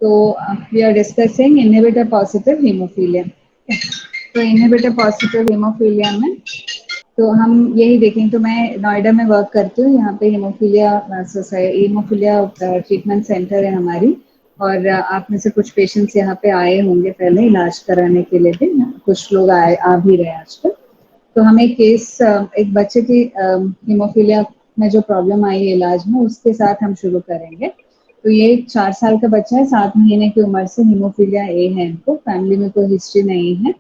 तो we are discussing inhibitor positive haemophilia. तो inhibitor positive haemophilia में तो हम यही देखेंगे। तो मैं नोएडा में वर्क करती हूँ, यहाँ पे हीमोफीलिया ट्रीटमेंट सेंटर है हमारी। और आप में से कुछ पेशेंट्स यहाँ पे आए होंगे पहले इलाज कराने के लिए भी, कुछ लोग आ भी रहे हैं आजकल। तो हमें एक बच्चे की हीमोफीलिया में जो प्रॉब्लम आई है इलाज में, उसके साथ हम शुरू करेंगे। तो ये 4 साल का बच्चा है, 7 महीने की उम्र से हीमोफीलिया ए है इनको, फैमिली में कोई हिस्ट्री नहीं है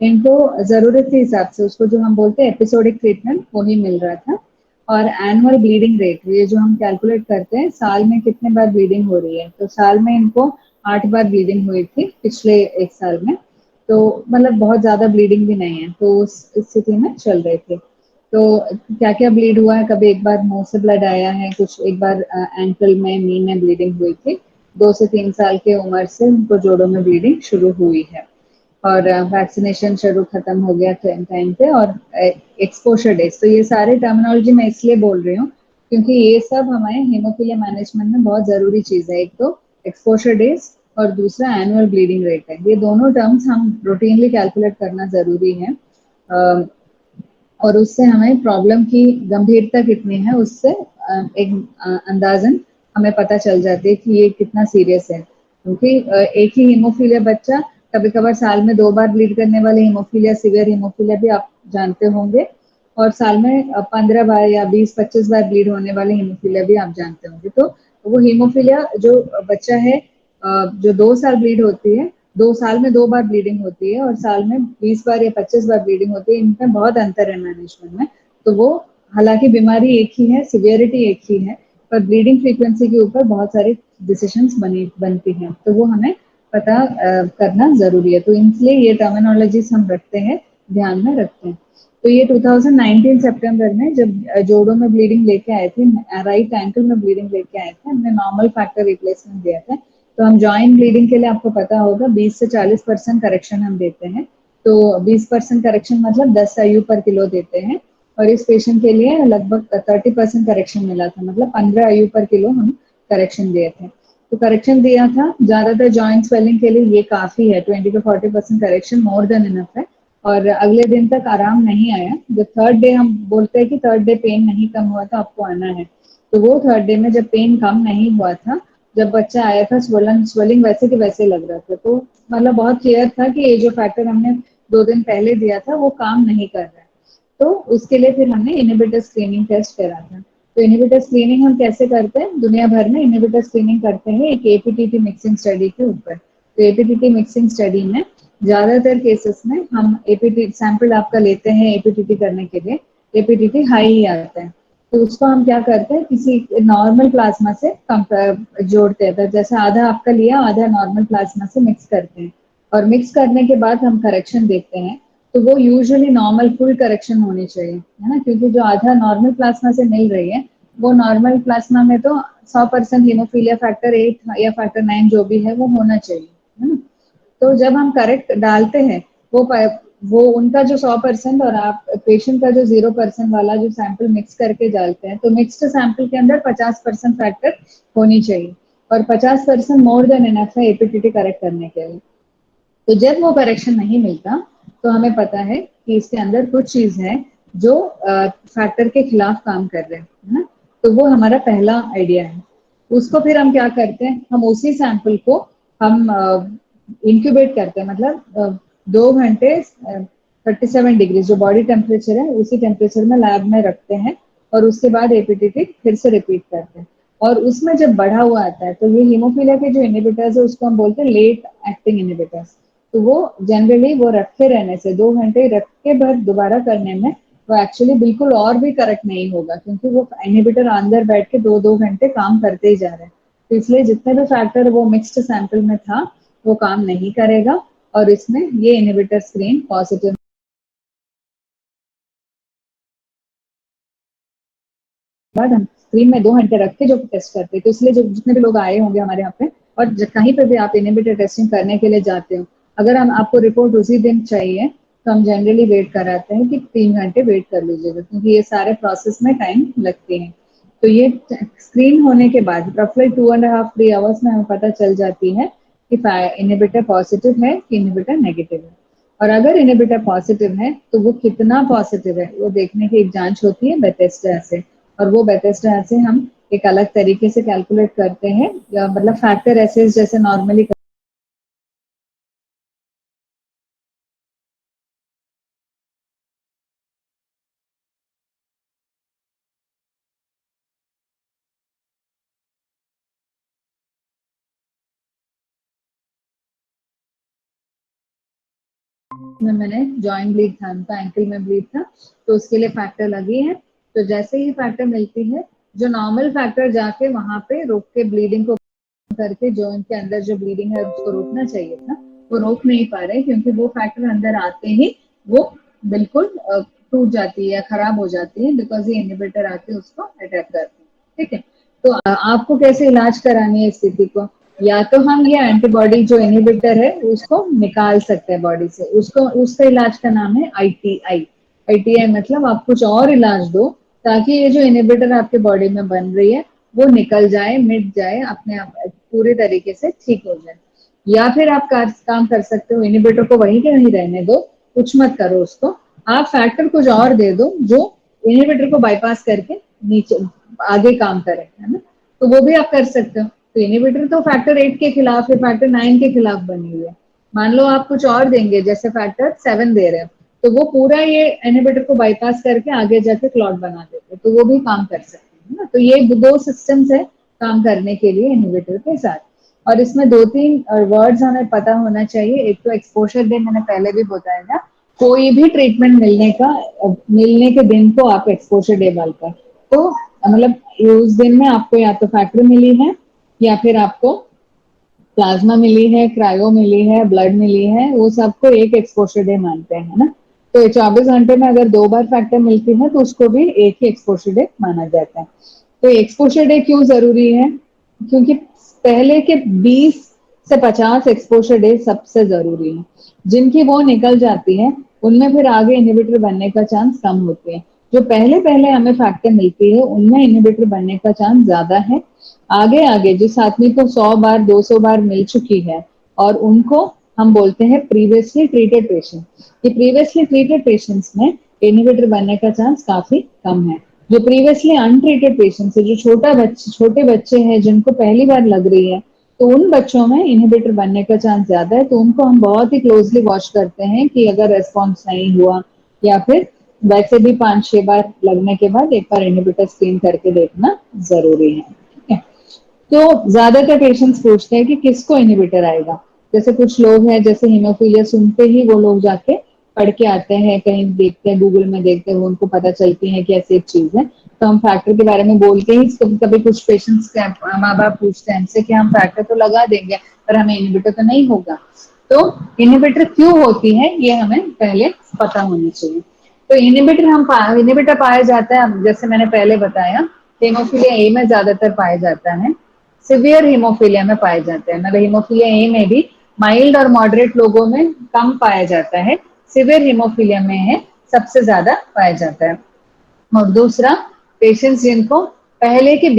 इनको। ज़रूरत के हिसाब से उसको जो हम बोलते हैं एपिसोडिक ट्रीटमेंट वही मिल रहा था। और एनुअल ब्लीडिंग रेट, ये जो हम कैलकुलेट करते हैं साल में कितने बार ब्लीडिंग हो रही है, तो साल में इनको 8 बार ब्लीडिंग हुई थी पिछले 1 साल में। तो मतलब बहुत ज़्यादा ब्लीडिंग भी नहीं है, तो उस स्थिति में चल रहे थे। तो क्या क्या ब्लीड हुआ है, कभी एक बार मुंह से ब्लड आया है, कुछ एक बार एंकल में, नी में ब्लीडिंग हुई थी। 2 से 3 साल की उम्र से उनको जोड़ों में ब्लीडिंग शुरू हुई है। और वैक्सीनेशन शुरू खत्म हो गया टाइम पे। और एक्सपोजर डेज, तो ये सारे टर्मिनोलॉजी मैं इसलिए बोल रही हूँ क्योंकि ये सब हमारे हीमोफीलिया मैनेजमेंट में बहुत ज़रूरी चीज़ है। एक तो एक्सपोजर डेज और दूसरा एनुअल ब्लीडिंग रेट है। ये दोनों टर्म्स हम रूटीनली कैलकुलेट करना ज़रूरी है। और उससे हमें प्रॉब्लम की गंभीरता कितनी है, उससे एक अंदाजन हमें पता चल जाती है कि ये कितना सीरियस है। क्योंकि एक ही हीमोफीलिया बच्चा, कभी कभार साल में 2 बार ब्लीड करने वाले हीमोफीलिया, सीवियर हीमोफीलिया भी आप जानते होंगे। और साल में 15 बार या 20-25 बार ब्लीड होने वाले हीमोफीलिया भी आप जानते होंगे। तो वो हीमोफीलिया जो बच्चा है, जो 2 साल ब्लीड होती है, 2 साल में 2 बार ब्लीडिंग होती है और साल में 20 बार या 25 बार ब्लीडिंग होती है, इनमें बहुत अंतर है मैनेजमेंट में। तो वो हालांकि बीमारी एक ही है, सिवियरिटी एक ही है, पर ब्लीडिंग फ्रीक्वेंसी के ऊपर बहुत सारी डिसीजंस बनती हैं। तो वो हमें पता करना जरूरी है। तो इसलिए ये टर्मिनोलॉजीज हम रखते हैं, ध्यान में रखते हैं। तो ये 2019 सितंबर में जब जोड़ों में ब्लीडिंग लेके आए थे, राइट एंकल में ब्लीडिंग लेके आए थे, हमने नॉर्मल फैक्टर रिप्लेसमेंट दिया था। तो हम जॉइंट ब्लीडिंग के लिए आपको पता होगा 20 से 40% करेक्शन हम देते हैं। तो 20% करेक्शन मतलब 10 IU पर किलो देते हैं। और इस पेशेंट के लिए लगभग 30% करेक्शन मिला था, मतलब 15 IU पर किलो हम करेक्शन दिए थे। तो करेक्शन दिया था, ज्यादातर जॉइंट स्वेलिंग के लिए ये काफी है। 20 to 40% correction more than enough है। और अगले दिन तक आराम नहीं आया। जब थर्ड डे, हम बोलते हैं कि थर्ड डे पेन नहीं कम हुआ तो आपको आना है। तो वो थर्ड डे में जब पेन कम नहीं हुआ था, जब बच्चा आया था, स्वेलिंग वैसे के वैसे लग रहा था। तो मतलब बहुत क्लियर था कि ये जो फैक्टर हमने 2 दिन पहले दिया था वो काम नहीं कर रहा है। तो उसके लिए फिर हमने इनहिबिटर स्क्रीनिंग टेस्ट करा था। तो इनहिबिटर स्क्रीनिंग हम कैसे करते हैं, दुनिया भर में इनहिबिटर स्क्रीनिंग करते हैं एक एपीटीटी मिक्सिंग स्टडी के ऊपर। तो एपीटीटी मिक्सिंग स्टडी में ज्यादातर केसेस में हम एपीटी सैंपल आपका लेते हैं एपीटीटी करने के लिए, एपीटीटी हाई ही आता है। तो उसको हम क्या करते हैं, किसी नॉर्मल प्लाज्मा से जोड़ते हैं। तो जैसे आधा आपका लिया, आधा नॉर्मल प्लाज्मा से मिक्स करते हैं। और मिक्स करने के बाद हम करेक्शन देखते हैं। तो वो यूजुअली नॉर्मल फुल करेक्शन होनी चाहिए, है ना, क्योंकि जो आधा नॉर्मल प्लाज्मा से मिल रही है, वो नॉर्मल प्लाज्मा में तो 100% हीमोफीलिया फैक्टर 8 या फैक्टर 9 जो भी है वो होना चाहिए, है ना। तो जब हम करेक्ट डालते हैं, वो वो उनका जो 100% और आप पेशेंट का जो 0% वाला जो सैंपल मिक्स करके डालते हैं, तो मिक्स्ड सैंपल के अंदर 50% फैक्टर होनी चाहिए। और 50% मोर देन इनफ है एपीटीटी करेक्ट करने के लिए। तो जब वो करेक्शन नहीं मिलता, तो हमें पता है कि इसके अंदर कुछ चीज है जो फैक्टर के खिलाफ काम कर रहे हैं, है ना। तो वो हमारा पहला आइडिया है। उसको फिर हम क्या करते हैं, हम उसी सैंपल को हम इंक्यूबेट करते हैं, मतलब 2 घंटे 37 डिग्री जो बॉडी टेम्परेचर है उसी टेम्परेचर में लैब में रखते हैं। और उसके बाद एपीटीटी फिर से रिपीट करते हैं। और उसमें जब बढ़ा हुआ आता है, तो ये हीमोफीलिया के जो इनहिबिटर्स है उसको हम बोलते हैं लेट एक्टिंग इनहिबिटर्स। तो वो जनरली वो रखे रहने से, 2 घंटे रख के बाद दोबारा करने में, वो एक्चुअली बिल्कुल और भी करेक्ट नहीं होगा, क्योंकि वो इनहिबिटर अंदर बैठ के 2-2 घंटे काम करते ही जा रहे हैं। तो इसलिए जितने भी फैक्टर वो मिक्स्ड सैंपल में था वो काम नहीं करेगा। और इसमें ये इनहिबिटर स्क्रीन पॉजिटिव बाद हम स्क्रीन में 2 घंटे रख के जो टेस्ट करते हैं। तो इसलिए जो जितने भी लोग आए होंगे हमारे यहाँ पे, और कहीं पे भी आप इनहिबिटर टेस्टिंग करने के लिए जाते हो, अगर हम आपको रिपोर्ट उसी दिन चाहिए, तो हम जनरली वेट कराते हैं कि 3 घंटे वेट कर लीजिएगा, क्योंकि ये सारे प्रोसेस में टाइम लगते हैं। तो ये स्क्रीन होने के बाद roughly 2.5-3 आवर्स में हमें पता चल जाती है कि इनहिबिटर पॉजिटिव है कि इनहिबिटर नेगेटिव है। और अगर इनहिबिटर पॉजिटिव है तो वो कितना पॉजिटिव है वो देखने की एक जांच होती है बेथेस्डा से, और वो बेथेस्डा से हम एक अलग तरीके से कैलकुलेट करते हैं, या मतलब फैक्टर एसेस जैसे नॉर्मली में मैंने जॉइंट ब्लीड था, उनका एंकल में ब्लीड था, तो उसके लिए फैक्टर लगी है। तो जैसे ही फैक्टर मिलती है, जो नॉर्मल फैक्टर जाके वहां पे रोक के ब्लीडिंग को करके जो इनके अंदर जो ब्लीडिंग है उसको रोकना चाहिए था वो रोक नहीं पा रहे, क्योंकि वो फैक्टर अंदर आते ही वो बिल्कुल टूट जाती है या खराब हो जाती है, बिकॉज ये इनहिबिटर आके उसको अटैक करते हैं। ठीक है, तो आपको कैसे इलाज करानी है स्थिति को, या तो हम ये एंटीबॉडी जो इनहिबिटर है उसको निकाल सकते हैं बॉडी से, उसको उसका इलाज का नाम है आईटीआई। आईटीआई मतलब आप कुछ और इलाज दो ताकि ये जो इनहिबिटर आपके बॉडी में बन रही है वो निकल जाए, मिट जाए, अपने आप पूरे तरीके से ठीक हो जाए। या फिर आप काम कर सकते हो, इनहिबिटर को वहीं के वहीं रहने दो, कुछ मत करो उसको, आप फैक्टर कुछ और दे दो जो इनहिबिटर को बाईपास करके नीचे आगे काम करे, है ना, तो वो भी आप कर सकते हो। तो इनहिबिटर तो फैक्टर 8 के खिलाफ है, फैक्टर 9 के खिलाफ बनी हुई है। मान लो आप कुछ और देंगे, जैसे फैक्टर 7 दे रहे हो, तो वो पूरा ये इनहिबिटर को बाईपास करके आगे जाके क्लॉट बना देते, तो वो भी काम कर सकते हैं ना। तो ये दो सिस्टम्स है काम करने के लिए इनहिबिटर के साथ। और इसमें दो तीन वर्ड्स हमें पता होना चाहिए। एक तो एक्सपोजर डे मैंने पहले भी बताया था, कोई भी ट्रीटमेंट मिलने के दिन को आप एक्सपोजर डे बोलते हैं, तो मतलब उस दिन में आपको या तो फैक्टर मिली है या फिर आपको प्लाज्मा मिली है, क्रायो मिली है, ब्लड मिली है, वो सबको एक एक्सपोजर डे मानते हैं ना। तो 24 घंटे में अगर 2 बार फैक्टर मिलती है तो उसको भी एक ही एक्सपोजर डे माना जाता है। तो एक्सपोजर डे क्यों जरूरी है, क्योंकि पहले के 20 से 50 एक्सपोजर डे सबसे जरूरी है। जिनकी वो निकल जाती है उनमें फिर आगे इनहिबिटर बनने का चांस कम होते हैं। जो पहले पहले हमें फैक्टर मिलती है उनमें इनहिबिटर बनने का चांस ज्यादा है। आगे आगे जिस आदमी को 100 बार 200 बार मिल चुकी है और उनको हम बोलते हैं प्रीवियसली ट्रीटेड पेशेंट, कि प्रीवियसली ट्रीटेड पेशेंट्स में इनहिबिटर बनने का चांस काफी कम है। जो प्रीवियसली अनट्रीटेड पेशेंट्स है, जो छोटे बच्चे हैं जिनको पहली बार लग रही है, तो उन बच्चों में इनहिबिटर बनने का चांस ज्यादा है। तो उनको हम बहुत ही क्लोजली वॉच करते हैं कि अगर रेस्पॉन्स नहीं हुआ या फिर वैसे भी 5-6 बार लगने के बाद एक बार इनहिबिटर स्क्रीन करके देखना जरूरी है। ठीक है, तो ज्यादातर पेशेंट्स पूछते हैं कि किसको इनहिबिटर आएगा। जैसे कुछ लोग हैं, जैसे हीमोफीलिया सुनते ही वो लोग जाके पढ़ के आते हैं, कहीं देखते हैं, गूगल में देखते हैं, उनको पता चलती है कि ऐसी एक चीज है। तो हम फैक्टर के बारे में बोलते ही कभी कभी कुछ पेशेंट्स माँ बाप पूछते हैं हमसे कि हम फैक्टर तो लगा देंगे पर हमें इनहिबिटर तो नहीं होगा। तो इनहिबिटर क्यों होती है ये हमें पहले पता होना चाहिए। तो इनहिबिटर पाया जाता है, जैसे मैंने पहले बताया, हेमोफीलिया ए में ज्यादातर पाया जाता है, सिवियर हीमोफीलिया में पाए जाते हैं। मतलब हीमोफीलिया ए में भी माइल्ड और मॉडरेट लोगों में कम पाया जाता है, सिवियर हीमोफीलिया में है सबसे ज्यादा पाया जाता है। और दूसरा, पेशेंट्स जिनको पहले के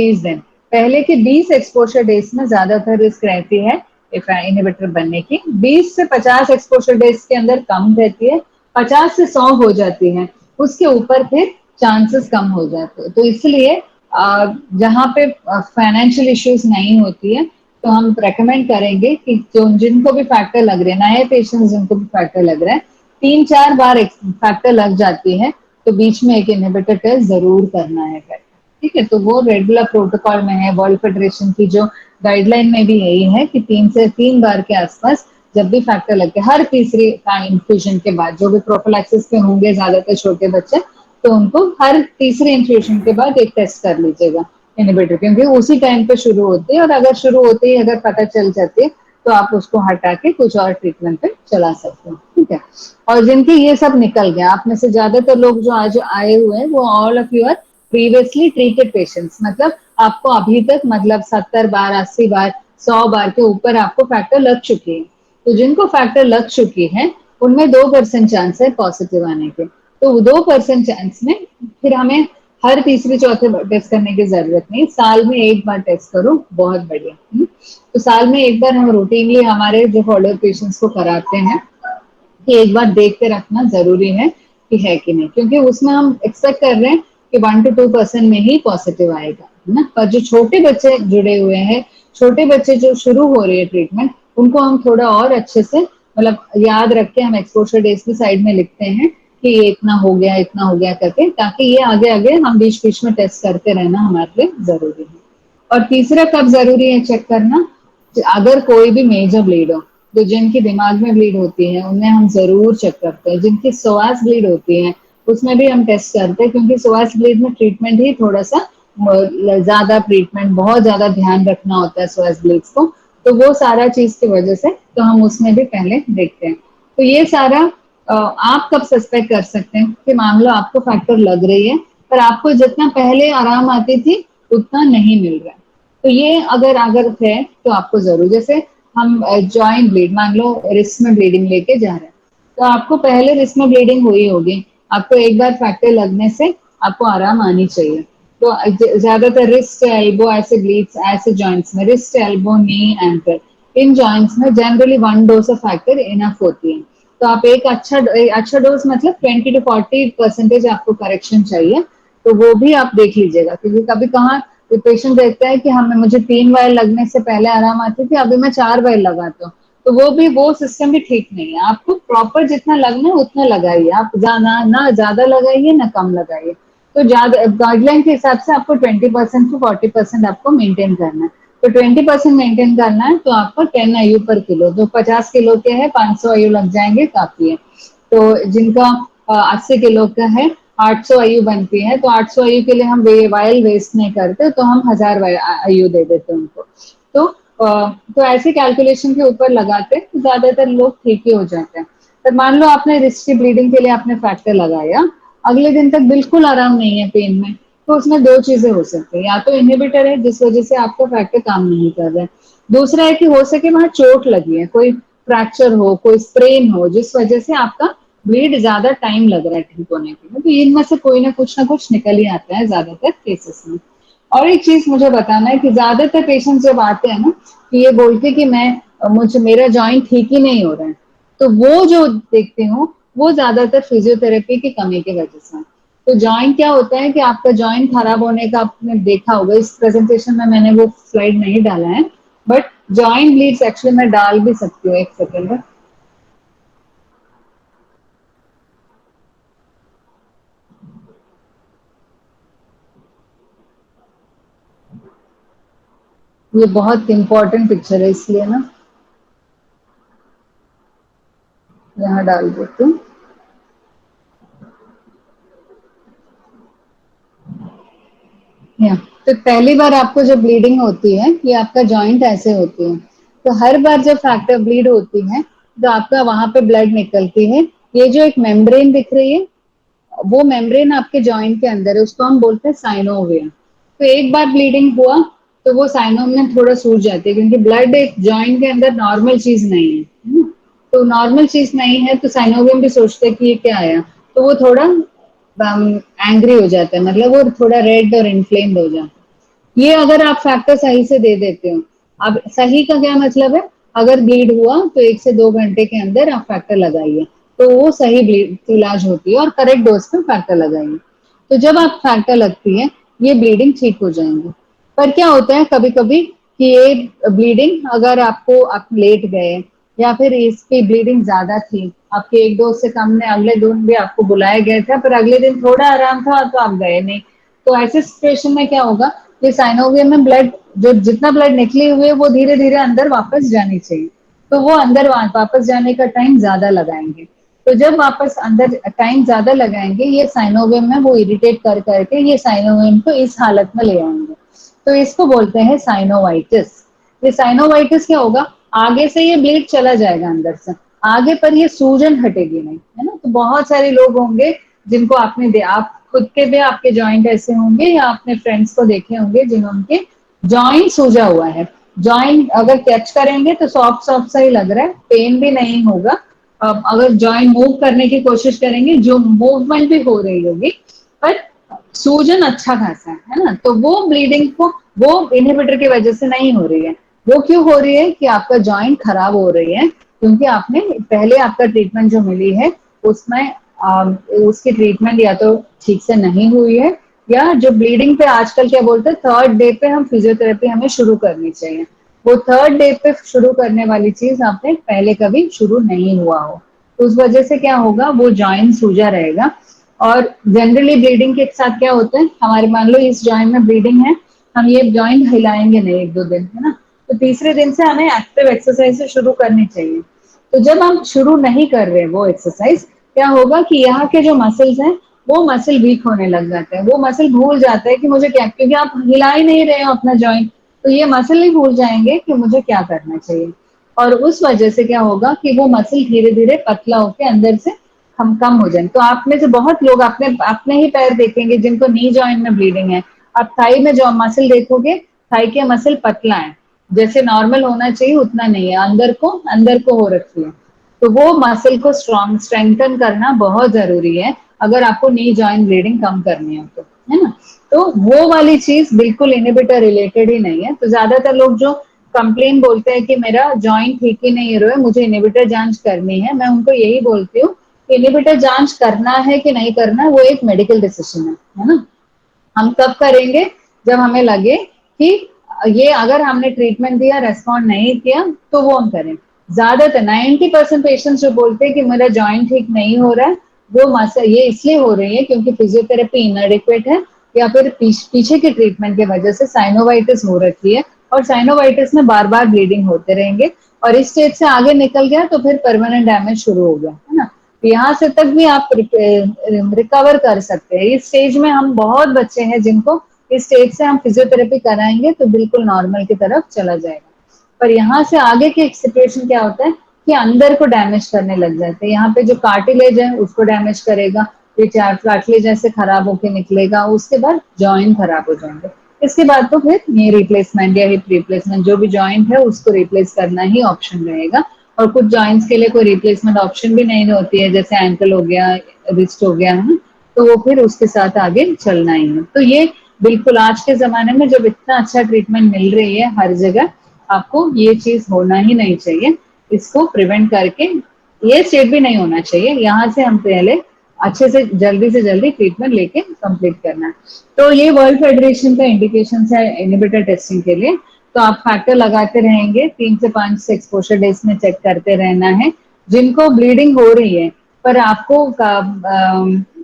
20 एक्सपोजर डेज में ज्यादातर रिस्क रहती है इनहिबिटर बनने की। 20 से 50 एक्सपोजर डेज के अंदर कम रहती है, 50 से 100 हो जाती है, उसके ऊपर फिर चांसेस कम हो जाते हैं। तो इसलिए जहाँ पे फाइनेंशियल इश्यूज नहीं होती है तो हम रेकमेंड करेंगे कि जो जिनको भी फैक्टर लग रहे हैं, नए पेशेंट्स जिनको भी फैक्टर लग रहा है, 3-4 बार फैक्टर लग जाती है तो बीच में एक इनहिबिटर टेस्ट जरूर करना है फिर। ठीक है, तो वो रेगुलर प्रोटोकॉल में है, वर्ल्ड फेडरेशन की जो गाइडलाइन में भी यही है कि 3 से 3 बार के आसपास जब भी फैक्टर लगते हैं, हर तीसरी इन्फ्यूजन के बाद, जो भी प्रोफिलैक्सिस पे होंगे ज्यादातर छोटे बच्चे, तो उनको हर तीसरे इन्फ्यूजन के बाद एक टेस्ट कर लीजिएगा इनहिबिटर, क्योंकि उसी टाइम पे शुरू होती है, और अगर शुरू होते ही अगर पता चल जाती है तो आप उसको हटा के कुछ और ट्रीटमेंट पे चला सकते हो। ठीक है, और जिनके ये सब निकल गया, आप में से ज्यादातर लोग जो आज आए हुए हैं वो all of you are previously treated patients, मतलब आपको अभी तक मतलब 70 बार 80 बार 100 बार के ऊपर आपको फैक्टर लग चुकी है। तो जिनको फैक्टर लग चुकी है उनमें 2% चांस है पॉजिटिव आने के। तो 2% चांस में फिर हमें हर तीसरे चौथे टेस्ट करने की जरूरत नहीं, साल में एक बार टेस्ट करो, बहुत बढ़िया। तो साल में एक बार हम रूटीनली हमारे जो फॉलो पेशेंट्स को कराते हैं कि एक बार देख के रखना जरूरी है कि है कि नहीं, क्योंकि उसमें हम एक्सपेक्ट कर रहे हैं कि 1 to 2% में ही पॉजिटिव आएगा, है ना। पर जो छोटे बच्चे जुड़े हुए हैं, छोटे बच्चे जो शुरू हो रही है ट्रीटमेंट, उनको हम थोड़ा और अच्छे से मतलब याद रख के हम एक्सपोजर डेज की साइड में लिखते हैं कि ये इतना हो गया करके, ताकि ये आगे आगे हम बीच बीच में टेस्ट करते रहना हमारे लिए जरूरी है। और तीसरा कब जरूरी है चेक करना, अगर कोई भी मेजर ब्लीड हो, तो जिनकी दिमाग में ब्लीड होती है उन्हें हम जरूर चेक करते हैं। जिनकी श्वास ब्लीड होती है उसमें भी हम टेस्ट करते हैं, क्योंकि श्वास ब्लीड में ट्रीटमेंट ही थोड़ा सा ज्यादा ट्रीटमेंट, बहुत ज्यादा ध्यान रखना होता है श्वास ब्लीड्स को, तो वो सारा चीज की वजह से तो हम उसमें भी पहले देखते हैं। तो ये सारा आप कब सस्पेक्ट कर सकते हैं कि मान लो आपको फैक्टर लग रही है, पर आपको जितना पहले आराम आती थी उतना नहीं मिल रहा है, तो ये अगर अगर है तो आपको जरूर, जैसे हम जॉइंट ब्लीड, मान लो रिस्ट में ब्लीडिंग लेके जा रहे हैं, तो आपको पहले रिस्ट में ब्लीडिंग हुई होगी, आपको एक बार फैक्टर लगने से आपको आराम आनी चाहिए। तो ज्यादातर रिस्ट एल्बो ऐसे ब्लीड्स ऐसे जॉइंट्स में, रिस्ट एल्बो नी एंकल, इन जॉइंट्स में generally 1 dose of factor enough होती है। तो आप एक अच्छा डोज मतलब 20 to 40% आपको करेक्शन चाहिए, तो वो भी आप देख लीजिएगा, क्योंकि कभी कहाँ तो पेशेंट देखता है कि हमें मुझे 3 वायर लगने से पहले आराम आती थी, अभी मैं 4 वायर लगाता हूँ, तो वो सिस्टम भी ठीक नहीं है। आपको प्रॉपर जितना लगना है उतना लगाइए, आप ना ज्यादा लगाइए ना कम लगाइए। तो ज्यादा गाइडलाइन के हिसाब से आपको 20% to 40% आपको मेंटेन करना है। तो 20% मेंटेन करना है तो आपको 10 IU/kg, जो 50 किलो के हैं 500 IU लग जाएंगे, काफी है। तो जिनका 80 किलो का है 800 IU बनती है, तो 800 IU के लिए हम वायल वेस्ट नहीं करते, तो हम 1000 IU दे देते हैं उनको। तो तो ऐसे कैलकुलेशन के ऊपर लगाते तो ज्यादातर लोग ठीक ही हो जाते हैं। तो मान लो आपने रिस्ट की ब्लीडिंग के लिए आपने फैक्टर लगाया, अगले दिन तक बिल्कुल आराम नहीं है पेन में, तो उसमें दो चीजें हो सकती है, या तो इनहिबिटर है जिस वजह से आपका फैक्टर काम नहीं कर रहा है, दूसरा है कि हो सके वहां चोट लगी है, कोई फ्रैक्चर हो, कोई स्प्रेन हो, जिस वजह से आपका ब्लीड ज्यादा टाइम लग रहा है ठीक होने के लिए। तो इनमें से कोई ना कुछ निकल ही आता है ज्यादातर केसेस में। और एक चीज मुझे बताना है कि ज्यादातर पेशेंट जब आते हैं ना, कि ये बोलते कि मुझे मेरा जॉइंट ठीक ही नहीं हो रहा है, तो वो जो देखते हो वो ज्यादातर फिजियोथेरेपी की कमी की वजह से है। तो जॉइंट क्या होता है कि आपका जॉइंट खराब होने का आपने देखा होगा, इस प्रेजेंटेशन में मैंने वो स्लाइड नहीं डाला है, बट जॉइंट ब्लीड्स एक्चुअली मैं डाल भी सकती हूँ, एक सेकेंड में। ये बहुत इंपॉर्टेंट पिक्चर है इसलिए ना यहाँ डाल देती हूँ। या तो पहली बार आपको जब ब्लीडिंग होती है, ये आपका जॉइंट ऐसे होती है, तो हर बार जब फैक्टर ब्लीड होती है तो आपका वहां पे ब्लड निकलती है। ये जो एक मेम्ब्रेन दिख रही है, वो मेम्ब्रेन आपके जॉइंट के अंदर है, उसको हम बोलते हैं साइनोवियम। तो एक बार ब्लीडिंग हुआ तो वो साइनोवियम थोड़ा सूज जाती है, क्योंकि ब्लड एक जॉइंट के अंदर नॉर्मल चीज नहीं है ना? तो नॉर्मल चीज नहीं है तो साइनोवियम भी सोचते हैं कि ये क्या आया, तो वो थोड़ा एंग्री हो जाता है, मतलब वो थोड़ा रेड और इन्फ्लेम्ड हो जाता है। ये अगर आप फैक्टर सही से दे देते हो, अब सही का क्या मतलब है, अगर ब्लीड हुआ तो 1 से 2 घंटे के अंदर आप फैक्टर लगाइए, तो वो सही ब्लीड इलाज होती है, और करेक्ट डोज पे फैक्टर लगाइए। तो जब आप फैक्टर लगती है ये ब्लीडिंग ठीक हो जाएंगी। पर क्या होता है कभी कभी कि ये ब्लीडिंग अगर आप लेट गए, या फिर इसकी ब्लीडिंग ज्यादा थी, आपके 1 डोज से कम ने अगले दिन भी आपको बुलाया गया था, पर अगले दिन थोड़ा आराम था तो आप गए नहीं, तो ऐसे सिचुएशन में क्या होगा कि साइनोवियम में ब्लड, जो जितना ब्लड निकले हुए वो धीरे धीरे अंदर वापस जानी चाहिए, तो वो अंदर वापस जाने का टाइम ज्यादा लगाएंगे। तो जब वापस अंदर टाइम ज्यादा लगाएंगे, ये साइनोवियम में वो इरिटेट कर करके ये साइनोवियम को इस हालत में ले आएंगे, तो इसको बोलते हैं साइनोवाइटिस। ये साइनोवाइटिस क्या होगा, आगे से ये ब्लीड चला जाएगा अंदर से आगे, पर ये सूजन हटेगी नहीं, है ना। तो बहुत सारे लोग होंगे जिनको आप खुद के भी आपके जॉइंट ऐसे होंगे, या अपने फ्रेंड्स को देखे होंगे जिन्होंने जॉइंट सूजा हुआ है, जॉइंट अगर टच करेंगे तो सॉफ्ट सॉफ्ट सा ही लग रहा है, पेन भी नहीं होगा। अगर जॉइंट मूव करने की कोशिश करेंगे जो मूवमेंट भी हो रही होगी, पर सूजन अच्छा खासा है ना, तो वो ब्लीडिंग को वो इनहिबिटर की वजह से नहीं हो रही है। वो क्यों हो रही है कि आपका जॉइंट खराब हो रही है, क्योंकि आपने पहले आपका ट्रीटमेंट जो मिली है उसमें उसकी ट्रीटमेंट या तो ठीक से नहीं हुई है, या जो ब्लीडिंग पे आजकल क्या बोलते हैं, थर्ड डे पे हम फिजियोथेरेपी हमें शुरू करनी चाहिए। वो थर्ड डे पे शुरू करने वाली चीज आपने पहले कभी शुरू नहीं हुआ हो, तो उस वजह से क्या होगा, वो जॉइंट सूजा रहेगा। और जनरली ब्लीडिंग के साथ क्या होता है, हमारे मान लो इस जॉइंट में ब्लीडिंग है, हम ये जॉइंट हिलाएंगे नहीं एक दो दिन, है ना, तो तीसरे दिन से हमें एक्टिव एक्सरसाइज से शुरू करनी चाहिए। तो जब हम शुरू नहीं कर रहे वो एक्सरसाइज, क्या होगा कि यहाँ के जो मसल्स हैं वो मसल वीक होने लग जाते हैं, वो मसल भूल जाते हैं कि मुझे क्या, क्योंकि आप हिला ही नहीं रहे हो अपना जॉइंट, तो ये मसल ही भूल जाएंगे कि मुझे क्या करना चाहिए। और उस वजह से क्या होगा कि वो मसल धीरे धीरे पतला होकर अंदर से हम कम हो जाए। तो आप में से बहुत लोग अपने अपने ही पैर देखेंगे जिनको नी जॉइंट में ब्लीडिंग है, आप थाई में जो मसल देखोगे, थाई के मसल पतला है, जैसे नॉर्मल होना चाहिए उतना नहीं है, अंदर को हो रखी है। तो वो मसल को स्ट्रेंथन करना बहुत जरूरी है अगर आपको नी जॉइंट ब्लीडिंग कम करनी है तो, है ना। तो वो वाली चीज बिल्कुल इनहिबिटर रिलेटेड ही नहीं है। तो ज्यादातर लोग जो कंप्लेन बोलते हैं कि मेरा जॉइंट ठीक ही नहीं हो रहा है, मुझे इनहिबिटर जांच करनी है, मैं उनको यही बोलती हूँ इनहिबिटर जांच करना है कि नहीं करना है वो एक मेडिकल डिसीजन है ना। हम कब करेंगे, जब हमें लगे कि ये अगर हमने ट्रीटमेंट दिया रेस्पॉन्ड नहीं किया तो वो हम करें। ज्यादातर 90% पेशेंट्स जो बोलते हैं कि मेरा जॉइंट ठीक नहीं हो रहा है, वो मसल ये इसलिए हो रही है क्योंकि फिजियोथेरेपी इनएडिक्वेट है, या फिर पीछे के ट्रीटमेंट की वजह से साइनोवाइटिस हो रखी है, और साइनोवाइटिस में बार बार ब्लीडिंग होते रहेंगे, और इस स्टेज से आगे निकल गया तो फिर परमानेंट डैमेज शुरू हो गया, है ना। यहाँ से तक भी आप रिकवर कर सकते हैं। इस स्टेज में हम बहुत बच्चे हैं जिनको इस स्टेज से हम फिजियोथेरेपी कराएंगे तो बिल्कुल नॉर्मल की तरफ चला जाएगा। पर यहाँ से आगे की सिचुएशन क्या होता है कि अंदर को डैमेज करने लग जाते हैं, यहाँ पे जो कार्टिलेज है उसको डैमेज करेगा, ये कार्टिलेज ऐसे खराब होके निकलेगा, उसके बाद जॉइंट खराब हो जाएंगे। इसके बाद तो फिर ये रिप्लेसमेंट या हिप रिप्लेसमेंट जो भी जॉइंट है उसको रिप्लेस करना ही ऑप्शन रहेगा। और कुछ जॉइंट्स के लिए कोई रिप्लेसमेंट ऑप्शन भी नहीं होती है, जैसे एंकल हो गया, रिस्ट हो गया, है ना, तो वो फिर उसके साथ आगे चलना ही है। तो ये बिल्कुल आज के जमाने में जब इतना अच्छा ट्रीटमेंट मिल रही है हर जगह, आपको ये चीज होना ही नहीं चाहिए। इसको प्रिवेंट करके ये स्टेट भी नहीं होना चाहिए, यहाँ से हम पहले अच्छे से जल्दी ट्रीटमेंट लेके कंप्लीट करना है। तो ये वर्ल्ड फेडरेशन का इंडिकेशन है इनहिबिटर टेस्टिंग के लिए। तो आप फैक्टर लगाते रहेंगे, 3 से 5 एक्सपोजर डेज में चेक करते रहना है। जिनको ब्लीडिंग हो रही है पर आपको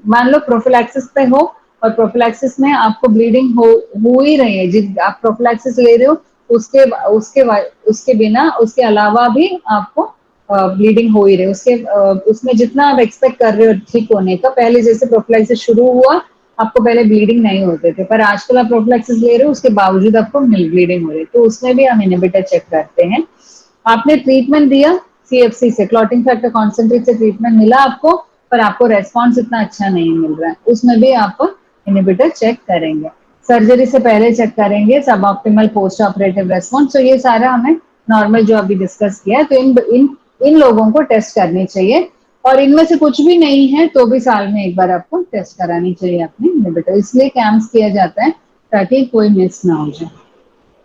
मान लो प्रोफिलैक्सिस पे हो, और प्रोफिलैक्सिस में आपको ब्लीडिंग हो ही रही है, जिस आप प्रोफिलैक्सिस ले रहे हो उसके उसके उसके बिना उसके अलावा भी आपको ब्लीडिंग हो ही रही है, उसमें जितना आप एक्सपेक्ट कर रहे हो ठीक होने का, पहले जैसे प्रोफिलैक्सिस शुरू हुआ आपको पहले ब्लीडिंग नहीं होते थे, पर आजकल आप प्रोफिलैक्सिस ले रहे हो उसके बावजूद आपको ब्लीडिंग हो रही है, तो उसमें भी हम इनहिबिटर चेक करते हैं। आपने ट्रीटमेंट दिया सीएफसी से, क्लॉटिंग फैक्टर कॉन्सेंट्रेट से ट्रीटमेंट मिला आपको, पर आपको रेस्पॉन्स इतना अच्छा नहीं मिल रहा है, उसमें भी आप इनहिबिटर चेक करेंगे। सर्जरी से पहले चेक करेंगे सब ऑप्टिमल पोस्ट ऑपरेटिव रेस्पॉन्स। तो ये सारा हमें नॉर्मल जो अभी डिस्कस किया, तो इन लोगों को टेस्ट करनी चाहिए, और इनमें से कुछ भी नहीं है तो भी साल में एक बार आपको टेस्ट करानी चाहिए अपने इनहिबिटर, इसलिए कैंप्स किया जाता है ताकि कोई मिस ना हो जाए।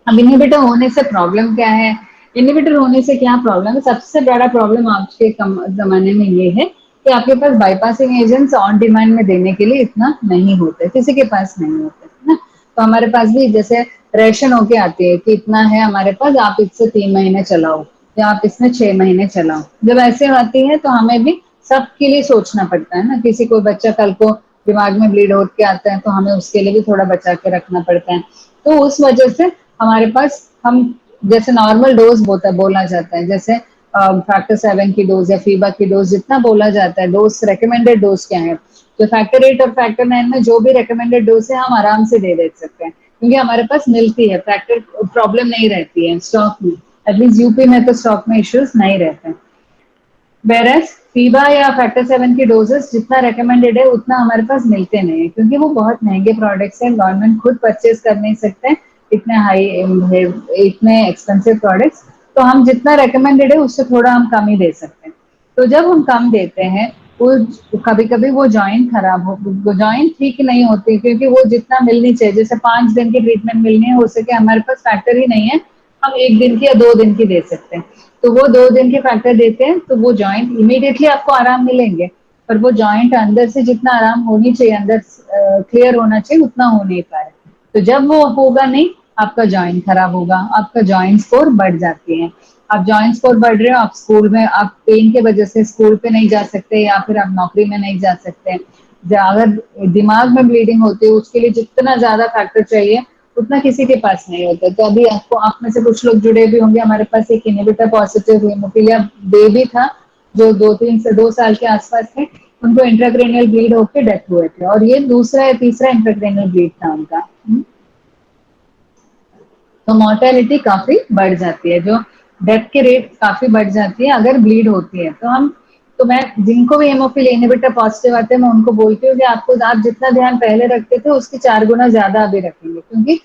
अब इनहिबिटर होने से प्रॉब्लम क्या है, इनहिबिटर होने से क्या प्रॉब्लम है, सबसे बड़ा प्रॉब्लम आज के जमाने में ये है कि आपके पास बाईपासिंग एजेंट्स ऑन डिमांड में देने के लिए इतना नहीं होते, किसी के पास नहीं होते, है ना। तो हमारे पास भी जैसे रेशन होके आती है कि इतना है हमारे पास, आप इससे 3 महीने चलाओ या आप इसमें 6 महीने चलाओ। जब ऐसे आती है तो हमें भी सबके लिए सोचना पड़ता है ना, किसी को बच्चा कल को दिमाग में ब्लीड होके आता है तो हमें उसके लिए भी थोड़ा बचा के रखना पड़ता है। तो उस वजह से हमारे पास हम जैसे नॉर्मल डोज बोला जाता है, जैसे फैक्टर 7 की डोज या फीबा की डोज जितना बोला जाता है, डोज रिकमेंडेड डोज क्या है, तो फैक्टर 8 और फैक्टर 9 में जो भी रिकमेंडेड डोज है हम आराम से दे सकते हैं, क्योंकि हमारे पास मिलती है, फैक्टर प्रॉब्लम नहीं रहती है स्टॉक में, एटलीस्ट यूपी में तो स्टॉक में इश्यूज नहीं रहते हैं। वेरस फीबा या फैक्टर 7 की डोजेस जितना रिकमेंडेड है उतना हमारे पास मिलते नहीं है, क्योंकि वो बहुत महंगे प्रोडक्ट्स हैं, गवर्नमेंट खुद परचेज कर नहीं सकते इतने हाई इतने एक्सपेंसिव प्रोडक्ट्स, तो हम जितना रिकमेंडेड है उससे थोड़ा हम कम ही दे सकते हैं। तो जब हम कम देते हैं वो कभी कभी वो जॉइंट खराब हो, वो जॉइंट ठीक नहीं होती क्योंकि वो जितना मिलनी चाहिए, जैसे 5 दिन की ट्रीटमेंट मिलनी है, हो सके हमारे पास फैक्टर ही नहीं है, हम 1 दिन की या 2 दिन की दे सकते हैं। तो वो 2 दिन के फैक्टर देते हैं तो वो जॉइंट इमीडिएटली आपको आराम मिलेंगे, पर वो जॉइंट अंदर से जितना आराम होनी चाहिए, अंदर क्लियर होना चाहिए, उतना हो नहीं पा रहा है। तो जब वो होगा नहीं, आपका जॉइंट खराब होगा, आपका जॉइंट स्कोर बढ़ जाती है। आप जॉइंट स्कोर बढ़ रहे हो, आप स्कूल में आप पेन के वजह से स्कूल पे नहीं जा सकते, या फिर आप नौकरी में नहीं जा सकते। अगर दिमाग में ब्लीडिंग होती है, उसके लिए जितना ज्यादा फैक्टर चाहिए उतना किसी के पास नहीं होता। तो अभी आपको, आप में से कुछ लोग जुड़े भी होंगे, हमारे पास एक इनहिबिटर पॉजिटिव हीमोफिलिया बेबी था जो 2 साल के आसपास थे, उनको इंट्राक्रेनियल ब्लीड होकर डेथ हुए थे, और ये दूसरा या तीसरा इंट्राक्रेनियल ब्लीड था उनका। तो मोर्टेलिटी काफी बढ़ जाती है, जो डेथ के रेट काफी बढ़ जाती है अगर ब्लीड होती है। तो मैं जिनको भी हेमोफिलिया इनहिबिटर पॉजिटिव आते हैं, मैं उनको बोलती हूँ कि आपको, आप जितना ध्यान पहले रखते थे उसके 4 गुना ज्यादा अभी रखेंगे, क्योंकि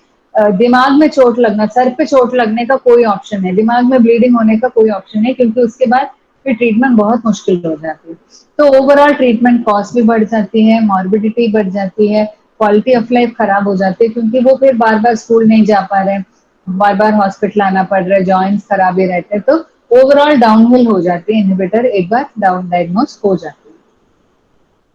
दिमाग में चोट लगना, सर पे चोट लगने का कोई ऑप्शन है, दिमाग में ब्लीडिंग होने का कोई ऑप्शन है, क्योंकि उसके बाद फिर ट्रीटमेंट बहुत मुश्किल हो जाती है। तो ओवरऑल ट्रीटमेंट कॉस्ट भी बढ़ जाती है, मॉर्बिडिटी बढ़ जाती है, क्वालिटी ऑफ लाइफ खराब हो जाती है, क्योंकि वो फिर बार बार स्कूल नहीं जा पा रहे हैं, बार बार हॉस्पिटल आना पड़ रहा है, जॉइंट्स खराब ही रहते हैं, तो ओवरऑल डाउनहिल हो जाती है इनहिबिटर एक बार डाउन डायग्नोस हो जाती है।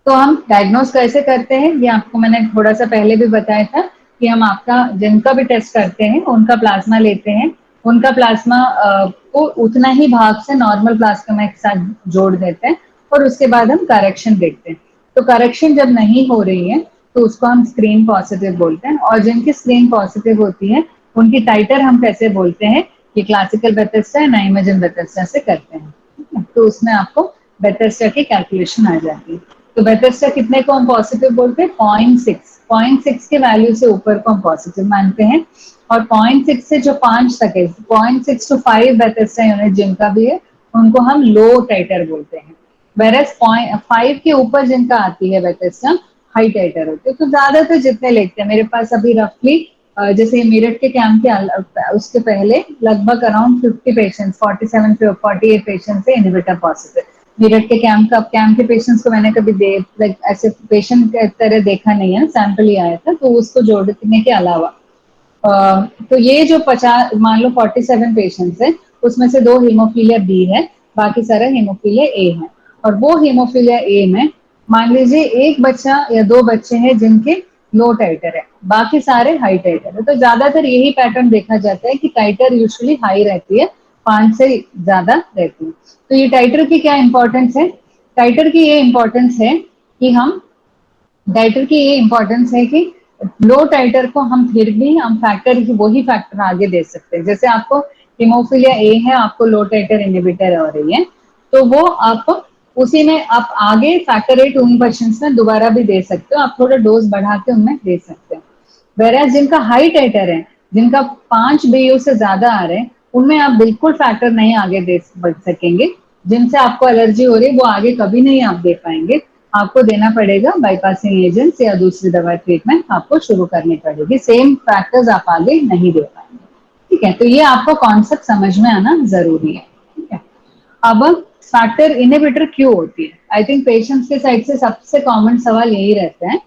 तो हम डायग्नोस कैसे करते हैं, ये आपको मैंने थोड़ा सा पहले भी बताया था कि हम आपका जिनका भी टेस्ट करते हैं उनका प्लाज्मा लेते हैं, उनका प्लाज्मा को उतना ही भाग से नॉर्मल प्लाज्मा के साथ जोड़ देते हैं, और उसके बाद हम करेक्शन देखते हैं। तो करेक्शन जब नहीं हो रही है तो उसको हम स्क्रीन पॉजिटिव बोलते हैं, और जिनकी स्क्रीन पॉजिटिव होती है उनकी टाइटर हम कैसे बोलते हैं, ये क्लासिकल बेथेस्डा या नाइमेजन बेथेस्डा से करते हैं। तो उसमें आपको बेथेस्डा की कैलकुलेशन आ जाती है। तो बेथेस्डा कितने को हम पॉजिटिव बोलते हैं, 0.6 के वैल्यू से ऊपर को हम पॉजिटिव मानते हैं, और 0.6 से जो 5 तक है, 0.6 to 5 बेथेस्डा यूनिट जिनका भी है, उनको हम लो टाइटर बोलते हैं। वेरस 5 के ऊपर जिनका आती है बेथेस्डा, हाई टाइटर होते हैं। तो ज्यादातर जितने लेते हैं, मेरे पास अभी रफली जैसे मेरठ के कैंप के उसके पहले लगभग अराउंड 50 पेशेंट्स, 47-48 पेशेंट्स है इनहिबिटर पॉजिटिव। मेरठ के कैंप के पेशेंट्स को मैंने कभी लाइक ऐसे पेशेंट की तरह देखा नहीं है, सैंपल ही आया था, तो उसको जोड़ने के अलावा तो ये जो 50, मान लो 47 पेशेंट्स है, उसमें से 2 हीमोफीलिया बी है, बाकी सारा हीमोफीलिया ए है। और वो हीमोफीलिया ए में मान लीजिए एक बच्चा या 2 बच्चे हैं जिनके लो टाइटर है, बाकी सारे हाई टाइटर है। तो ज्यादातर यही पैटर्न देखा जाता है कि टाइटर यूजुअली हाई रहती है, 5 से ज्यादा रहती है। तो ये टाइटर की क्या इंपॉर्टेंस है, टाइटर की ये इंपॉर्टेंस है कि हम टाइटर की ये इंपॉर्टेंस है कि लो टाइटर को हम फिर भी हम फैक्टर की वही फैक्टर आगे दे सकते हैं। जैसे आपको हिमोफिलिया ए है, आपको लो टाइटर इनहिबिटर हो रही है, तो वो आप उसी में आप आगे फैक्टर 8 उन पेशेंट्स में दोबारा भी दे सकते हो, आप थोड़ा डोज बढ़ा के उनमें दे सकते हो। वेराज जिनका हाई टाइटर है, जिनका 5 BU से ज्यादा आ रहे हैं, उनमें आप बिल्कुल फैक्टर नहीं आगे दे बढ़ सकेंगे। जिनसे आपको एलर्जी हो रही है वो आगे कभी नहीं आप दे पाएंगे, आपको देना पड़ेगा बाईपासिंग एजेंट्स या दूसरी दवा ट्रीटमेंट आपको शुरू करनी पड़ेगी, सेम फैक्टर्स आप आगे नहीं दे पाएंगे। ठीक है, तो ये आपको कॉन्सेप्ट समझ में आना जरूरी है। ठीक है, अब फैक्टर इनहिबिटर क्यों होती है, आई थिंक पेशेंट्स के साइड से सबसे कॉमन सवाल यही रहता है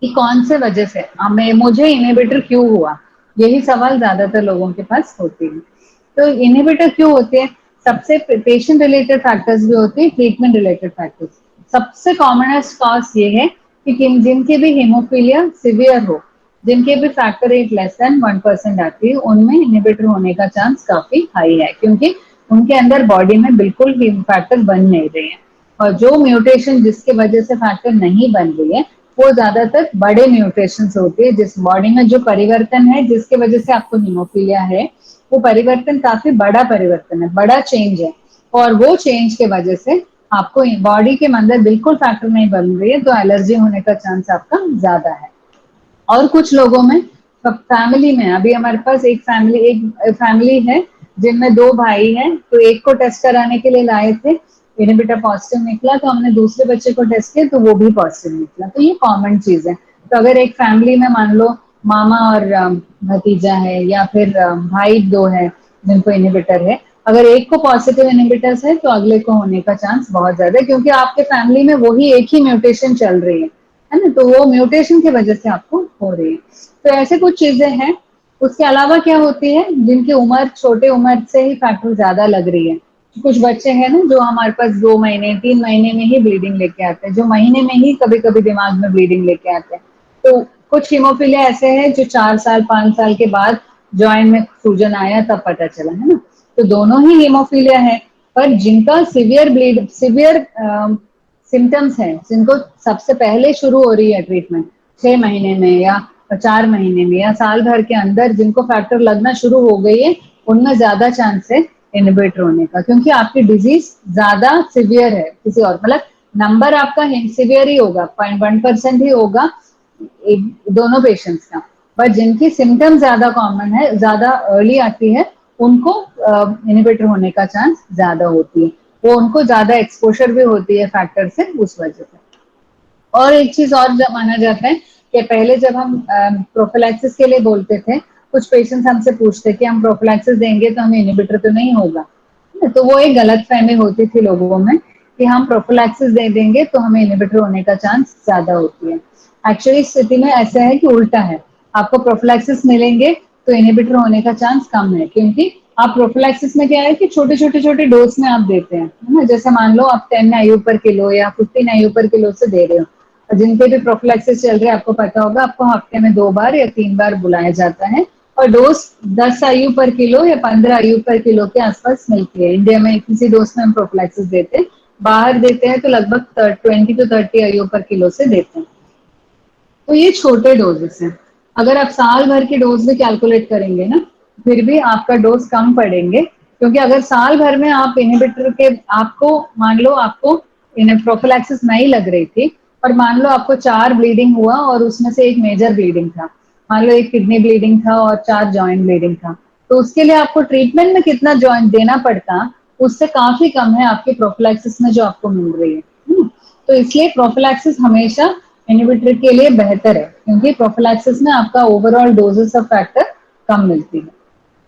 कि कौन से वजह से हमें, मुझे इनहिबिटर क्यों हुआ, यही सवाल ज्यादातर लोगों के पास होती है। तो इनहिबिटर क्यों होते हैं, सबसे पेशेंट रिलेटेड फैक्टर्स भी होते हैं, ट्रीटमेंट रिलेटेड फैक्टर्स। सबसे कॉमनेस्ट कॉज ये है कि जिनके भी हेमोफीलिया सिवियर हो, जिनके भी फैक्टर 8 लेस देन 1% आती है, उनमें इनहिबिटर होने का चांस काफी हाई है, क्योंकि उनके अंदर बॉडी में बिल्कुल भी फैक्टर बन नहीं रहे हैं। और जो म्यूटेशन जिसके वजह से फैक्टर नहीं बन रही है, वो ज्यादातर बड़े म्यूटेशन होते हैं, जिस बॉडी में जो परिवर्तन है जिसके वजह से आपको हीमोफीलिया है, वो परिवर्तन काफी बड़ा परिवर्तन है, बड़ा चेंज है, और वो चेंज के वजह से आपको बॉडी के अंदर बिल्कुल फैक्टर नहीं बन रही है, तो एलर्जी होने का चांस आपका ज्यादा है। और कुछ लोगों में, फैमिली में, अभी हमारे पास एक फैमिली है जिनमें 2 भाई हैं, तो एक को टेस्ट कराने के लिए लाए थे, इनहिबिटर पॉजिटिव निकला, तो हमने दूसरे बच्चे को टेस्ट किया तो वो भी पॉजिटिव निकला। तो ये कॉमन चीज है। तो अगर एक फैमिली में मान लो मामा और भतीजा है, या फिर भाई 2 है जिनको इनहिबिटर है, अगर एक को पॉजिटिव इनहिबिटर्स है तो अगले को होने का चांस बहुत ज्यादा है, क्योंकि आपके फैमिली में वही एक ही म्यूटेशन चल रही है ना, तो वो म्यूटेशन की वजह से आपको हो रही है। तो ऐसे कुछ चीजें हैं। उसके अलावा क्या होती है, जिनकी उम्र छोटे उम्र से ही फैक्टर ज्यादा लग रही है, कुछ बच्चे हैं ना जो हमारे पास 2 महीने 3 महीने में ही ब्लीडिंग लेके आते हैं, जो महीने में ही कभी कभी दिमाग में ब्लीडिंग लेके आते हैं। तो कुछ हीमोफीलिया ऐसे हैं जो 4 साल 5 साल के बाद जॉइंट में सूजन आया तब पता चला, है ना। तो दोनों ही हीमोफीलिया है, पर जिनका सिवियर सिम्टम्स है, जिनको सबसे पहले शुरू हो रही है ट्रीटमेंट 6 महीने में या 4 महीने में या साल भर के अंदर जिनको फैक्टर लगना शुरू हो गई है, उनमें ज्यादा चांस है इनहिबिटर होने का, क्योंकि आपकी डिजीज ज्यादा सिवियर है किसी और, मतलब नंबर आपका सिवियर ही होगा, 0.1% ही होगा दोनों पेशेंट्स का, बट जिनकी सिम्टम ज्यादा कॉमन है, ज्यादा अर्ली आती है, उनको इनहिबिटर होने का चांस ज्यादा होती है, वो उनको ज्यादा एक्सपोजर भी होती है फैक्टर से उस वजह से। और एक चीज और माना जाता है कि पहले जब हम प्रोफिलैक्सिस के लिए बोलते थे, कुछ पेशेंट्स हमसे पूछते कि हम प्रोफिलैक्सिस देंगे तो हमें इनहिबिटर तो नहीं होगा, तो वो एक गलत फहमी होती थी लोगों में कि हम प्रोफिलैक्सिस दे देंगे तो हमें इनहिबिटर होने का चांस ज्यादा होती है। एक्चुअली स्थिति में ऐसा है कि उल्टा है, आपको प्रोफिलैक्सिस मिलेंगे तो इनहिबिटर होने का चांस कम है, क्योंकि आप प्रोफिलैक्सिस में क्या है कि छोटे छोटे छोटे डोज में आप देते हैं, है ना, जैसे मान लो आप 10 IU पर किलो या 15 IU पर किलो से दे रहे हो, और जिनके भी प्रोफिलैक्सिस चल रहे हैं आपको पता होगा, आपको हफ्ते में 2 बार या 3 बार बुलाया जाता है, और डोज 10 IU पर किलो या 15 IU पर किलो के आसपास मिलती है। इंडिया में किसी डोज में हम प्रोफिलैक्सिस देते हैं, बाहर देते हैं तो लगभग 20 to 30 IU पर किलो से देते हैं। तो ये छोटे डोजेस हैं, अगर आप साल भर के डोज भी कैलकुलेट करेंगे ना, फिर भी आपका डोज कम पड़ेंगे, क्योंकि अगर साल भर में आप इनहिबिटर के, आपको मान लो आपको प्रोफिलैक्सिस नहीं लग रही थी, और मान लो आपको 4 ब्लीडिंग हुआ और उसमें से एक मेजर ब्लीडिंग था, मान लो एक किडनी ब्लीडिंग था और 4 जॉइंट ब्लीडिंग था, तो उसके लिए आपको ट्रीटमेंट में कितना जॉइंट देना पड़ता, उससे काफी कम है आपकी प्रोफिलैक्सिस में जो आपको मिल रही है। तो इसलिए प्रोफिलैक्सिस हमेशा इनहिबिटर के लिए बेहतर है, क्योंकि प्रोफिलैक्सिस में आपका ओवरऑल डोजेस ऑफ फैक्टर कम मिलती है।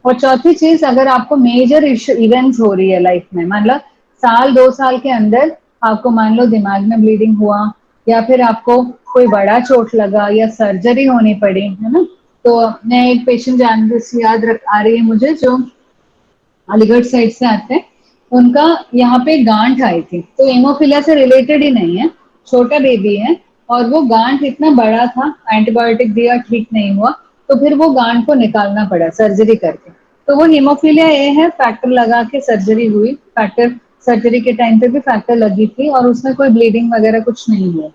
और चौथी चीज, अगर आपको मेजर इवेंट्स हो रही है लाइफ में, मतलब साल 2 साल के अंदर आपको मान लो दिमाग में ब्लीडिंग हुआ, या फिर आपको कोई बड़ा चोट लगा या सर्जरी होनी पड़ी, है ना। तो मैं एक पेशेंट याद रख आ रही है मुझे, जो अलीगढ़ साइड से आते हैं, उनका यहाँ पे गांठ आई थी, तो हेमोफीलिया से रिलेटेड ही नहीं है, छोटा बेबी है, और वो गांठ इतना बड़ा था, एंटीबायोटिक दिया ठीक नहीं हुआ, तो फिर वो गांठ को निकालना पड़ा सर्जरी करके। तो वो हीमोफीलिया ए है, फैक्टर लगा के सर्जरी हुई, फैक्टर सर्जरी के टाइम पे भी फैक्टर लगी थी, और उसमें कोई ब्लीडिंग वगैरह कुछ नहीं हुआ,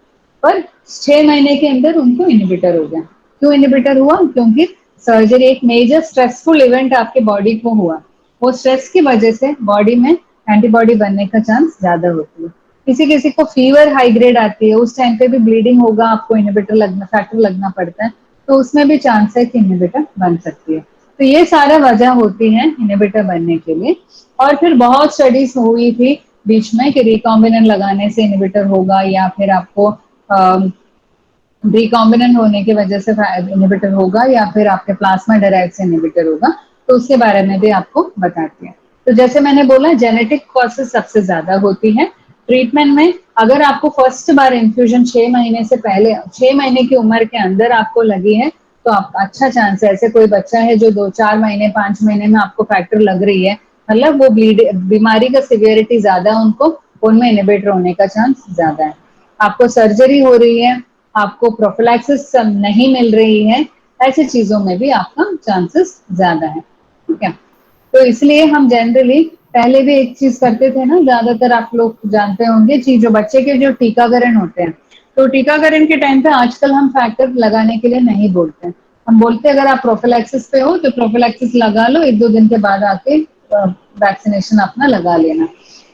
पर 6 महीने के अंदर उनको इनहिबिटर हो गया। क्यों इनहिबिटर हुआ? क्योंकि सर्जरी एक मेजर स्ट्रेसफुल इवेंट आपके बॉडी को हुआ, वो स्ट्रेस की वजह से बॉडी में एंटीबॉडी बनने का चांस ज्यादा होती है। किसी किसी को फीवर हाई ग्रेड आती है, उस टाइम पे भी ब्लीडिंग होगा, आपको इनहिबिटर लगना, फैक्टर लगना पड़ता है, तो उसमें भी चांस है कि इनहिबिटर बन सकती है। तो ये सारा वजह होती है इनहिबिटर बनने के लिए। और फिर बहुत स्टडीज हुई थी बीच में कि रिकॉम्बिनेंट लगाने से इनहिबिटर होगा, या फिर आपको रिकॉम्बिनेंट होने की वजह से इनहिबिटर होगा, या फिर आपके प्लाज्मा डेराइव से इनहिबिटर होगा, तो उसके बारे में भी आपको बताती है। तो जैसे मैंने बोला, जेनेटिक कॉजेस सबसे ज्यादा होती है ट्रीटमेंट में। अगर आपको फर्स्ट बार इन्फ्यूजन 6 महीने से पहले, 6 महीने की उम्र के अंदर आपको लगी है, तो आपका अच्छा चांस है। ऐसे कोई बच्चा है जो 2 4 महीने 5 महीने में आपको फैक्टर लग रही है, मतलब वो बीमारी का सिवियरिटी ज्यादा है उनको, उनमें इनहिबिटर होने का चांस ज्यादा है। आपको सर्जरी हो रही है, आपको प्रोफिलैक्सिस नहीं मिल रही है, ऐसी चीजों में भी आपका चांसेस ज्यादा है। ठीक है, तो इसलिए हम जनरली पहले भी एक चीज करते थे ना, ज्यादातर आप लोग जानते होंगे, कि जो बच्चे के जो टीकाकरण होते हैं, तो टीकाकरण के टाइम पे आजकल हम फैक्टर लगाने के लिए नहीं बोलते हैं, हम बोलते हैं अगर आप प्रोफिलैक्सिस पे हो तो प्रोफिलैक्सिस लगा लो, 1 2 दिन के बाद आके वैक्सीनेशन अपना लगा लेना।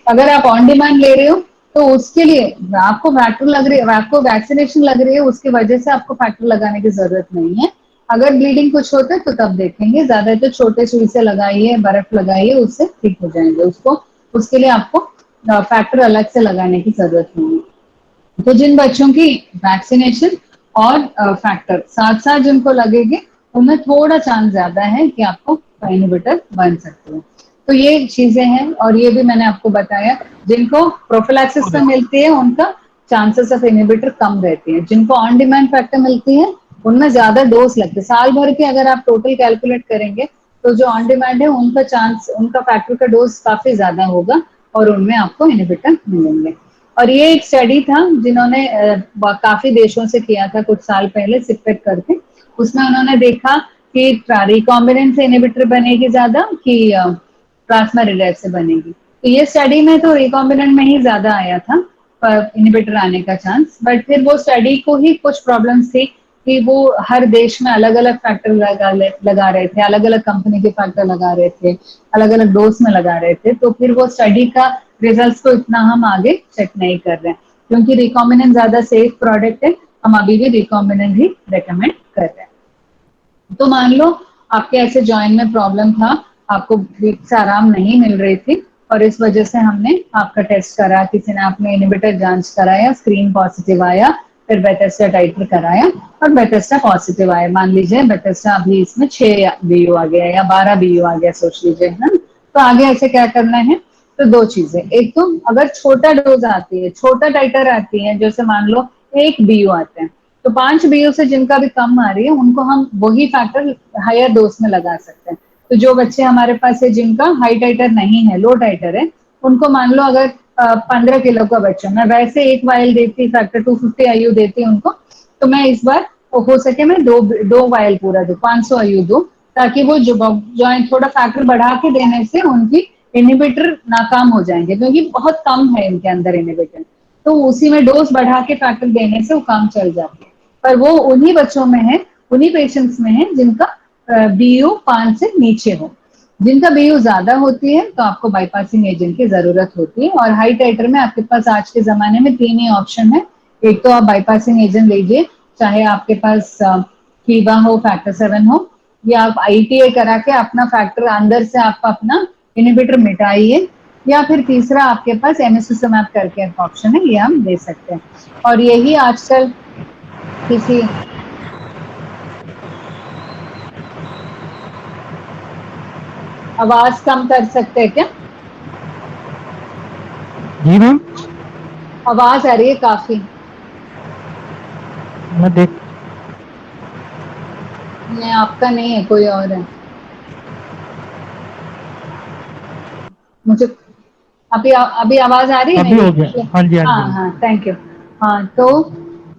अगर आप ऑन डिमांड ले रहे हो तो उसके लिए आपको फैक्टर लग रही है, आपको वैक्सीनेशन लग रही है, उसकी वजह से आपको फैक्टर लगाने की जरूरत नहीं है। अगर ब्लीडिंग कुछ होता है तो तब देखेंगे, ज्यादा तो छोटे सुई से लगाइए, बर्फ लगाइए, उससे ठीक हो जाएंगे उसको, उसके लिए आपको फैक्टर अलग से लगाने की जरूरत नहीं है। तो जिन बच्चों की वैक्सीनेशन और फैक्टर साथ साथ जिनको लगेंगे, उनमें थोड़ा चांस ज्यादा है कि आपको इनहिबिटर बन सकते हो। तो ये चीजें हैं, और ये भी मैंने आपको बताया, जिनको प्रोफिलैक्सिस में मिलती है उनका चांसेस ऑफ इनहिबिटर कम रहती है, जिनको ऑन डिमांड फैक्टर मिलती है उनमें ज्यादा डोज लगते हैं। साल भर के अगर आप टोटल कैलकुलेट करेंगे तो जो ऑन डिमांड है उनका चांस, उनका फैक्टर का डोज काफी ज्यादा होगा और उनमें आपको इनहिबिटर मिलेंगे। और ये एक स्टडी था जिन्होंने काफी देशों से किया था कुछ साल पहले, सिपेट करके। उसमें उन्होंने देखा कि रिकॉम्बिनेंट से इनहिबिटर बनेगी ज्यादा कि प्लाज्मा रिलेज से बनेगी। तो ये स्टडी में तो रिकॉम्बिनेंट में ही ज्यादा आया था इनहिबिटर आने का चांस, बट फिर वो स्टडी को ही कुछ प्रॉब्लम्स थी कि वो हर देश में अलग अलग फैक्टर लगा रहे थे, अलग अलग कंपनी के फैक्टर लगा रहे थे, अलग अलग डोज में लगा रहे थे। तो फिर वो स्टडी का रिजल्ट्स को इतना हम आगे चेक नहीं कर रहे हैं, क्योंकि रिकॉम्बिनेंट ज्यादा सेफ प्रोडक्ट है, हम अभी भी रिकॉम्बिनेंट ही रेकमेंड कर रहे हैं। तो मान लो आपके ऐसे जॉइंट में प्रॉब्लम था, आपको वीक से आराम नहीं मिल रही थी और इस वजह से हमने आपका टेस्ट करा, किसी ने आपने इनहिबिटर जांच कराया, स्क्रीन पॉजिटिव आया, फिर बेथेस्डा टाइटर कराया और बेथेस्डा पॉजिटिव आया। मान लीजिए बेथेस्डा अभी इसमें 6 बीयू आ गया या 12 बीयू आ गया, सोच लीजिए, है ना। तो आगे ऐसे क्या करना है, तो दो चीजें, एक तो अगर छोटा डोज आती है, छोटा टाइटर आती है, जैसे मान लो 1 बीयू आते हैं, तो 5 बीयू से जिनका भी कम आ रही है उनको हम वही फैक्टर हायर डोज में लगा सकते हैं। तो जो बच्चे हमारे पास है जिनका हाई टाइटर नहीं है, लो टाइटर है, उनको मान लो अगर 15 किलो का बच्चा, मैं वैसे एक वायल देती फैक्टर 250 आईयू देती उनको, तो मैं इस बार हो सके मैं दो वायल पूरा दूं, 500 आईयू दूं, ताकि वो जो जॉइंट थोड़ा फैक्टर बढ़ा के देने से उनकी इनहिबिटर नाकाम हो जाएंगे, क्योंकि बहुत कम है इनके अंदर इनहिबिटर। तो उसी में डोज बढ़ा के फैक्टर देने से वो काम चल जाती है। पर वो उन्हीं बच्चों में है, उन्हीं पेशेंट्स में है जिनका बीयू 5 से नीचे हो। जिनका बीयू ज्यादा होती है तो आपको बाईपासिंग एजेंट की जरूरत होती है। और हाई टाइटर में आपके पास आज के जमाने में 3 ही ऑप्शन है। एक तो आप बाईपासिंग एजेंट लीजिए, चाहे आपके पास कीबा हो, फैक्टर 7 हो, या आप आईटीए करा के अपना फैक्टर अंदर से आप अपना इनहिबिटर मिटाइए, या फिर तीसरा आपके पास एमिसुसमाब करके एक ऑप्शन है, ये हम दे सकते हैं। और यही आजकल किसी आवाज कम कर सकते हैं क्या? जी मैम, आवाज आ रही है काफी। मैं देख नहीं, आपका नहीं है, कोई और है। मुझे अभी अभी आवाज आ रही है अभी मेरी? हो गया। हाँ जी, हाँ हाँ जी। हाँ, थैंक यू। हाँ, तो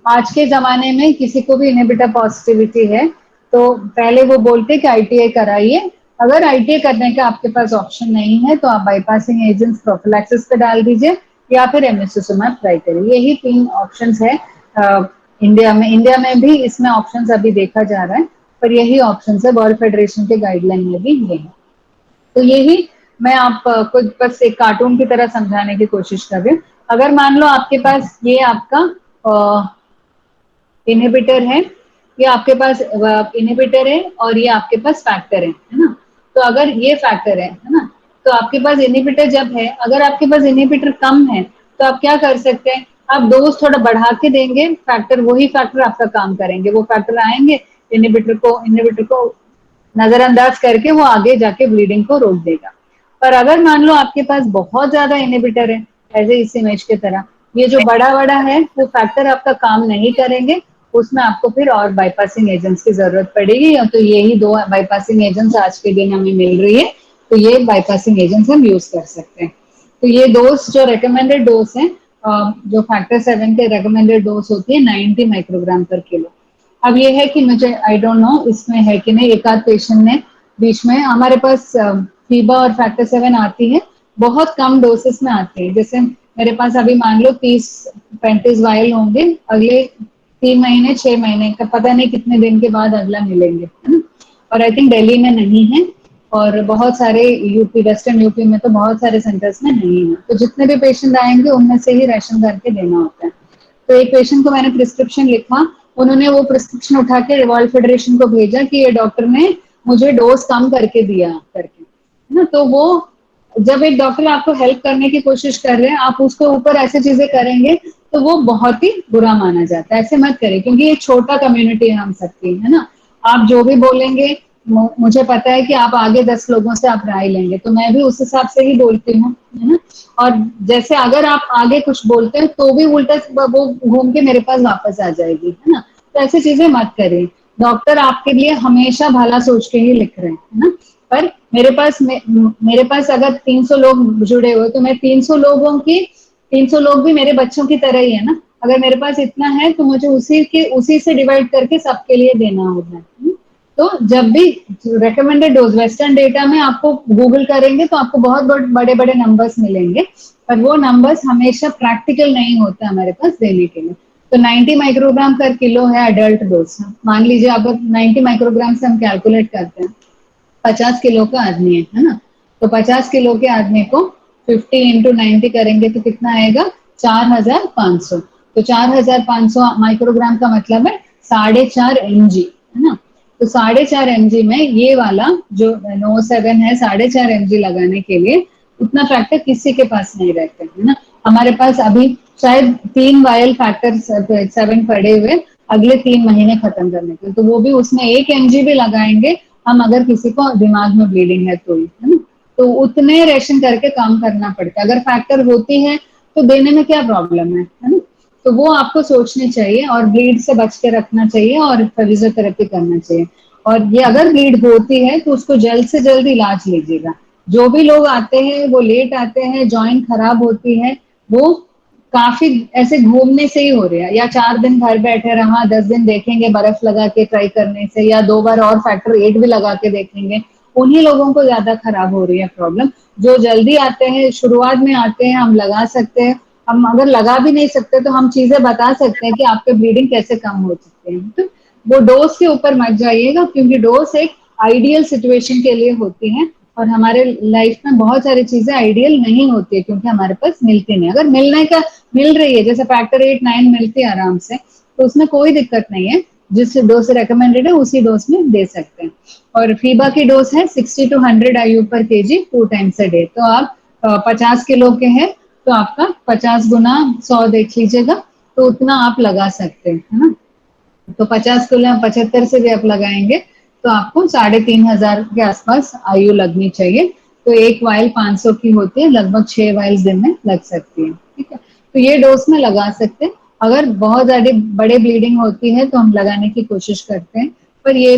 आज के जमाने में किसी को भी इनहिबिटर पॉजिटिविटी है तो पहले वो बोलते कि आईटीआई कराइए। अगर आईटीआई करने का आपके पास ऑप्शन नहीं है तो आप बाईपासिंग एजेंट्स प्रोफिलैक्सिस पे डाल दीजिए या फिर एमिसुसमाब ट्राई करिए। यही 3 ऑप्शंस है इंडिया में भी इसमें ऑप्शंस अभी देखा जा रहा है, पर यही ऑप्शंस है, वर्ल्ड फेडरेशन के गाइडलाइन में भी ये है। तो यही मैं आपको बस एक कार्टून की तरह समझाने की कोशिश कर रही हूँ। अगर मान लो आपके पास ये आपका इनहिबिटर है, ये आपके पास इनहिबिटर है और ये आपके पास फैक्टर है ना। तो अगर ये फैक्टर है ना, तो आपके पास इनहिबिटर जब है, अगर आपके पास इनहिबिटर कम है तो आप क्या कर सकते हैं, आप डोज थोड़ा बढ़ा के देंगे, फैक्टर वही फैक्टर आपका काम करेंगे, वो फैक्टर आएंगे, इनहिबिटर को नजरअंदाज करके वो आगे जाके ब्लीडिंग को रोक देगा। पर अगर मान लो आपके पास बहुत ज्यादा इनहिबिटर है, ऐसे इस इमेज की तरह, ये जो बड़ा बड़ा है वो फैक्टर आपका काम नहीं करेंगे, उसमें आपको फिर और बाईपासिंग एजेंट्स की जरूरत पड़ेगी। तो यही 2 बाईपासिंग एजेंट्स आज के दिन हमें मिल रही है, तो ये बाईपासिंग एजेंट्स हम यूज कर सकते हैं। तो ये डोज जो रिकमेंडेड डोज है, जो फैक्टर 7 के रिकमेंडेड डोज होती है 90 माइक्रोग्राम पर किलो। अब ये है कि मुझे आई डोंट नो इसमें है कि नहीं, एक आध पेशेंट ने बीच में हमारे पास फीबा और फैक्टर 7 आती है, बहुत कम डोसेस में आती है। जैसे मेरे पास अभी मान लो 30-35 वायल होंगे, अगले 3 महीने 6 महीने का पता नहीं कितने दिन के बाद अगला मिलेंगे, है ना। और आई थिंक दिल्ली में नहीं है, और बहुत सारे यूपी, वेस्टर्न यूपी में तो बहुत सारे सेंटर्स में नहीं है। तो जितने भी पेशेंट आएंगे उनमें से ही राशन करके देना होता है। तो एक पेशेंट को मैंने प्रिस्क्रिप्शन लिखा, उन्होंने वो प्रिस्क्रिप्शन उठा के वर्ल्ड फेडरेशन को भेजा कि ये डॉक्टर ने मुझे डोज कम करके दिया करके, है ना। तो वो जब एक डॉक्टर आपको हेल्प करने की कोशिश कर रहे हैं, आप उसके ऊपर ऐसी चीजें करेंगे तो वो बहुत ही बुरा माना जाता है। ऐसे मत करें, क्योंकि ये छोटा कम्युनिटी है हम सबकी, है ना। आप जो भी बोलेंगे मुझे पता है कि आप आगे 10 लोगों से आप राय लेंगे, तो मैं भी उस हिसाब से ही बोलती हूँ, है ना। और जैसे अगर आप आगे कुछ बोलते हैं तो भी उल्टा वो घूम के मेरे पास वापस आ जाएगी, है ना। तो ऐसी चीजें मत करिए। डॉक्टर आपके लिए हमेशा भला सोच के ही लिख रहे हैं, है ना। पर मेरे पास अगर 300 लोग जुड़े हुए, तो मैं 300 लोगों की 300 लोग भी मेरे बच्चों की तरह ही है ना। अगर मेरे पास इतना है तो मुझे उसी से डिवाइड करके सबके लिए देना होगा, है ना? तो जब भी रिकमेंडेड डोज वेस्टर्न डेटा में आपको गूगल करेंगे तो आपको बहुत बड़े बड़े नंबर्स मिलेंगे, पर वो नंबर्स हमेशा प्रैक्टिकल नहीं होता हमारे पास देने के लिए। तो 90 माइक्रोग्राम पर किलो है अडल्ट डोज। मान लीजिए अगर 90 माइक्रोग्राम से हम कैलकुलेट करते हैं, 50 किलो का आदमी है ना। तो 50 किलो के आदमी को 50 × 90 करेंगे तो कितना आएगा, 4500। तो 4500 माइक्रोग्राम का मतलब है 4.5 mg, है ना। तो 4.5 mg में ये वाला जो NO7 है, 4.5 mg लगाने के लिए उतना फैक्टर किसी के पास नहीं रहता है ना। हमारे पास अभी शायद 3 वायल फैक्टर 7 पड़े हुए अगले 3 महीने खत्म करने के, तो वो भी उसमें 1 mg भी लगाएंगे हम, अगर किसी को दिमाग में ब्लीडिंग है तो ही, है ना। तो उतने रेशन करके काम करना पड़ता है। अगर फैक्टर होती है तो देने में क्या प्रॉब्लम है ना। तो वो आपको सोचनी चाहिए और ब्लीड से बच के रखना चाहिए और फिजियोथेरेपी करना चाहिए। और ये अगर ब्लीड होती है तो उसको जल्द से जल्द इलाज लीजिएगा। जो भी लोग आते हैं वो लेट आते हैं, जॉइंट खराब होती है, वो काफी ऐसे घूमने से ही हो रहा है, या 4 दिन घर बैठे रहा, 10 दिन देखेंगे बर्फ लगा के ट्राई करने से, या 2 बार और फैक्टर 8 भी लगा के देखेंगे, उन्हीं लोगों को ज्यादा खराब हो रही है प्रॉब्लम। जो जल्दी आते हैं, शुरुआत में आते हैं, हम लगा सकते हैं। हम अगर लगा भी नहीं सकते तो हम चीजें बता सकते हैं कि आपके ब्लीडिंग कैसे कम हो सकते हैं। तो वो डोज के ऊपर मत जाइएगा, क्योंकि डोज एक आइडियल सिचुएशन के लिए होती है, और हमारे लाइफ में बहुत सारी चीजें आइडियल नहीं होती है क्योंकि हमारे पास मिलती नहीं। अगर मिल रही है, जैसे फैक्टर 8 9 मिलती है आराम से, तो उसमें कोई दिक्कत नहीं है। जिस डोज से रिकमेंडेड है उसी डोज में दे सकते हैं। और फीबा की डोज है 60 to 100 IU पर kg 2 times a day। तो आप 50 किलो के हैं तो आपका 50 × 100 देख लीजिएगा, तो उतना आप लगा सकते हैं, है ना। तो 50 किलो 75 से भी आप लगाएंगे तो आपको 3500 के आसपास आयु लगनी चाहिए। तो एक वायल 500 की होती है, लगभग 6 वाइल्स दिन में लग सकती है, ठीक है। तो ये डोज में लगा सकते हैं। अगर बहुत ज्यादा बड़े ब्लीडिंग होती है तो हम लगाने की कोशिश करते हैं, पर ये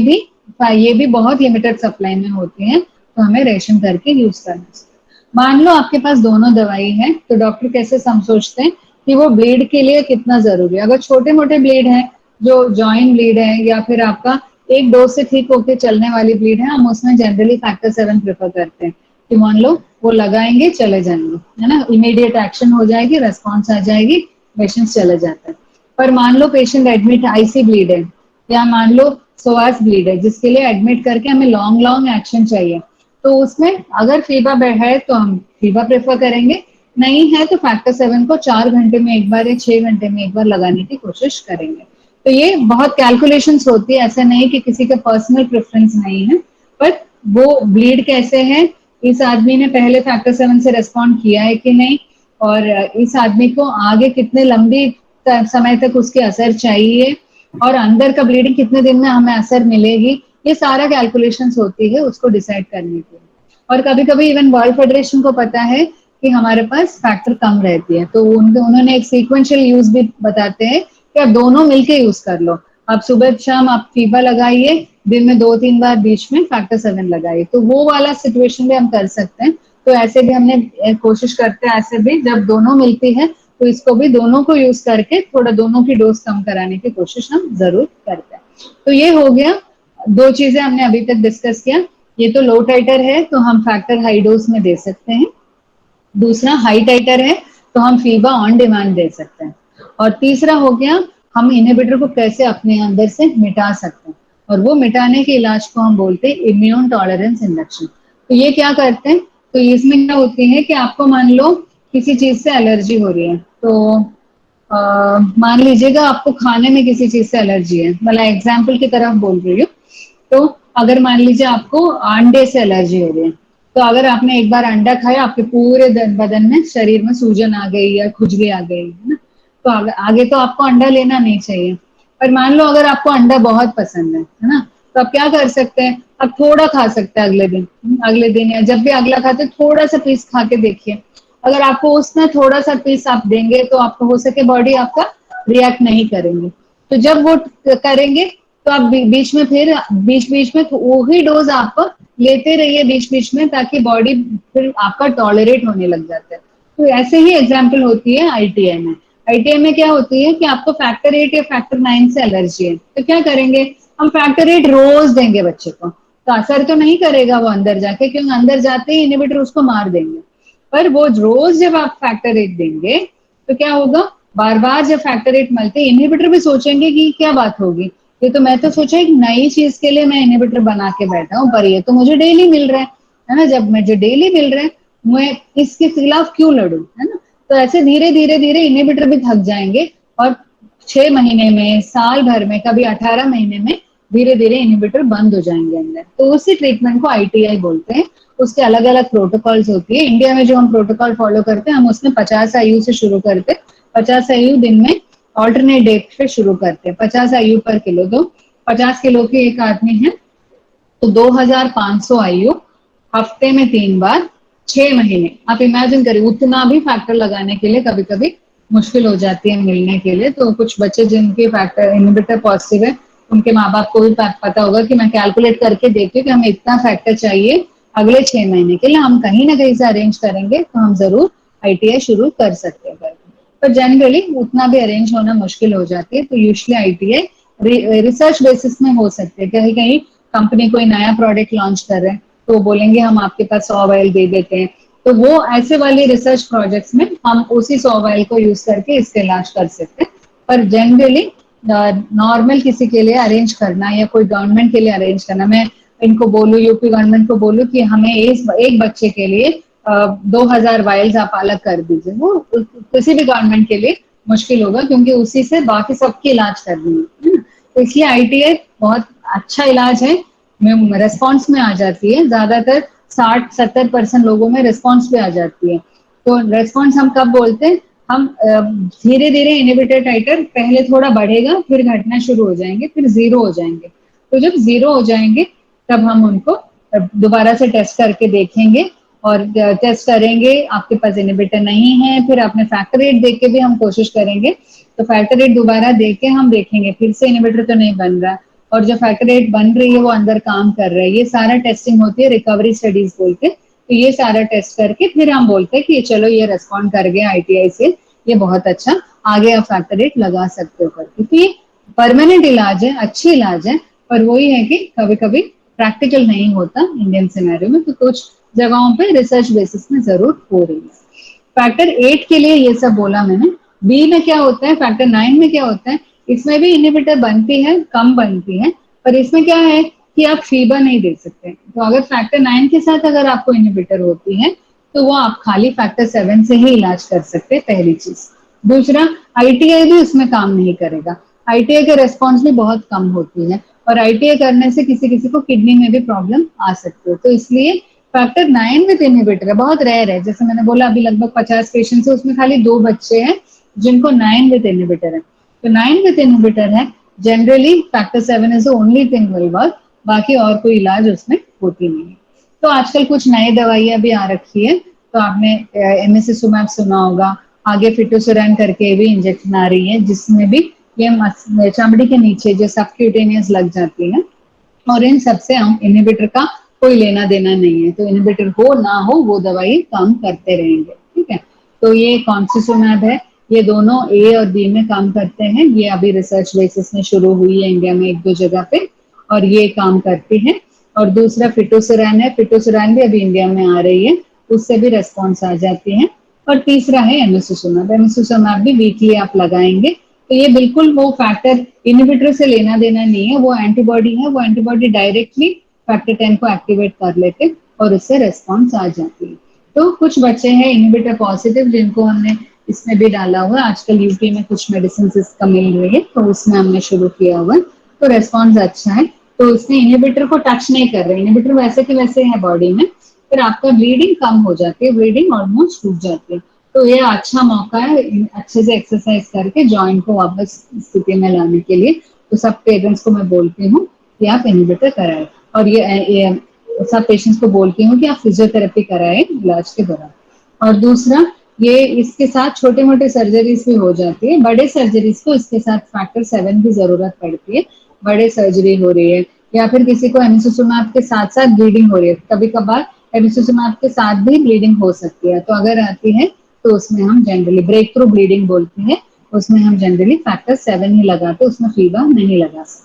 भी बहुत लिमिटेड सप्लाई में होती है, तो हमें रेशन करके यूज करना चाहिए। मान लो आपके पास दोनों दवाई है, तो डॉक्टर कैसे सोचते हैं कि वो ब्लीड के लिए कितना जरूरी है। अगर छोटे मोटे ब्लीड है, जो जॉइंट ब्लीड है, या फिर आपका एक डोज से ठीक होकर चलने वाली ब्लीड है, हम उसमें जनरली फैक्टर 7 प्रेफर करते हैं कि मान लो वो लगाएंगे चले जाएंगे, है ना, इमीडिएट एक्शन हो जाएगी, रेस्पॉन्स आ जाएगी, पेशेंट चले जाता है। पर मान लो पेशेंट एडमिट आईसी ब्लीड है, या मान लो सोआस ब्लीड है जिसके लिए एडमिट करके हमें लॉन्ग लॉन्ग एक्शन चाहिए, तो उसमें अगर फीबा है तो हम फीबा प्रेफर करेंगे, नहीं है तो फैक्टर 7 को 4 घंटे में एक बार या 6 घंटे में एक बार लगाने की कोशिश करेंगे। तो ये बहुत कैलकुलेशंस होती है, ऐसा नहीं कि किसी का पर्सनल प्रेफरेंस नहीं है, पर वो ब्लीड कैसे है, इस आदमी ने पहले फैक्टर 7 से रेस्पॉन्ड किया है कि नहीं, और इस आदमी को आगे कितने लंबी समय तक उसके असर चाहिए, और अंदर का ब्लीडिंग कितने दिन में हमें असर मिलेगी, ये सारा कैलकुलेशंस होती है उसको डिसाइड करने के लिए। और कभी कभी इवन वर्ल्ड फेडरेशन को पता है कि हमारे पास फैक्टर कम रहती है, तो उन्होंने एक सीक्वेंशियल यूज भी बताते हैं कि आप दोनों मिलके यूज कर लो। आप सुबह शाम आप फीबा लगाइए, दिन में 2 3 बार बीच में फैक्टर 7 लगाइए, तो वो वाला सिचुएशन भी हम कर सकते हैं। तो ऐसे भी हमने कोशिश करते हैं, ऐसे भी जब दोनों मिलती है तो इसको भी दोनों को यूज करके थोड़ा दोनों की डोज कम कराने की कोशिश हम जरूर करते हैं। तो ये हो गया, 2 चीजें हमने अभी तक डिस्कस किया। ये तो लो टाइटर है तो हम फैक्टर हाई डोज में दे सकते हैं। दूसरा हाई टाइटर है तो हम फीबा ऑन डिमांड दे सकते हैं। और तीसरा हो गया, हम इनहिबिटर को कैसे अपने अंदर से मिटा सकते हैं, और वो मिटाने के इलाज को हम बोलते हैं इम्यून टॉलरेंस इंडक्शन। तो ये क्या करते हैं, तो इसमें क्या होती है कि आपको मान लो किसी चीज से एलर्जी हो रही है, तो मान लीजिएगा आपको खाने में किसी चीज से एलर्जी है, मतलब एग्जाम्पल की तरफ बोल रही हूँ। तो अगर मान लीजिए आपको अंडे से एलर्जी हो रही है, तो अगर आपने एक बार अंडा खाया, आपके पूरे बदन में शरीर में सूजन आ गई या खुजली आ गई, है ना, तो आगे तो आपको अंडा लेना नहीं चाहिए। पर मान लो अगर आपको अंडा बहुत पसंद है ना, तो आप क्या कर सकते हैं, अब थोड़ा खा सकते हैं अगले दिन या जब भी अगला खाते थोड़ा सा पीस खा के देखिए। अगर आपको उसमें थोड़ा सा पीस आप देंगे तो आपको हो सके बॉडी आपका रिएक्ट नहीं करेंगे। तो जब वो करेंगे तो आप बीच में फिर बीच बीच में वही डोज आप लेते रहिए बीच बीच में, ताकि बॉडी फिर आपका टॉलरेट होने लग जाता है। तो ऐसे ही एग्जाम्पल होती है आईटीआई में। आईटीआई में क्या होती है कि आपको फैक्टर 8 या फैक्टर 9 से एलर्जी है, तो क्या करेंगे, हम फैक्टर 8 रोज देंगे बच्चे को, तो असर तो नहीं करेगा वो अंदर जाके, क्योंकि अंदर जाते ही इनहिबिटर उसको मार देंगे। पर वो रोज जब आप फैक्टर 8 देंगे तो क्या होगा, बार बार जब फैक्टर 8 मिलते इनहिबिटर भी सोचेंगे कि क्या बात होगी, ये तो मैं तो सोचा एक नई चीज के लिए मैं इनहिबिटर बना के बैठा हूँ, पर ये तो मुझे डेली मिल रहा है ना, जब मुझे डेली मिल रहा है मैं इसके खिलाफ क्यों लड़ू, है ना। तो ऐसे धीरे धीरे धीरे इनहिबिटर भी थक जाएंगे और 6 महीने में, साल भर में, कभी 18 महीने में धीरे धीरे इनहिबिटर बंद हो जाएंगे अंदर। तो उसी ट्रीटमेंट को आईटीआई बोलते हैं। उसके अलग अलग प्रोटोकॉल्स होती है। इंडिया में जो हम प्रोटोकॉल फॉलो करते हैं हम उसमें 50 IU से शुरू करते हैं। 50 IU दिन में ऑल्टरनेट डेट पे शुरू करते हैं। 50 IU पर किलो, तो 50 किलो के एक आदमी है तो 2500 IU हफ्ते में 3 बार, 6 महीने। आप इमेजिन करिए उतना भी फैक्टर लगाने के लिए कभी कभी मुश्किल हो जाती है मिलने के लिए। तो कुछ बच्चे जिनके फैक्टर इनहिबिटर पॉजिटिव है उनके माँ बाप को भी पता होगा कि मैं कैलकुलेट करके देखती हूँ कि हमें इतना फैक्टर चाहिए अगले 6 महीने के लिए, हम कहीं ना कहीं से अरेंज करेंगे तो हम जरूर आईटीआई शुरू कर सकते हैं। पर जनरली उतना भी अरेंज होना मुश्किल हो जाती है। तो यूजुअली आईटीआई रिसर्च बेसिस में हो सकते हैं। कहीं कहीं कंपनी कोई नया प्रोडक्ट लॉन्च कर रहे हैं तो बोलेंगे हम आपके पास 100 वाइल दे देते हैं, तो वो ऐसे वाले रिसर्च प्रोजेक्ट्स में हम उसी 100 वाइल को यूज करके इसका इलाज कर सकते हैं। पर जनरली नॉर्मल किसी के लिए अरेंज करना या कोई गवर्नमेंट के लिए अरेंज करना, मैं इनको बोलूँ यूपी गवर्नमेंट को बोलूँ कि हमें एक बच्चे के लिए 2000 वाइल्स आप अलग कर दीजिए, वो किसी भी गवर्नमेंट के लिए मुश्किल होगा, क्योंकि उसी से बाकी सबकी इलाज करनी है ना। तो इसलिए आईटीआई बहुत अच्छा इलाज है, रेस्पॉन्स में आ जाती है। ज्यादातर 60-70% लोगों में रेस्पॉन्स भी आ जाती है। तो रेस्पॉन्स हम कब बोलते हैं, हम धीरे धीरे इनहिबिटर टाइटर पहले थोड़ा बढ़ेगा, फिर घटना शुरू हो जाएंगे, फिर जीरो हो जाएंगे। तो जब जीरो हो जाएंगे तब हम उनको दोबारा से टेस्ट करके देखेंगे, और टेस्ट करेंगे आपके पास इनहिबिटर नहीं है, फिर अपने फैक्टर 8 देख के भी हम कोशिश करेंगे। तो फैक्टर 8 दोबारा देख के हम देखेंगे फिर से इनहिबिटर तो नहीं बन रहा, और जो फैक्टर 8 बन रही है वो अंदर काम कर रहा है। ये सारा टेस्टिंग होती है, रिकवरी स्टडीज बोलते हैं। तो ये सारा टेस्ट करके फिर हम बोलते हैं कि चलो ये रेस्पॉन्ड कर गया आईटीआई से, ये बहुत अच्छा, आगे आप फैक्टर 8 लगा सकते हो करके। तो ये परमानेंट इलाज है, अच्छी इलाज है, पर वही है कि कभी कभी प्रैक्टिकल नहीं होता इंडियन सिनेरियो में, तो कुछ जगहों पे रिसर्च बेसिस में जरूर हो रही है। फैक्टर 8 के लिए ये सब बोला मैंने। बी में क्या होता है, फैक्टर 9 में क्या होता है, इसमें भी इनहिबिटर बनती है, कम बनती है, पर इसमें क्या है कि आप फीबर नहीं दे सकते। तो अगर फैक्टर 9 के साथ अगर आपको इनहिबिटर होती है तो वो आप खाली फैक्टर 7 से ही इलाज कर सकते हैं, पहली चीज। दूसरा, आईटीआई भी उसमें काम नहीं करेगा। आईटीआई के रेस्पॉन्स भी बहुत कम होती है, और आईटीआई करने से किसी किसी को किडनी में भी प्रॉब्लम आ सकती है। तो इसलिए फैक्टर 9 विद इनहिबिटर है, बहुत रेयर है। जैसे मैंने बोला अभी लगभग 50 पेशेंट्स है, उसमें खाली 2 बच्चे हैं जिनको 9 विद इनहिबिटर है। तो 9 विद इनहिबिटर है, generally factor 7 is the only thing will work, बाकी और कोई इलाज उसमें होती नहीं है। तो आजकल कुछ नई दवाइयां भी आ रखी है, तो आपने एमिसिसुमैब सुना होगा, आगे फिटोसुरैन करके भी इंजेक्शन आ रही है, जिसमें भी ये चमड़ी के नीचे जो सबक्यूटेनियस लग जाती है, और इन सबसे हम इनहिबिटर का कोई लेना देना नहीं है। तो इनहिबिटर हो ना हो वो दवाई काम करते रहेंगे, ठीक है। तो ये कॉन्सिसुमैब है, ये दोनों ए और बी में काम करते हैं। ये अभी रिसर्च बेसिस में शुरू हुई है इंडिया में 1-2 जगह पे, और ये काम करती है। और दूसरा फिटोसुरैन है, फिटोसुरैन भी अभी इंडिया में आ रही है, उससे भी रेस्पॉन्स आ जाती है। और तीसरा है एमिसिसुमैब, एमिसिसुमैब भी वीकली आप लगाएंगे। तो ये बिल्कुल वो फैक्टर इनहिबिटर से लेना देना नहीं है, वो एंटीबॉडी है, वो एंटीबॉडी डायरेक्टली फैक्टर 10 को एक्टिवेट कर लेते और उससे रेस्पॉन्स आ जाती है। तो कुछ बच्चे हैं इनहिबिटर पॉजिटिव जिनको हमने इसमें भी डाला हुआ है। आजकल यूपी में कुछ मेडिसिन इसका मिल रही है, तो उसमें हमने शुरू किया हुआ है, तो रेस्पॉन्स अच्छा है। तो उसमें इनहिबिटर को टच नहीं कर रहे, इनहिबिटर वैसे के वैसे है बॉडी में, फिर आपका ब्लीडिंग कम हो जाती है, ब्लीडिंग ऑलमोस्ट रुक जाती है। तो ये अच्छा मौका है अच्छे से एक्सरसाइज करके जॉइंट को वापस स्थिति में लाने के लिए। तो सब पेरेंट्स को मैं बोलती हूँ कि आप इनहिबिटर कराएं। और ये सब पेशेंट्स को बोलती हूँ कि आप फिजियोथेरेपी कराएं इलाज के दौरान। और दूसरा, ये इसके साथ छोटे मोटे सर्जरीज भी हो जाती है, बड़े सर्जरीज को इसके साथ फैक्टर 7 की जरूरत पड़ती है। बड़े सर्जरी हो रही है या फिर किसी को एमिसोसिमेब के साथ साथ ब्लीडिंग हो रही है, कभी कभार एमिसोसिमेब के साथ भी ब्लीडिंग हो सकती है, तो अगर आती है तो उसमें हम जनरली ब्रेक थ्रू ब्लीडिंग बोलते हैं, उसमें हम जनरली फैक्टर 7 ही लगाते, उसमें फीवर नहीं लगा सकते।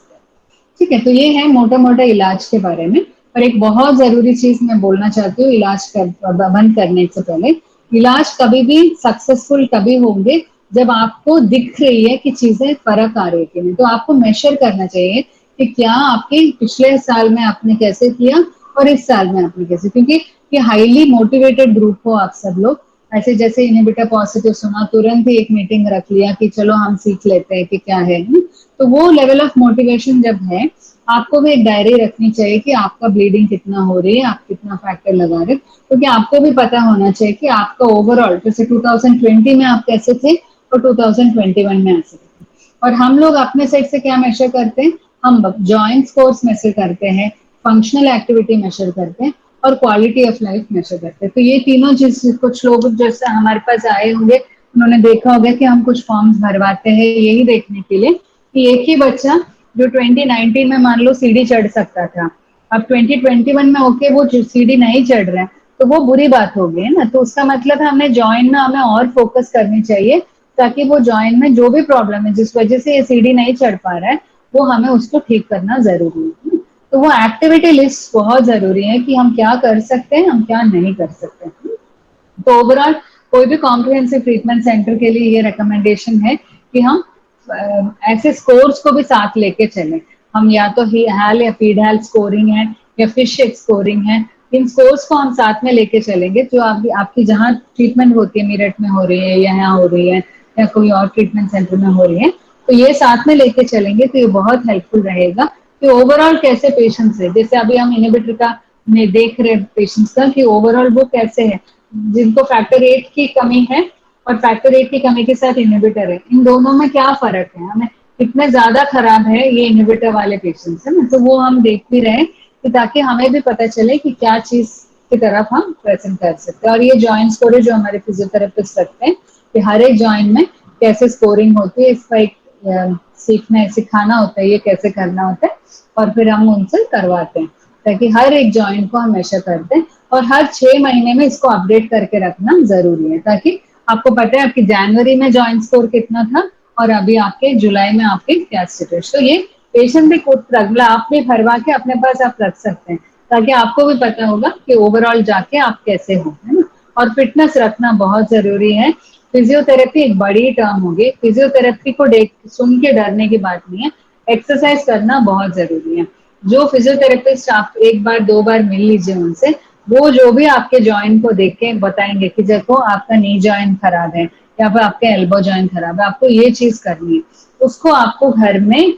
ठीक है, तो ये है मोटा मोटा इलाज के बारे में। और एक बहुत जरूरी चीज मैं बोलना चाहती हूँ इलाज बंद करने से पहले, इलाज कभी भी सक्सेसफुल तभी होंगे जब आपको दिख रही है कि चीजें फर्क आ रही है कि नहीं। तो आपको मेजर करना चाहिए कि क्या आपके पिछले साल में आपने कैसे किया और इस साल में आपने कैसे, क्योंकि ये हाईली मोटिवेटेड ग्रुप हो आप सब लोग। ऐसे जैसे इनहिबिटर पॉजिटिव सुना, तुरंत ही एक मीटिंग रख लिया कि चलो हम सीख लेते हैं कि क्या है। तो वो लेवल ऑफ मोटिवेशन जब है, आपको भी एक डायरी रखनी चाहिए कि आपका ब्लीडिंग कितना हो रही है, आप कितना फैक्टर लगा रहे हैं, क्योंकि आपको भी पता होना चाहिए कि आपका ओवरऑल जैसे 2020 में आप कैसे थे और 2021 में ऐसे थे। और हम लोग अपने साइड से क्या मेजर करते हैं, हम जॉइंट स्कोर्स मेजर करते हैं, फंक्शनल एक्टिविटी मेजर करते हैं और क्वालिटी ऑफ लाइफ मेजर करते हैं। तो ये तीनों चीज कुछ लोग जैसे हमारे पास आए होंगे, उन्होंने देखा होगा कि हम कुछ फॉर्म्स भरवाते हैं यही देखने के लिए कि एक ही बच्चा जो 2019 में मान लो सीढ़ी चढ़ सकता था, अब 2021 में ओके वो सीढ़ी नहीं चढ़ रहा है, तो वो बुरी बात हो गई है ना। तो उसका मतलब है हमें जॉइंट में हमें और फोकस करनी चाहिए, ताकि वो जॉइंट में जो भी प्रॉब्लम है जिस वजह से ये सीढ़ी नहीं चढ़ पा रहा है, वो हमें उसको ठीक करना जरूरी है। तो वो एक्टिविटी लिस्ट बहुत जरूरी है कि हम क्या कर सकते हैं, हम क्या नहीं कर सकते। तो ओवरऑल कोई भी कॉम्प्रिहेंसिव ट्रीटमेंट सेंटर के लिए ये रिकमेंडेशन है कि हम ऐसे स्कोर्स को भी साथ लेके चलें। हम या तो हैल या फीड स्कोरिंग है या फिश स्कोरिंग है, इन स्कोर्स को हम साथ में लेके चलेंगे। जो आपकी जहाँ ट्रीटमेंट होती है, मेरठ में हो रही है या यहाँ हो रही है या कोई और ट्रीटमेंट सेंटर में हो रही है, तो ये साथ में लेके चलेंगे तो ये बहुत हेल्पफुल रहेगा कि ओवरऑल कैसे पेशेंट्स है, जैसे अभी हम इनहिबिटर का देख रहे पेशेंट्स का कि ओवरऑल वो कैसे है, जिनको फैक्टर 8 की कमी है और फैक्टर 8 की कमी के साथ इनहिबिटर है, इन दोनों में क्या फर्क है, हमें कितने ज्यादा खराब है ये इनहिबिटर वाले पेशेंट्स है ना। तो वो हम देख भी रहे कि ताकि हमें भी पता चले कि क्या चीज की तरफ हम प्रेजेंट कर सकते हैं। और ये जॉइंट स्कोरिंग जो हमारे फिजियोथेरेपिस्ट रखते हैं कि हर एक जॉइंट में कैसे स्कोरिंग होती है, इसका एक सिखाना होता है ये कैसे करना होता है, और फिर हम उनसे करवाते हैं ताकि हर एक जॉइंट को हम मेजर करते हैं। और हर 6 महीने में इसको अपडेट करके रखना जरूरी है, ताकि आपको पता है आपकी जनवरी में जॉइंट स्कोर कितना था और अभी आपके जुलाई में आपके क्या स्टेटस। तो ये पेशेंट भी खुद आप भी भरवा के अपने पास आप रख सकते हैं, ताकि आपको भी पता होगा कि ओवरऑल जाके आप कैसे हो, है ना। और फिटनेस रखना बहुत जरूरी है। फिजियोथेरेपी एक बड़ी टर्म होगी, फिजियोथेरेपी को देख सुन के डरने की बात नहीं है, एक्सरसाइज करना बहुत जरूरी है। जो फिजियोथेरेपिस्ट आप एक बार 2 बार मिल लीजिए उनसे, वो जो भी आपके जॉइंट को देख के बताएंगे कि देखो आपका नी जॉइंट खराब है या फिर आपके एल्बो जॉइंट खराब है, आपको ये चीज करनी है, उसको आपको घर में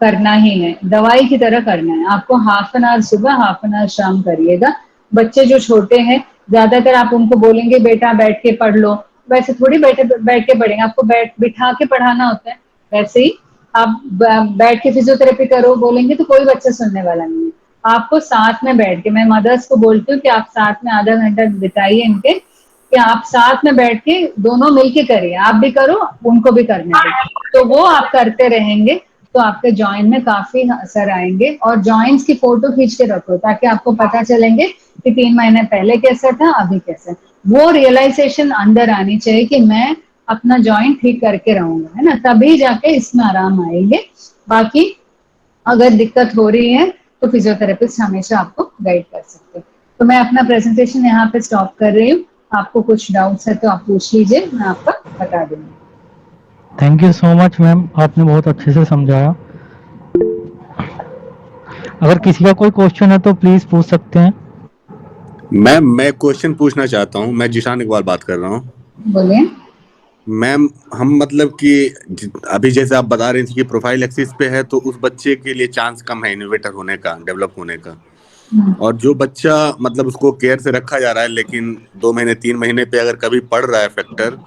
करना ही है, दवाई की तरह करना है। आपको हाफ एन आवर सुबह हाफ एन आवर शाम करिएगा। बच्चे जो छोटे हैं, ज्यादातर आप उनको बोलेंगे बेटा बैठ के पढ़ लो, वैसे थोड़ी बैठ के पढ़ेंगे, आपको बिठा के पढ़ाना होता है। वैसे ही आप बैठ के फिजियोथेरेपी करो बोलेंगे तो कोई बच्चा सुनने वाला नहीं है। आपको साथ में बैठ के, मैं मदर्स को बोलती हूँ कि आप साथ में आधा घंटा बिताइए इनके, कि आप साथ में बैठ के दोनों मिलके करिए, आप भी करो उनको भी करने दो, तो वो आप करते रहेंगे तो आपके जॉइंट में काफी असर आएंगे। और जॉइंट्स की फोटो खींच के रखो ताकि आपको पता चलेंगे कि 3 महीने पहले कैसा था अभी कैसा। वो रियलाइजेशन अंदर आनी चाहिए कि मैं अपना जॉइंट ठीक करके रहूंगा, है ना, तभी जाके इसमें आराम आएंगे। बाकी अगर दिक्कत हो रही है तो फिजियोथेरेपिस्ट हमेशा आपको गाइड कर सकते हैं। तो मैं अपना प्रेजेंटेशन यहाँ पे स्टॉप कर रही हूँ, आपको कुछ डाउट्स है तो आप पूछ लीजिए, मैं आपका बता दूंगी। Thank you so much ma'am, आपने बहुत अच्छे से समझाया। अगर किसी का कोई क्वेश्चन है तो प्लीज पूछ सकते हैं। मैम मैं क्वेश्चन पूछना चाहता हूँ, मैं जिशान इकबाल बात कर रहा हूँ। बोलिए। मैम हम मतलब कि अभी जैसे आप बता रही थी कि प्रोफाइल एक्सिस पे है तो उस बच्चे के लिए चांस कम है इनोवेटर होने का, डेवलप होने का। और जो बच्चा मतलब उसको केयर से रखा जा रहा है लेकिन 2 महीने 3 महीने पे अगर कभी पड़ रहा है फैक्टर,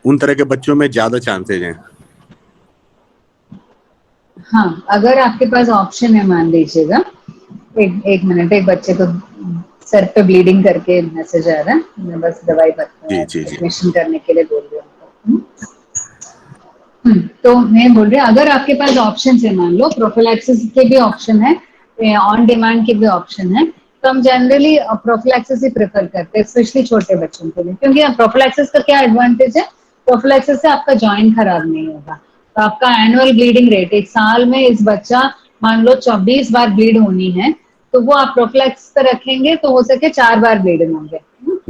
उन तरह के बच्चों में ज्यादा चांसेज हैं। हाँ, अगर आपके पास ऑप्शन है मान लीजिएगा एक मिनट, एक बच्चे को सर पे ब्लीडिंग करके मैसेज आ रहा है, मैं बस दवाई जी जी जी। एडमिशन करने के लिए बोल रही हूँ उनको। तो मैं बोल रही हूँ अगर आपके पास ऑप्शन है, मान लो प्रोफिलैक्सिस के भी ऑप्शन है, ऑन डिमांड के भी ऑप्शन है, तो हम जनरली प्रोफिलैक्सिस ही प्रेफर करते हैं, स्पेशली छोटे बच्चों के लिए। क्योंकि प्रोफिलैक्सिस का क्या एडवांटेज है, प्रोफिलैक्सिस से आपका जॉइंट खराब नहीं होगा। तो आपका एनुअल ब्लीडिंग रेट, एक साल में इस बच्चा मान लो 24 बार ब्लीड होनी है, तो वो आप प्रोफिलैक्सिस पे रखेंगे तो हो सके 4 बार ब्लीडिंग होंगे।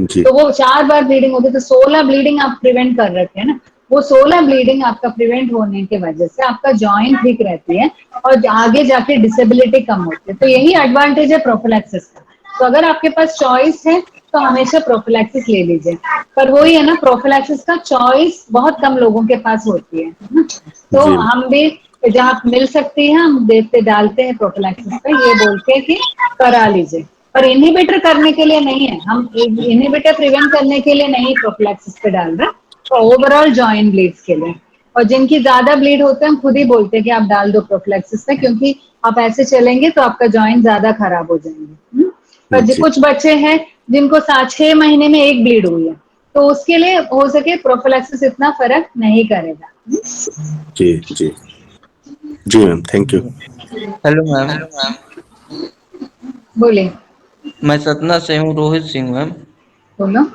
जी तो वो 4 बार ब्लीडिंग होगी तो 16 ब्लीडिंग आप प्रिवेंट कर रखे हैं ना। वो 16 ब्लीडिंग आपका प्रिवेंट होने की वजह से आपका जॉइंट ठीक रहती है और आगे जाके डिसेबिलिटी कम होती है। तो यही एडवांटेज है प्रोफिलैक्सिस का। तो अगर आपके पास चॉइस है तो हमेशा प्रोफिलैक्सिस ले लीजिए। पर वही है ना, प्रोफिलैक्सिस का चॉइस बहुत कम लोगों के पास होती है ना? तो जी हम भी जहाँ मिल सकती है हम देते डालते हैं प्रोफिलैक्सिस पे, ये बोल के कि करा लीजिए। पर इनहिबिटर करने के लिए नहीं है, हम इनहिबिटर प्रिवेंट करने के लिए नहीं प्रोफिलैक्सिस पे डाल रहे, तो ओवरऑल जॉइंट ब्लीड्स के लिए। और जिनकी ज्यादा ब्लीड होते हैं हम खुद ही बोलते हैं कि आप डाल दो प्रोफिलैक्सिस पे, क्योंकि आप ऐसे चलेंगे तो आपका जॉइंट ज्यादा खराब हो जाएंगे। पर जी कुछ बच्चे हैं जिनको 6 महीने में एक ब्लीड हुई है, तो उसके लिए हो सके प्रोफिलैक्सिस इतना फर्क नहीं करेगा। जी जी जी ma'am, thank you. Hello ma'am. बोले। मैं सतना से हूँ, रोहित सिंह मैम। बोलो।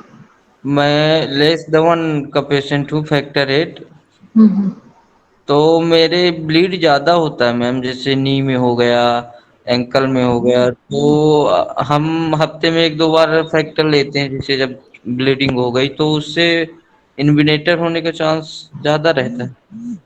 मैं लेस दवन का पेशेंट हूँ, फैक्टर 8। हम्म। तो मेरे ब्लीड ज़्यादा होता है मैम, जैसे नी में हो गया, एंकल में हो गया। तो हम हफ्ते में 1-2 बार फैक्टर लेते हैं, जैसे जब ब्लीडिंग हो गई तो उससे इन्विनेटर होने का चांस ज़्यादा रहता है।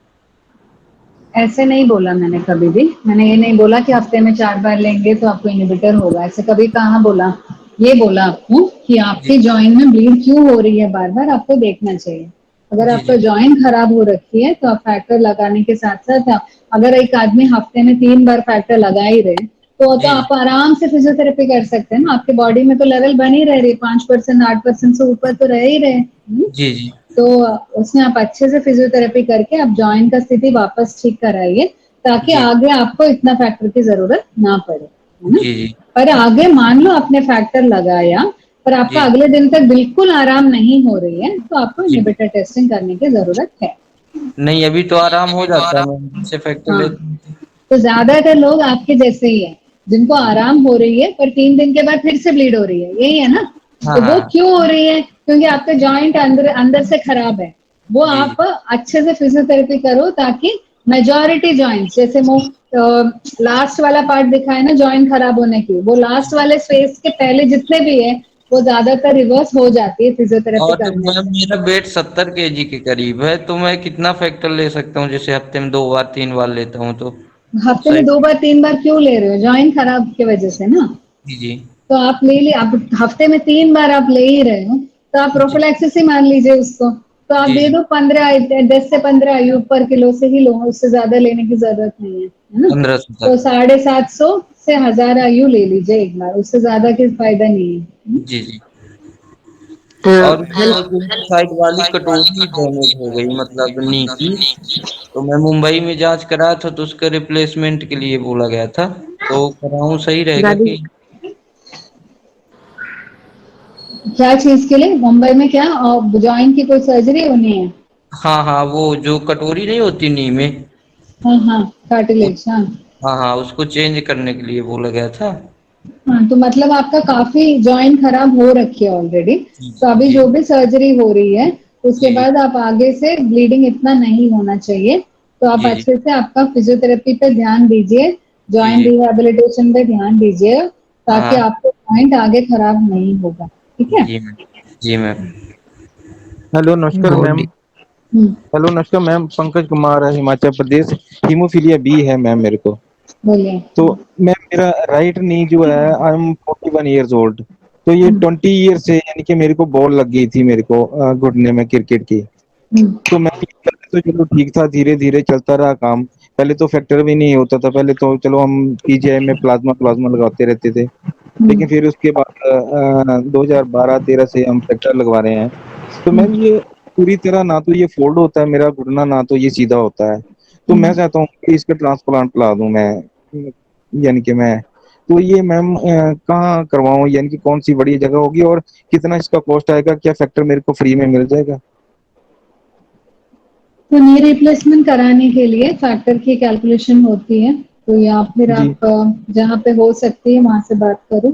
ऐसे नहीं बोला मैंने कभी भी, मैंने ये नहीं बोला कि हफ्ते में 4 बार लेंगे तो आपको इनहिबिटर होगा, ऐसे कभी कहाँ बोला। ये बोला आपको कि जी आपके जॉइंट में ब्लीड क्यों हो रही है बार बार, आपको देखना चाहिए। अगर जी आपका जी जॉइंट खराब हो रखी है तो आप फैक्टर लगाने के साथ साथ, अगर एक आदमी हफ्ते में 3 बार फैक्टर लगा ही रहे तो जी आप आराम से फिजियोथेरेपी कर सकते हैं ना। आपके बॉडी में तो लेवल बन ही रहे, 5% 8% से ऊपर तो रह ही रहे। जी जी तो उसमें आप अच्छे से फिजियोथेरेपी करके आप जॉइंट का स्थिति वापस ठीक कराइए, ताकि जी आगे आपको इतना फैक्टर की जरूरत ना पड़े, है ना। जी जी पर आगे मान लो आपने फैक्टर लगाया पर आपका जी अगले दिन तक बिल्कुल आराम नहीं हो रही है, तो आपको जी। इनहिबिटर टेस्टिंग करने की जरूरत है। नहीं, अभी तो आराम हो जाता है मैम, जैसे फैक्टर हाँ, लेते हैं। तो ज्यादातर लोग आपके जैसे ही है, जिनको आराम हो रही है पर 3 दिन के बाद फिर से ब्लीड हो रही है, यही है ना। हाँ तो वो हाँ। क्यों हो रही है, क्योंकि आपका जॉइंट अंदर अंदर से खराब है। वो जी आप अच्छे से फिजियोथेरेपी करो ताकि मेजॉरिटी जॉइंट्स, जैसे वो लास्ट वाला पार्ट दिखा है ना जॉइंट खराब होने की, वो लास्ट वाले स्पेस के पहले जितने भी है वो ज्यादातर रिवर्स हो जाती है फिजियोथेरेपी और करने मैम से। मेरा वेट 70 kg के करीब है, तो मैं कितना फैक्टर ले सकता हूँ, जैसे हफ्ते में 2 बार 3 बार लेता हूँ तो हफ्ते में सही। 2 बार 3 बार क्यों ले रहे हो, जॉइंट खराब की वजह से ना। जी जी तो आप ले ली, आप हफ्ते में 3 बार आप ले ही रहे हो, तो आप जी प्रोफिलैक्सिस ही मान लीजिए उसको। तो आप जी दे जी। दो 10 से 15 आयु पर किलो से ही लो, उससे ज्यादा लेने की जरूरत नहीं है ना। 1500 तो तक। 750 से 1000 आयु ले लीजिए एक बार, उससे ज्यादा की फायदा नहीं है। जी जी। और हेल- साइड वाली कटोरी डैमेज हो गई, मतलब नी की। तो मैं मुंबई में जांच कराया था, तो उसका रिप्लेसमेंट के लिए बोला गया था, तो कराऊं सही रहेगा दादी, कि? क्या चीज के लिए मुंबई में, क्या जॉइंट की कोई सर्जरी होनी है? हाँ हाँ, वो जो कटोरी नहीं होती नी में। हाँ हाँ, कार्टिलेज, हाँ। हाँ हाँ, उसको चेंज करने के लिए बोला गया था। हाँ, तो मतलब आपका काफी जॉइंट खराब हो रखी है ऑलरेडी। जी तो अभी जी जो भी सर्जरी हो रही है उसके जी बाद आप आगे से ब्लीडिंग इतना नहीं होना चाहिए, तो आप जी जी अच्छे से आपका फिजियोथेरेपी पे ध्यान दीजिए, जी जॉइंट जी। रिहैबिलिटेशन पे ध्यान दीजिए, ताकि हाँ आपको जॉइंट आगे खराब नहीं होगा। ठीक है। जी मैम। जी मैम। हेलो नमस्कार मैम। बोलिए। हम्म। हेलो नमस्कार मैम, पंकज कुमार है, हिमाचल प्रदेश। हीमोफीलिया बी है मैम मेरे को। बोलिए। तो मैम मेरा राइट नी जो है, आई एम 41 ईयर्स ओल्ड। तो ये हम्म। 20 ईयर से यानी कि मेरे को बॉल लग गई थी मेरे को घुटने में क्रिकेट की। हम्म। तो मैं पहले तो चलो ठीक था, धीरे धीरे चलता रहा काम। पहले तो फैक्टर भी नहीं होता था, पहले तो चलो हम पीजीआई में प्लाज्मा प्लाज्मा लगाते रहते थे। हम्म। लेकिन फिर उसके बाद 2012-13 से हम फैक्टर लगवा रहे हैं। तो हम्म। मैम ये पूरी तरह ना तो ये फोल्ड होता है मेरा घुटना, ना तो ये सीधा होता है। तो मैं हम्म। चाहता हूँ कि इसका ट्रांसप्लांट ला दूं मैं, यानी कि मैं तो ये मैम कहाँ करवाऊँ, यानी कि कौन सी बड़ी जगह होगी और कितना इसका कॉस्ट आएगा, क्या फैक्टर मेरे को फ्री में मिल जाएगा? तो नी रिप्लेसमेंट कराने के लिए फैक्टर की कैलकुलेशन होती है, तो या फिर जी आप जहाँ पे हो सकती है वहां से बात करो।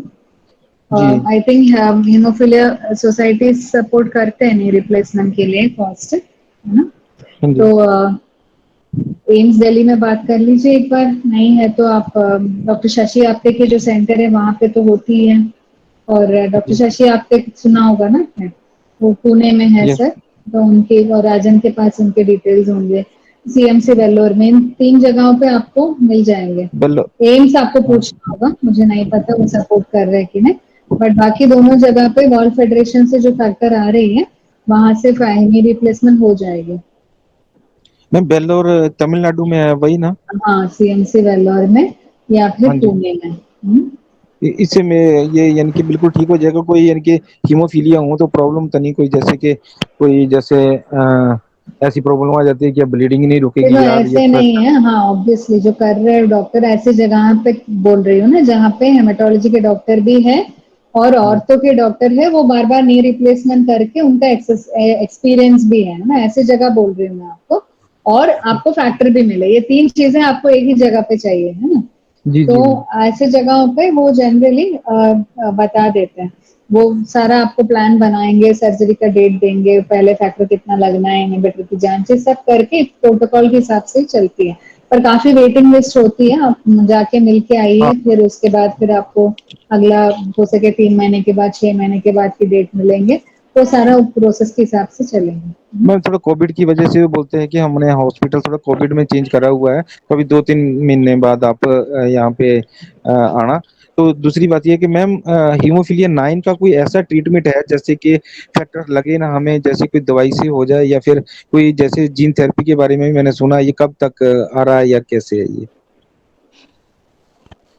जी। I think haemophilia society support करते हैं नी रिप्लेसमेंट के लिए कॉस्ट, है ना। हाँ तो जी। एम्स दिल्ली में बात कर लीजिए एक बार, नहीं है तो आप डॉक्टर शशि आपटे के जो सेंटर है वहां पे तो होती है। और डॉक्टर जी शशि आपटे सुना होगा ना, है वो पुणे में है यस। सर। तो उनके और राजन के पास उनके डिटेल्स होंगे। सीएमसी वेल्लोर में, इन 3 जगहों पे आपको मिल जाएंगे। बल्लो। एम्स आपको हाँ। पूछना होगा, मुझे नहीं पता वो सपोर्ट कर रहे हैं कि नहीं, बट बाकी दोनों जगह पे वर्ल्ड फेडरेशन से जो फैक्टर आ रही है वहां से नी रिप्लेसमेंट हो जाएगी। मैम बेल्लोर तमिलनाडु में है वही ना? हाँ, सीएमसी वेल्लोर में या फिर हाँ जी। पुणे में। इससे मैं ये यानी कि बिल्कुल ठीक हो जाएगा, कोई यानी कि हीमोफीलिया हो तो प्रॉब्लम तो नहीं कोई, जैसे कि कोई जैसे ऐसी प्रॉब्लम आ जाती है कि ब्लीडिंग नहीं देखो रुकेगी यार, ये ऐसे थोड़ा। नहीं है, हाँ ऑब्वियसली जो कर रहे हैं डॉक्टर ऐसी जगह पे बोल रही हूँ ना जहाँ पे हेमेटोलॉजी के डॉक्टर भी है और हाँ ऑर्थो के डॉक्टर है, वो बार बार नी रिप्लेसमेंट करके उनका एक्सपीरियंस भी है ना, ऐसी जगह बोल रही हूँ मैं आपको। और आपको फैक्टर भी मिले, ये 3 चीजें आपको एक ही जगह पे चाहिए, है ना। जी तो जी। ऐसे जगहों पे वो जनरली बता देते हैं। वो सारा आपको प्लान बनाएंगे, सर्जरी का डेट देंगे, पहले फैक्टर कितना लगना है, इनहिबिटर की जांचें सब करके प्रोटोकॉल के हिसाब से चलती है। पर काफी वेटिंग लिस्ट होती है, आप जाके मिल के हाँ आइए, फिर उसके बाद फिर आपको अगला हो सके 3 महीने के बाद, 6 महीने के बाद की डेट मिलेंगे। तो सारा प्रोसेस के हिसाब से चलेंगे। मैम थोड़ा कोविड की वजह से बोलते हैं कि हमने हॉस्पिटल थोड़ा कोविड में चेंज करा हुआ है, तो अभी 2-3 महीने बाद आप यहाँ पे आना। तो दूसरी बात ये है कि मैम हीमोफीलिया 9 का कोई ऐसा ट्रीटमेंट है जैसे कि फैक्टर लगे ना हमें, जैसे कोई दवाई से हो जाए, या फिर कोई जैसे जीन थेरेपी के बारे में भी मैंने सुना, ये कब तक आ रहा है या कैसे है ये?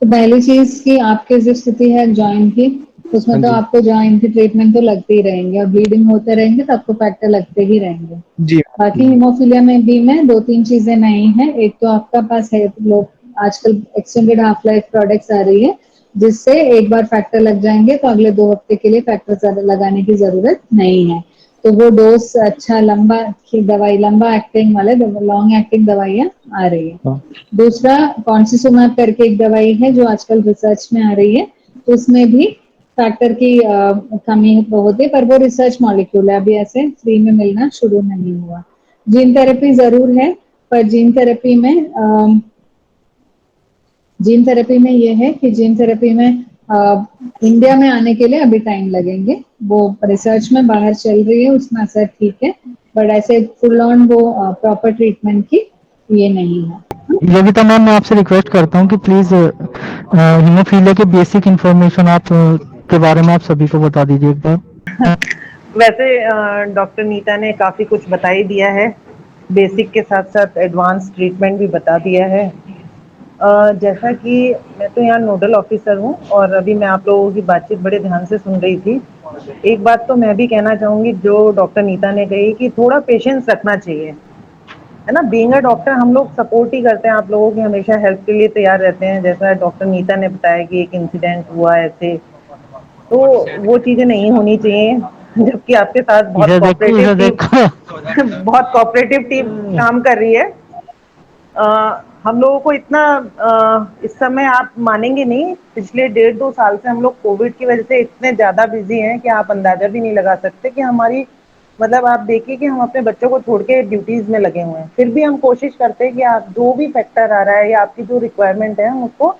तो पहली चीज की आपकी जो स्थिति है जॉइंट की, उसमें हाँ तो जी। आपको जॉइंट की ट्रीटमेंट तो लगते ही रहेंगे और ब्लीडिंग होते रहेंगे तो आपको फैक्टर लगते ही रहेंगे। जी बाकी जी। हीमोफीलिया में भी में 2-3 चीजें नई हैं। एक तो आपका पास है, लोग आजकल एक्सटेंडेड हाफ लाइफ प्रोडक्ट्स आ रही है, जिससे एक बार फैक्टर लग जाएंगे तो अगले 2 हफ्ते के लिए फैक्टर लगाने की जरूरत नहीं है। तो वो डोज अच्छा लंबा की दवाई, लंबा एक्टिंग वाले लॉन्ग एक्टिंग दवाइयाँ आ रही है। हाँ दूसरा कॉन्सिसुमैब करके एक दवाई है जो आजकल रिसर्च में आ रही है, तो उसमें भी फैक्टर की कमी होती है, पर वो रिसर्च मॉलिक्यूल है, अभी ऐसे फ्री में मिलना शुरू नहीं हुआ। जीन थेरेपी जरूर है, पर जीन थेरेपी में ये है कि जीन थेरेपी में इंडिया में आने के लिए अभी टाइम लगेंगे। वो रिसर्च में बाहर चल रही है, उसमें असर ठीक है, बट ऐसे फुल ऑन वो प्रॉपर ट्रीटमेंट की ये नहीं है। योगिता मैम, मैं आपसे रिक्वेस्ट करता हूँ कि प्लीज हीमोफीलिया के बेसिक इंफॉर्मेशन आप के बारे में आप सभी को बता दीजिए एक बार। वैसे डॉक्टर नीता ने काफ़ी कुछ बता ही दिया है, बेसिक के साथ साथ एडवांस ट्रीटमेंट भी बता दिया है। जैसा कि मैं तो यहाँ नोडल ऑफिसर हूँ और अभी मैं आप लोगों की बातचीत बड़े ध्यान से सुन रही थी। एक बात तो मैं भी कहना चाहूँगी जो डॉक्टर नीता ने कही कि थोड़ा पेशेंस रखना चाहिए, है ना। बीइंग अ डॉक्टर हम लोग सपोर्ट ही करते हैं आप लोगों की, हमेशा हेल्प के लिए तैयार रहते हैं। जैसा डॉक्टर नीता ने बताया कि एक इंसिडेंट हुआ ऐसे, तो वो चीज़ें नहीं होनी चाहिए। जबकि आपके साथ बहुत इधर देखो, कोऑपरेटिव इधर टीम देखो। बहुत कोऑपरेटिव टीम काम कर रही है। हम लोगों को इतना इस समय आप मानेंगे नहीं, पिछले 1.5-2 साल से हम लोग कोविड की वजह से इतने ज़्यादा बिजी हैं कि आप अंदाज़ा भी नहीं लगा सकते कि हमारी, मतलब आप देखिए कि हम अपने बच्चों को छोड़ के ड्यूटीज़ में लगे हुए हैं, फिर भी हम कोशिश करते हैं कि आप जो भी फैक्टर आ रहा है या आपकी जो रिक्वायरमेंट है हम उसको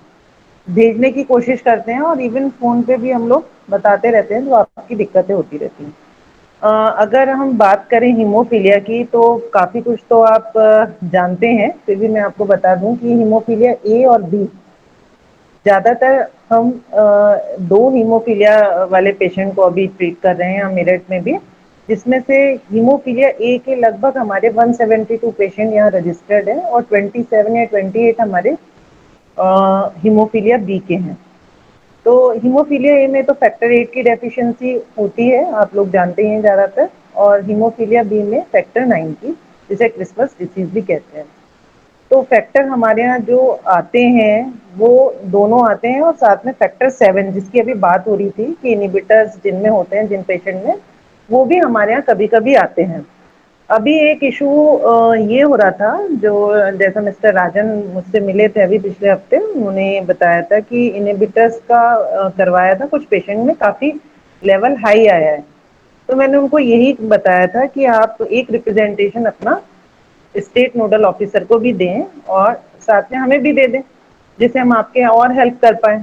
भेजने की कोशिश करते हैं। और इवन फ़ोन पे भी हम लोग बताते रहते हैं जो आपकी दिक्कतें होती रहती हैं। अगर हम बात करें हीमोफीलिया की तो काफ़ी कुछ तो आप जानते हैं, फिर भी मैं आपको बता दूं कि हीमोफीलिया ए और बी, ज़्यादातर हम 2 हीमोफीलिया वाले पेशेंट को अभी ट्रीट कर रहे हैं मेरठ में भी, जिसमें से हीमोफीलिया ए के लगभग हमारे 172 पेशेंट यहाँ रजिस्टर्ड हैं और 27 या 28 हमारे हीमोफीलिया बी के हैं। तो हीमोफीलिया ए में तो फैक्टर 8 की डेफिशिएंसी होती है, आप लोग जानते हैं ज़्यादातर, और हीमोफीलिया बी में फैक्टर 9 की, जिसे क्रिस्मस डिसीज भी कहते हैं। तो फैक्टर हमारे यहाँ जो आते हैं वो दोनों आते हैं, और साथ में फैक्टर 7 जिसकी अभी बात हो रही थी कि इनहिबिटर्स जिनमें होते हैं, जिन पेशेंट में, वो भी हमारे यहाँ कभी कभी आते हैं। अभी एक इशू ये हो रहा था, जो जैसा मिस्टर राजन मुझसे मिले थे अभी पिछले हफ्ते, उन्होंने बताया था कि इनहिबिटर्स का करवाया था कुछ पेशेंट में, काफ़ी लेवल हाई आया है। तो मैंने उनको यही बताया था कि आप एक रिप्रेजेंटेशन अपना स्टेट नोडल ऑफिसर को भी दें और साथ में हमें भी दे दें, जिससे हम आपके और हेल्प कर पाए।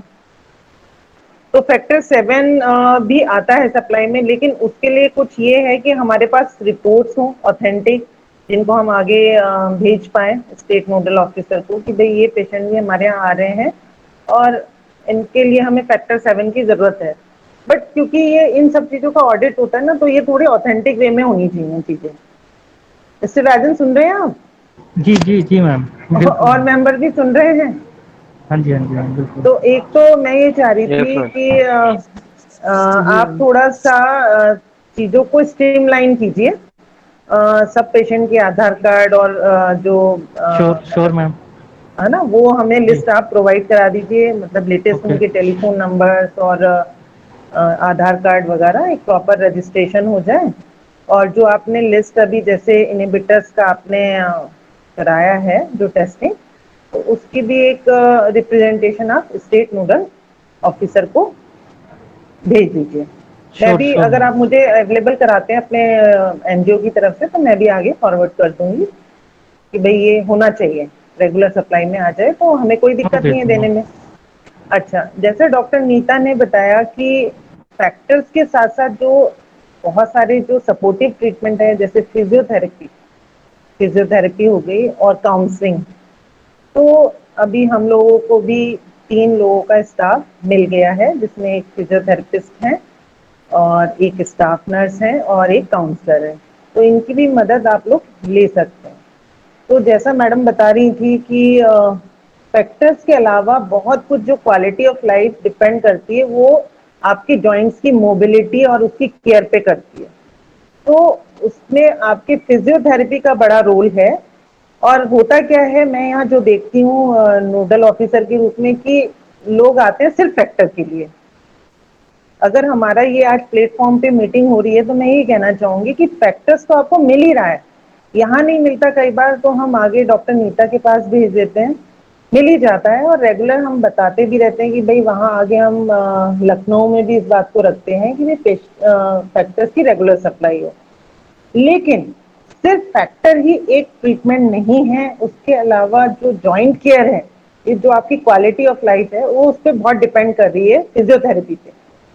तो फैक्टर 7 भी आता है सप्लाई में, लेकिन उसके लिए कुछ ये है कि हमारे पास रिपोर्ट्स हों ऑथेंटिक, जिनको हम आगे भेज पाएँ स्टेट नोडल ऑफिसर को कि भाई ये पेशेंट भी हमारे यहाँ आ रहे हैं और इनके लिए हमें फैक्टर 7 की ज़रूरत है। बट क्योंकि ये इन सब चीज़ों का ऑडिट होता है ना, तो ये थोड़ी ऑथेंटिक वे में होनी चाहिए चीज़ें। मिस्टर राजन सुन रहे हैं आप? जी जी जी मैम, बिल्कुल और मैम। मेंबर भी सुन रहे हैं? हाँ जी हाँ जी मैम, बिल्कुल। तो एक तो मैं ये चाह रही यस थी सर। कि आप थोड़ा सा चीज़ों को स्ट्रीमलाइन कीजिए। सब पेशेंट के आधार कार्ड और जो श्योर श्योर मैम। है ना, वो हमें जी। लिस्ट आप प्रोवाइड करा दीजिए, मतलब लेटेस्ट ओके। उनके टेलीफोन नंबर्स और आधार कार्ड वगैरह, एक प्रॉपर रजिस्ट्रेशन हो जाए। और जो आपने लिस्ट अभी जैसे इनहिबिटर्स का आपने कराया है जो टेस्टिंग, तो उसकी भी एक रिप्रेजेंटेशन आप स्टेट नोडल ऑफिसर को भेज दीजिए। मैं श्योर भी, श्योर अगर मैम। आप मुझे अवेलेबल कराते हैं अपने एनजीओ की तरफ से, तो मैं भी आगे फॉरवर्ड कर दूंगी कि भाई ये होना चाहिए, रेगुलर सप्लाई में आ जाए, तो हमें कोई हाँ दिक्कत भेज नहीं है दूंगा। देने में। अच्छा, जैसे डॉक्टर नीता ने बताया कि फैक्टर्स के साथ साथ जो बहुत सारे जो सपोर्टिव ट्रीटमेंट है, जैसे फिजियोथेरेपी हो गई और काउंसलिंग, तो अभी हम लोगों को भी 3 लोगों का स्टाफ मिल गया है, जिसमें एक फिजियोथेरेपिस्ट है और एक स्टाफ नर्स है और एक काउंसलर है। तो इनकी भी मदद आप लोग ले सकते हैं। तो जैसा मैडम बता रही थी कि फैक्टर्स के अलावा बहुत कुछ जो क्वालिटी ऑफ लाइफ डिपेंड करती है, वो आपकी जॉइंट्स की मोबिलिटी और उसकी केयर पे करती है। तो उसमें आपके फिजियोथेरेपी का बड़ा रोल है। और होता क्या है, मैं यहाँ जो देखती हूँ नोडल ऑफिसर के रूप में, कि लोग आते हैं सिर्फ फैक्टर के लिए। अगर हमारा ये आज प्लेटफॉर्म पे मीटिंग हो रही है, तो मैं ये कहना चाहूंगी कि फैक्टर्स तो आपको मिल ही रहा है, यहाँ नहीं मिलता कई बार, तो हम आगे डॉक्टर नीता के पास भेज देते हैं, मिल ही जाता है। और रेगुलर हम बताते भी रहते हैं कि भाई वहाँ आगे हम लखनऊ में भी इस बात को रखते हैं कि भाई फैक्टर्स की रेगुलर सप्लाई हो। लेकिन सिर्फ फैक्टर ही एक ट्रीटमेंट नहीं है, उसके अलावा जो जॉइंट केयर है, ये जो आपकी क्वालिटी ऑफ लाइफ है, वो उस पर बहुत डिपेंड कर रही है फिजियोथेरेपी पे।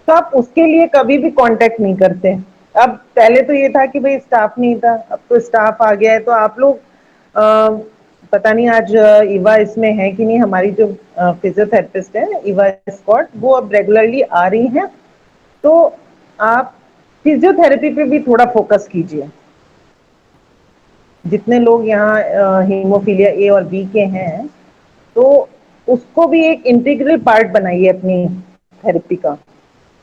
तो आप उसके लिए कभी भी कांटेक्ट नहीं करते। अब पहले तो ये था कि भाई स्टाफ नहीं था, अब तो स्टाफ आ गया है। तो आप लोग पता नहीं आज इवा इसमें है कि नहीं, हमारी जो फिजियोथेरेपिस्ट है इवा स्कॉट, वो अब रेगुलरली आ रही हैं। तो आप फिजियोथेरेपी पे भी थोड़ा फोकस कीजिए। जितने लोग यहाँ हीमोफीलिया ए और बी के हैं, तो उसको भी एक इंटीग्रल पार्ट बनाइए अपनी थेरेपी का।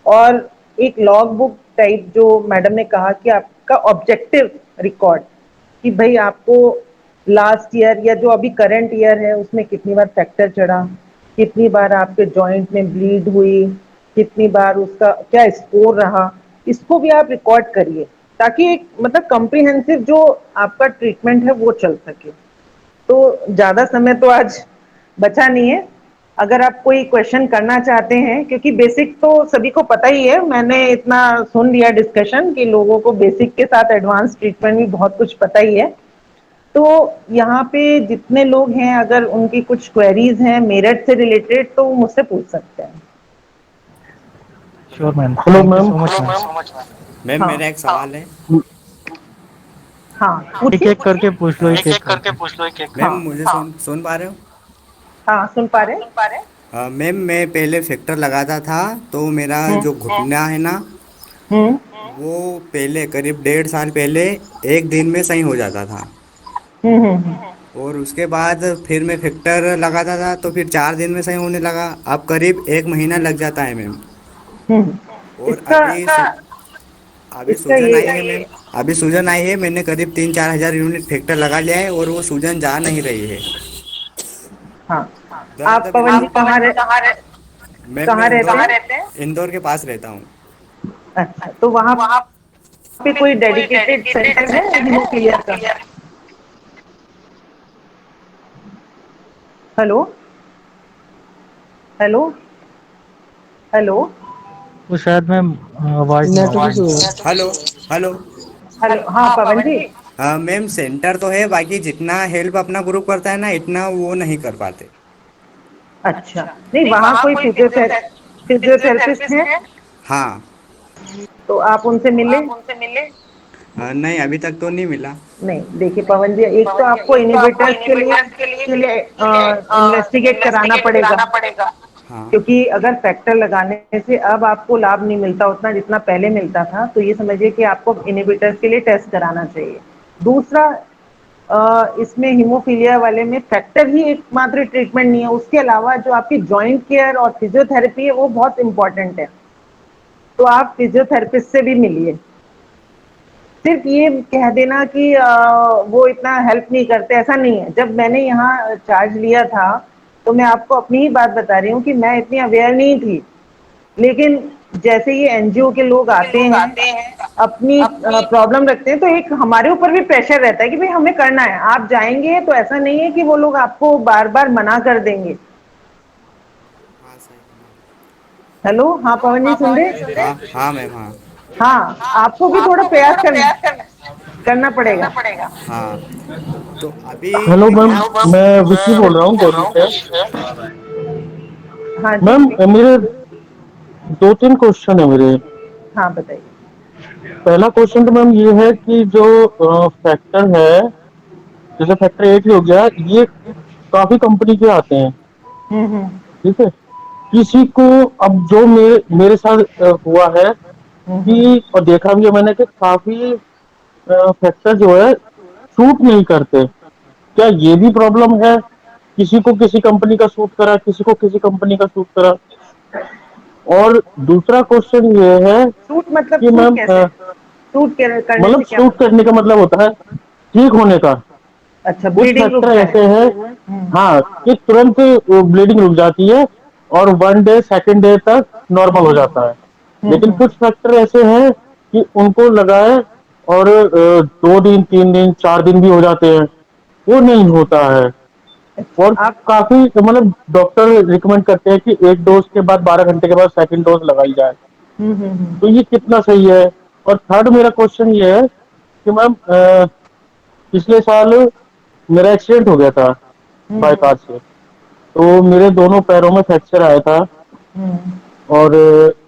और एक लॉग बुक टाइप, जो मैडम ने कहा कि आपका ऑब्जेक्टिव रिकॉर्ड, कि भाई आपको लास्ट ईयर या जो अभी करंट ईयर है उसमें कितनी बार फ्रैक्चर चढ़ा, कितनी बार आपके जॉइंट में ब्लीड हुई, कितनी बार उसका क्या स्कोर रहा, इसको भी आप रिकॉर्ड करिए, ताकि एक मतलब कॉम्प्रिहेंसिव जो आपका ट्रीटमेंट है वो चल सके। तो ज़्यादा समय तो आज बचा नहीं है। अगर आप कोई क्वेश्चन करना चाहते हैं, क्योंकि बेसिक तो सभी को पता ही है, मैंने इतना सुन लिया डिस्कशन कि लोगों को बेसिक के साथ एडवांस ट्रीटमेंट भी बहुत कुछ पता ही है। तो यहाँ पे जितने लोग हैं, अगर उनकी कुछ क्वेरीज हैं मेरिट से रिलेटेड, तो मुझसे पूछ सकते हैं। Sure ma'am, hello thank you ma'am. So much ma'am. Ma'am हाँ मेरा एक सवाल है। हाँ, एक पूछिए। एक करके पूछ लो, अ, एक एक करके। मैम हाँ मुझे सुन सुन पा रहे हो? हाँ, सुन पा रहे हैं। मैम मैं पहले फैक्टर लगाता था, तो मेरा हम्म जो घुटना है ना, हम्म वो पहले करीब 1.5 साल पहले एक दिन में सही हो जाता था। हम्म हम्म और उसके बाद फिर मैं फैक्टर लगाता था, तो फिर 4 दिन में सही होने लगा। अब करीब 1 महीना लग जाता है मैम। हम्म। और इसका अभी इसका सूजन आई ये है मैम। अभी सूजन आई है, मैंने करीब 3-4 हज़ार यूनिट फैक्टर लगा लिया है और वो सूजन जा नहीं रही है। हाँ। आप दर्द पवन जी मैम मैं कहाँ रहते हैं? इंदौर के पास रहता हूँ। अच्छा, तो वहाँ पे कोई डेडिकेटेड सेंटर है हीमोफीलिया का? हेलो, हेलो, हेलो, वो शायद मैम आवाज नहीं आ नेटवर्क रही। इशू है। Hello hello. हेलो। हाँ पवन जी। मैम सेंटर तो है, बाकी जितना हेल्प अपना ग्रुप करता है ना, इतना वो नहीं कर पाते। अच्छा, नहीं वहाँ कोई फिजियोथेरेपिस्ट हैं? हाँ। तो आप उनसे मिले? नहीं, अभी तक तो नहीं मिला। नहीं, देखिए पवन जी, एक तो आपको इनहिबिटर्स के लिए इन्वेस्टिगेट कराना पड़ेगा, हाँ। क्योंकि अगर फैक्टर लगाने से अब आपको लाभ नहीं मिलता उतना जितना पहले मिलता था, तो ये समझिए कि आपको इनहिबिटर्स के लिए टेस्ट कराना चाहिए। दूसरा, इसमें हीमोफीलिया वाले में फैक्टर ही एकमात्र ट्रीटमेंट नहीं है, उसके अलावा जो आपकी जॉइंट केयर और फिजियोथेरेपी है वो बहुत इंपॉर्टेंट है। तो आप फिजियोथेरेपिस्ट से भी मिलिए। सिर्फ ये कह देना कि वो इतना हेल्प नहीं करते, ऐसा नहीं है। जब मैंने यहाँ चार्ज लिया था तो मैं आपको अपनी ही बात बता रही हूँ कि मैं इतनी अवेयर नहीं थी, लेकिन जैसे ये एनजीओ के लोग आते हैं, अपनी प्रॉब्लम रखते हैं, तो एक हमारे ऊपर भी प्रेशर रहता है कि भाई हमें करना है। आप जाएंगे तो ऐसा नहीं है कि वो लोग आपको बार बार मना कर देंगे। हाँ सही है। हेलो, हाँ पवन जी सुन रहे? हाँ हाँ मैम। हाँ हाँ, आपको भी थोड़ा करना पड़ेगा। हाँ। तो अभी हेलो मैम, क्या? मैं विक्की बोल रहा हूँ दिल्ली से। हाँ जी। मैम मेरे 2-3 क्वेश्चन है मेरे। हाँ बताइए। पहला क्वेश्चन तो मैम ये है कि जो फैक्टर है, जैसे फैक्टर 8 हो गया, ये काफी कंपनी के आते हैं, हम्म। ठीक है। किसी को, अब जो मेरे मेरे साथ हुआ है हम्म। कि, और देखा भी है मैंने कि काफी फैक्टर जो है सूट नहीं करते। क्या ये भी प्रॉब्लम है? किसी को किसी कंपनी का सूट करा, किसी को किसी कंपनी का सूट करा। और दूसरा क्वेश्चन ये है सूट मतलब कि सूट मैम कैसे? सूट करने मतलब से क्या सूट मतलब? करने का मतलब होता है ठीक होने का। अच्छा, कुछ ब्लीडिंग रुक फैक्टर जाए। ऐसे हैं, हाँ, कि तुरंत ब्लीडिंग रुक जाती है और 1 डे सेकंड डे तक नॉर्मल हो जाता है। लेकिन हम्म। कुछ फैक्टर ऐसे हैं कि उनको लगाए और 2 दिन, 3 दिन, 4 दिन भी हो जाते हैं, वो नहीं होता है। अच्छा, और आप काफी मतलब डॉक्टर रिकमेंड करते हैं कि एक डोज के बाद 12 घंटे के बाद सेकंड डोज लगाई जाए। तो ये कितना सही है? और थर्ड मेरा क्वेश्चन ये है कि मैम पिछले साल मेरा एक्सीडेंट हो गया था बाय कार से, तो मेरे दोनों पैरों में फ्रैक्चर आया था। और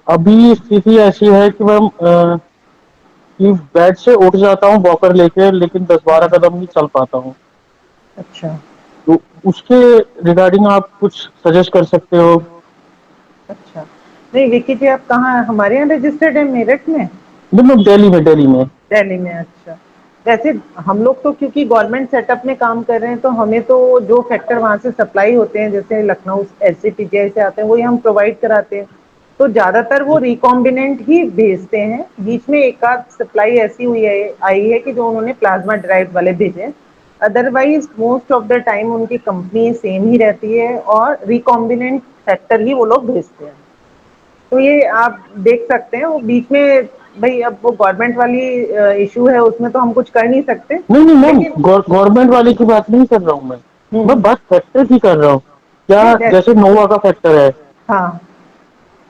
अभी स्थिति ऐसी है कि मैम कि बेड से उठ जाता हूँ वॉकर लेके, लेकिन 10-12 कदम ही चल पाता हूँ। अच्छा। तो उसके रिगार्डिंग आप कुछ सजेस्ट कर सकते हो? अच्छा, नहीं विक्की जी, आप कहाँ हमारे यहाँ रजिस्टर्ड है? मेरठ में? नहीं मैम, दिल्ली में। दिल्ली में, अच्छा। वैसे हम लोग तो क्योंकि गवर्नमेंट सेटअप में काम कर रहे हैं, तो हमें तो जो फैक्टर वहाँ से सप्लाई होते हैं, जैसे लखनऊ SCPGI से आते हैं, वही हम प्रोवाइड कराते हैं। तो ज्यादातर वो रिकॉम्बिनेंट ही भेजते हैं। बीच में एक आध सप्लाई ऐसी आई है कि जो उन्होंने प्लाज्मा ड्राइव वाले भेजे। Otherwise most of the time उनकी कंपनी सेम ही रहती है और रिकॉम्बिनेंट फैक्टर ही वो लोग भेजते हैं। तो ये आप देख सकते हैं। वो बीच में, भाई अब वो गवर्नमेंट वाली इशू है, उसमें तो हम कुछ कर नहीं सकते। नहीं नहीं मैम, लेकिन गवर्नमेंट वाले की बात नहीं कर रहा हूँ मैं हम्म, बात फैक्टर की कर रहा हूँ। क्या नहीं जैसे नोवा का फैक्टर है, हाँ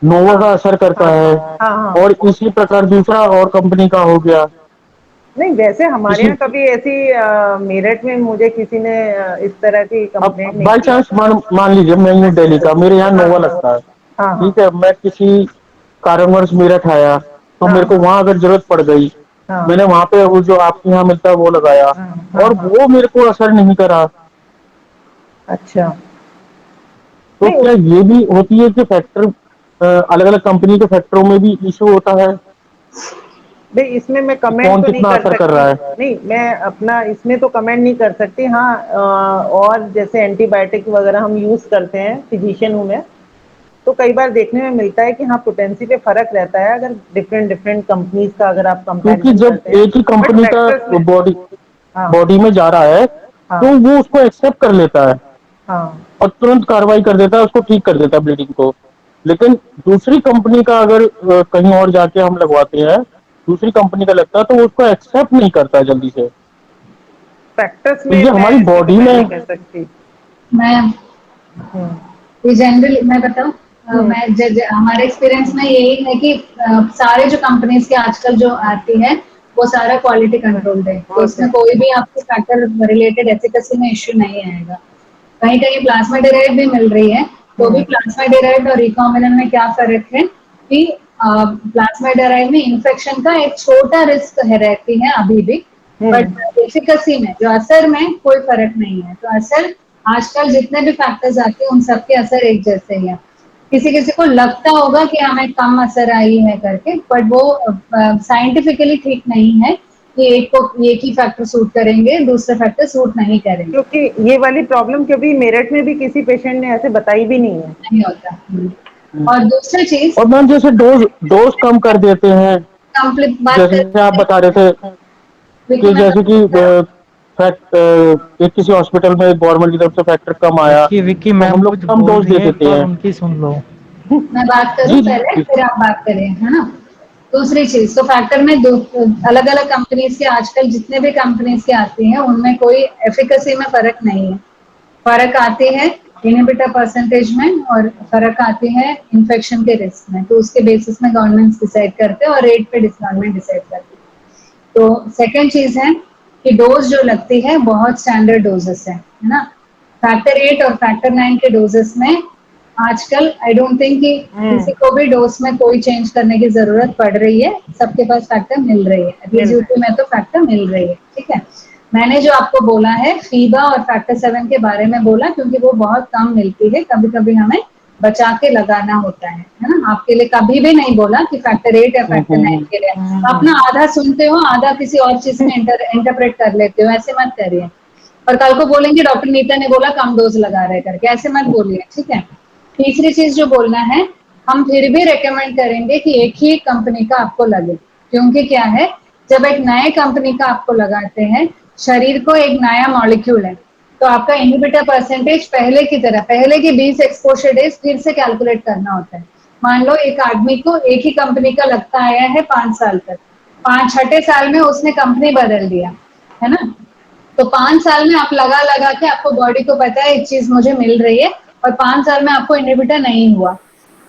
नोवा हाँ का असर करता है, हाँ हाँ। और इसी प्रकार दूसरा और कंपनी का हो गया। नहीं वैसे हमारे इसी यहाँ कभी ऐसी मेरठ में मुझे किसी ने इस तरह की अब कंप्लेंट नहीं बाई की। चांस मान लीजिए मैं हूँ दिल्ली का, मेरे यहाँ हाँ नोवा लगता है, हाँ हाँ ठीक है। मैं किसी कारणवश मेरठ आया, तो हाँ मेरे को वहां अगर जरूरत पड़ गई, हाँ मैंने वहां पे वो जो आपके यहाँ मिलता है वो लगाया, हाँ हाँ और हाँ। वो मेरे को असर नहीं करा। अच्छा, तो नहीं क्या ये भी होती है कि फैक्टर अलग अलग कंपनी के फैक्टरों में भी इशू होता है भाई इसमें मैं कि कमेंट कौन तो नहीं कितना कर असर कर सकती। रहा है? नहीं, मैं अपना इसमें तो कमेंट नहीं कर सकती। हाँ, और जैसे एंटीबायोटिक वगैरह हम यूज करते हैं, फिजिशियन हूँ मैं, तो कई बार देखने में मिलता है कि हाँ पोटेंसी पे फर्क रहता है, अगर डिफरेंट डिफरेंट कंपनीज का अगर आप क्योंकि कंपैरिजन जब करते हैं। एक ही बट कंपनी का फैक्टर्स में बॉडी हाँ बॉडी में जा रहा है, हाँ तो वो उसको एक्सेप्ट कर लेता है। हाँ, और तुरंत कार्रवाई कर देता है, उसको ठीक कर देता है ब्लीडिंग को। लेकिन दूसरी कंपनी का अगर कहीं और जाके हम लगवाते हैं, दूसरी कंपनी का लगता है, तो वो उसको एक्सेप्ट नहीं करता है जल्दी से। फैक्टर्स तो में ये मैं हमारी इसकी बॉडी डिपेंड में। नहीं कर सकती। मैं हम्म, ये जनरली मैं बताऊं, हम्म, मैं हमारे एक्सपीरियंस में यही है कि सारे जो कंपनीज के आजकल जो आती है वो सारा क्वालिटी कंट्रोल्ड है, तो बहुत उसमें है। कोई भी आपको फैक्टर रिलेटेड एफिकेसी में इश्यू नहीं आएगा। कहीं कहीं प्लाज्मा डिराइव भी मिल रही है, तो भी हम्म, प्लाज्मा डिराइव और रिकॉम्बिनेंट में क्या फर्क है कि प्लाज्मा डिराइव में इन्फेक्शन का एक छोटा रिस्क है रहती है अभी भी, हम्म, बट एफिकेसी में जो असर में कोई फर्क नहीं है। तो असर आजकल जितने भी फैक्टर्स आते हैं उन सबके असर एक जैसे ही है। किसी किसी को लगता होगा कि हमें कम असर आई है करके, बट वो साइंटिफिकली ठीक नहीं है कि एक ही फैक्टर सूट करेंगे, दूसरे फैक्टर सूट नहीं करेंगे। क्योंकि ये वाली प्रॉब्लम कभी मेरठ में भी किसी पेशेंट ने ऐसे बताई भी नहीं है। नहीं होता। और दूसरी चीज, और मैम जैसे डोज डोज कम कर देते हैं, कंप्लीट बात जैसे आप कर, बता रहे थे विकी कि मैं जैसे कि करो, एक किसी हॉस्पिटल में गवर्नमेंट की तरफ से फैक्टर कम आया, विक्की विक्की तो मैम हम लोग कुछ कम बोल डोज रही दे है, एक देते बार हैं। उनकी सुन लो। मैं बात करूं जी जी पहले जी। फिर आप बात करें, है ना। दूसरी चीज तो फैक्टर में दो अलग अलग कंपनीज के आजकल जितने भी कंपनीज के आती हैं उनमें कोई एफिकेसी में फर्क नहीं है। फर्क आती है इनहिबिटर परसेंटेज में और फर्क आती है इन्फेक्शन के रिस्क में, तो उसके बेसिस में गवर्नमेंट डिसाइड करते हैं और रेट पे गवर्नमेंट डिसाइड करती है। तो सेकंड चीज है कि डोज जो लगती है बहुत स्टैंडर्ड डोजेस है ना। फैक्टर 8 और फैक्टर 9 के डोजेस में आजकल आई डोंट थिंक कि किसी को भी डोज में कोई चेंज करने की जरूरत पड़ रही है, सबके पास फैक्टर मिल रही है, एटलीस्ट मिल रहा यूपी में तो फैक्टर मिल रही है, ठीक है। मैंने जो आपको बोला है फीबा और फैक्टर 7 के बारे में बोला क्योंकि वो बहुत कम मिलती है, कभी कभी हमें बचा के लगाना होता है ना। आपके लिए कभी भी नहीं बोला कि फैक्टर 8 या फैक्टर 9 के लिए आप ना आधा सुनते हो आधा किसी और चीज में इंटरप्रेट कर लेते हो, ऐसे मत करिए। और कल को बोलेंगे डॉक्टर नीता ने बोला कम डोज लगा रहे करके, ऐसे मत बोलिए, ठीक है। तीसरी चीज जो बोलना है, हम फिर भी रेकमेंड करेंगे कि एक ही कंपनी का आपको लगे, क्योंकि क्या है जब एक नए कंपनी का आपको लगाते हैं, शरीर को एक नया मॉलिक्यूल है, तो आपका इनहिबिटर परसेंटेज पहले की तरह पहले की 20 एक्सपोजर डेज फिर से कैलकुलेट करना होता है। मान लो एक आदमी को एक ही कंपनी का लगता आया है 5 साल तक, 5 छठे साल में उसने कंपनी बदल दिया, है ना। तो 5 साल में आप लगा लगा के आपको बॉडी को पता है एक चीज मुझे मिल रही है, और 5 साल में आपको इनहिबिटर नहीं हुआ।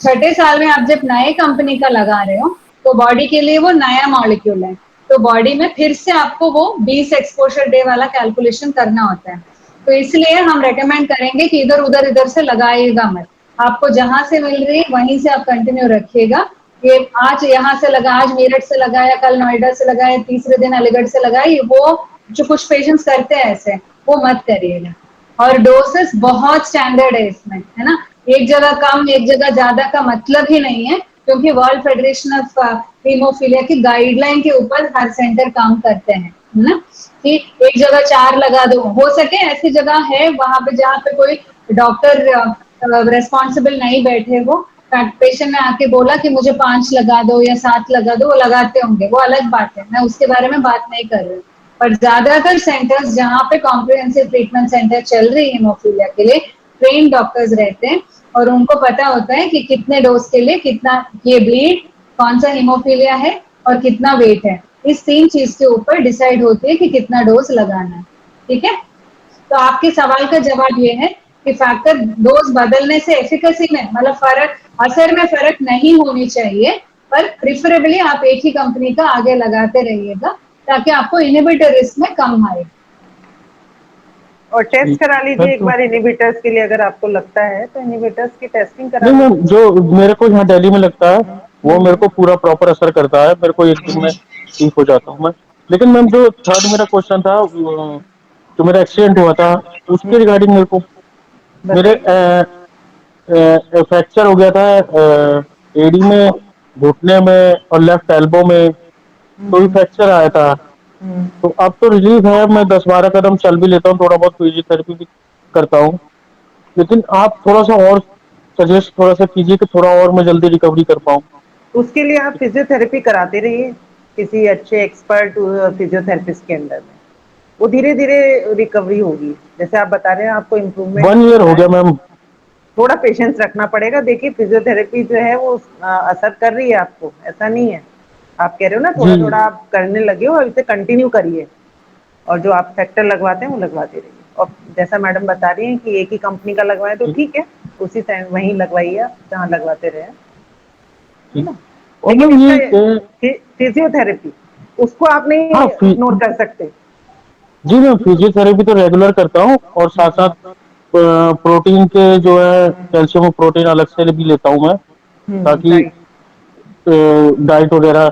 छठे साल में आप जब नए कंपनी का लगा रहे हो तो बॉडी के लिए वो नया मॉलिक्यूल है, तो बॉडी में फिर से आपको वो 20 एक्सपोजर डे वाला कैलकुलेशन करना होता है। तो इसलिए हम रेकमेंड करेंगे कि इधर से लगाइएगा मत, आपको जहां से मिल रही है वहीं से आप कंटिन्यू रखिएगा। ये आज यहाँ से लगा, आज मेरठ से लगाया, कल नोएडा से लगाया, तीसरे दिन अलीगढ़ से लगाई, वो जो कुछ पेशेंट्स करते हैं ऐसे, वो मत करिएगा। और डोसेस बहुत स्टैंडर्ड है इसमें, है ना। एक जगह कम एक जगह ज्यादा का मतलब ही नहीं है, क्योंकि वर्ल्ड फेडरेशन ऑफ हीमोफीलिया की गाइडलाइन के ऊपर हर सेंटर काम करते हैं, है ना। कि एक जगह 4 लगा दो, हो सके ऐसी जगह है वहां पे जहाँ पे कोई डॉक्टर रेस्पॉन्सिबल नहीं बैठे हो, पेशेंट ने आके बोला कि मुझे 5 लगा दो या 7 लगा दो, वो लगाते होंगे, वो अलग बात है, मैं उसके बारे में बात नहीं कर रही हूँ। पर ज्यादातर सेंटर्स जहाँ पे कॉम्प्रिहेंसिव ट्रीटमेंट सेंटर चल रही है हेमोफीलिया के लिए, ट्रेन डॉक्टर्स रहते हैं और उनको पता होता है कि कितने डोज के लिए कितना ये ब्लीड, कौन सा हेमोफीलिया है और कितना वेट है। इस 3 चीज के ऊपर डिसाइड होती है कि कितना डोज लगाना है, ठीक है। तो आपके सवाल का जवाब ये है कि फैक्टर डोज बदलने से एफिकेसी में मतलब फर्क, असर में फर्क नहीं होनी चाहिए, पर प्रिफरेबली आप एक ही कंपनी का आगे लगाते रहिएगा ताकि आपको इनहिबिटर रिस्क में कम आए। और टेस्ट करा लीजिए एक तो बार इनहिबिटर्स के लिए, अगर आपको लगता है तो इनहिबिटर्स की टेस्टिंग करा नहीं मैम, लीजिए। जो मेरे को यहाँ दिल्ली में लगता है वो मेरे को पूरा प्रॉपर असर करता है, मेरे को एक दिन में ठीक हो जाता हूँ मैं। लेकिन मैम जो थर्ड मेरा क्वेश्चन था, जो मेरा एक्सीडेंट हुआ था उसके रिगार्डिंग मेरे को मेरे बताइए। फ्रैक्चर हो गया था एडी में, घुटने में और लेफ्ट एल्बो में, तो भी फ्रैक्चर आया था। तो अब तो रिलीफ है, मैं 10-12 कदम चल भी लेता हूँ, थोड़ा बहुत फिजियोथेरेपी भी करता हूँ। लेकिन आप थोड़ा सा और सजेस्ट थोड़ा सा कीजिए कि थोड़ा और मैं जल्दी रिकवरी कर पाऊँ। उसके लिए आप फिजियोथेरेपी कराते रहिए किसी अच्छे एक्सपर्ट फिजियोथेरेपिस्ट के अंडर में। वो धीरे धीरे रिकवरी होगी। जैसे आप बता रहे हैं आपको इम्प्रूवमेंट 1 ईयर हो गया मैम। थोड़ा पेशेंस रखना पड़ेगा। देखिए फिजियोथेरेपी जो है वो असर कर रही है आपको, ऐसा नहीं है। आप कह रहे हो ना जी थोड़ा थोड़ा आप करने लगे हो, और इसे कंटिन्यू करिए, और जो आप फैक्टर लगवाते हैं वो लगवाते रहिए। और जैसा मैडम बता रही हैं कि एक ही कंपनी का लगवाएं तो ठीक है, उसी टाइम वहीं लगवाइए आप जहाँ लगवाते रहे, है ठीक। ना। और लेकिन मैम इसका ये फिजियोथेरेपी उसको आप नहीं हाँ इग्नोर कर सकते। जी मैं फिजियोथेरेपी तो रेगुलर करता हूँ, और साथ साथ प्रोटीन के जो है कैल्शियम और प्रोटीन अलग से भी लेता हूँ मैं, ताकि राइट। डाइट वगैरह,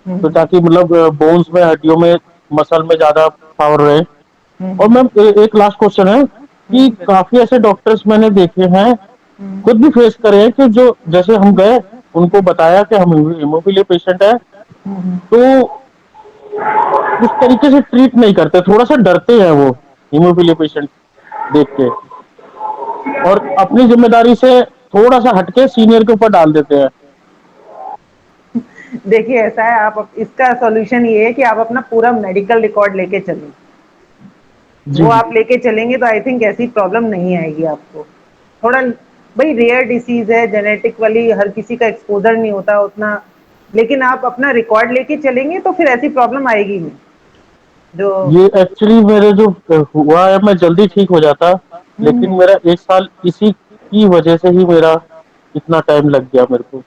तो ताकि मतलब बोन्स में, हड्डियों में, मसल में ज्यादा पावर रहे। और मैम एक लास्ट क्वेश्चन है कि काफी ऐसे डॉक्टर्स मैंने देखे हैं, खुद भी फेस करे हैं, कि जो जैसे हम गए, उनको बताया कि हम हेमोफीलिया पेशेंट है, तो उस तरीके से ट्रीट नहीं करते, थोड़ा सा डरते हैं वो हीमोफीलिया पेशेंट देख के, और अपनी जिम्मेदारी से थोड़ा सा हटके सीनियर के ऊपर डाल देते हैं। देखिए ऐसा है, आप इसका सॉल्यूशन ये है कि आप अपना पूरा मेडिकल रिकॉर्ड लेके चलें। जी वो आप लेके चलेंगे तो आई थिंक ऐसी प्रॉब्लम नहीं आएगी आपको। थोड़ा भाई रेयर डिसीज है, जेनेटिक वाली हर किसी का एक्सपोजर नहीं होता उतना, लेकिन आप अपना रिकॉर्ड लेके चलेंगे तो फिर ऐसी प्रॉब्लम आएगी नहीं। जो ये एक्चुअली मेरे जो हुआ है, मैं जल्दी ठीक हो जाता, लेकिन मेरा 1 साल इसी की वजह से ही मेरा इतना टाइम लग गया मेरे को,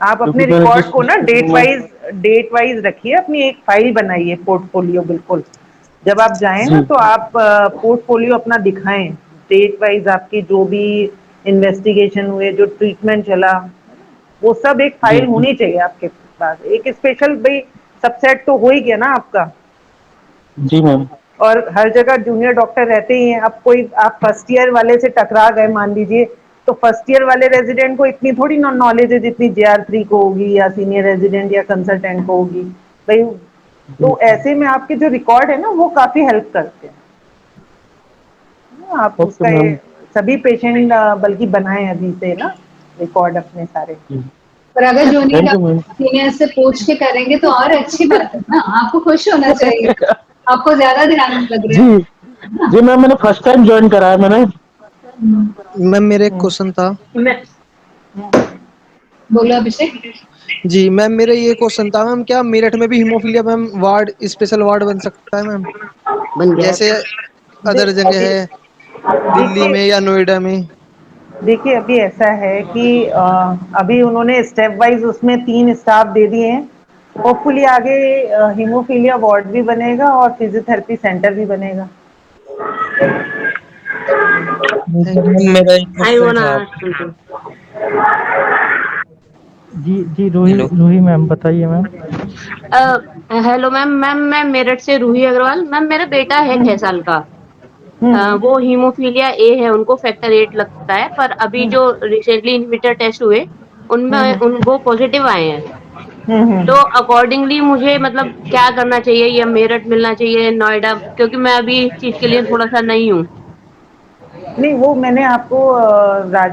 आप क्योंकि अपने मैंने रिकॉर्ड जिस को ना हॉस्पिटल में डेट वाइज रखिए, अपनी एक फाइल बनाइए, पोर्टफोलियो बिल्कुल। जब आप जाएं जी ना तो आप पोर्टफोलियो अपना दिखाएं, डेट वाइज आपकी जो भी इन्वेस्टिगेशन हुए, जो ट्रीटमेंट चला, वो सब एक जी फाइल होनी चाहिए आपके पास। एक स्पेशल भाई सबसेट तो हो ही गया ना आपका। जी मैम। और हर जगह जूनियर डॉक्टर रहते ही हैं। अब कोई आप फर्स्ट ईयर वाले से टकरा गए मान लीजिए, तो फर्स्ट ईयर वाले रेजिडेंट को इतनी थोड़ी नॉलेज है जितनी JR3 को होगी, या सीनियर रेजिडेंट या कंसल्टेंट को होगी भाई। जी तो ऐसे में आपके जो रिकॉर्ड है ना वो काफी हेल्प करते हैं ना। आप ओके उसका ये मैम। सभी पेशेंट बल्कि बनाए अभी से ना रिकॉर्ड अपने सारे। पर अगर junior thank you ma'am. Doctor senior से पूछ के करेंगे तो और अच्छी बात है ना, आपको खुश होना चाहिए, आपको ज्यादा ध्यान लग रहा जी है ना। जी मैम, मैंने फर्स्ट टाइम ज्वाइन करा है मैंने। मैम मेरा एक क्वेश्चन था। मैं बोलो अभिषेक। जी मैम मेरा ये क्वेश्चन था मैम, क्या मेरठ में भी haemophilia ma'am ward, special ward बन सकता है मैम, जैसे दे, अदर जगह है, दिल्ली देखिए में या नोएडा में? देखिए अभी ऐसा है कि अभी उन्होंने स्टेप वाइज उसमें 3 स्टाफ दे दिए हैं। होपफुली आगे हीमोफीलिया वार्ड भी बनेगा और फिजियोथेरेपी सेंटर भी बनेगा। थैंक यू मैम, मेरा एक आई क्वेश्चन वांना था। Ask something. जी जी, रूही हेलो। रूही मैम बताइए मैम। हेलो मैम, मैं मेरठ से रूही अग्रवाल। मैम मेरा बेटा है 6 साल का। वो हीमोफीलिया ए है, उनको फैक्टर 8 लगता है, पर अभी जो रिसेंटली इन्हीबिटर टेस्ट हुए उनमें वो पॉजिटिव आए हैं। तो अकॉर्डिंगली मुझे मतलब क्या करना चाहिए, या मेरठ मिलना चाहिए, नोएडा, क्योंकि मैं अभी इस चीज के लिए थोड़ा सा नई हूँ। नहीं वो मैंने आपको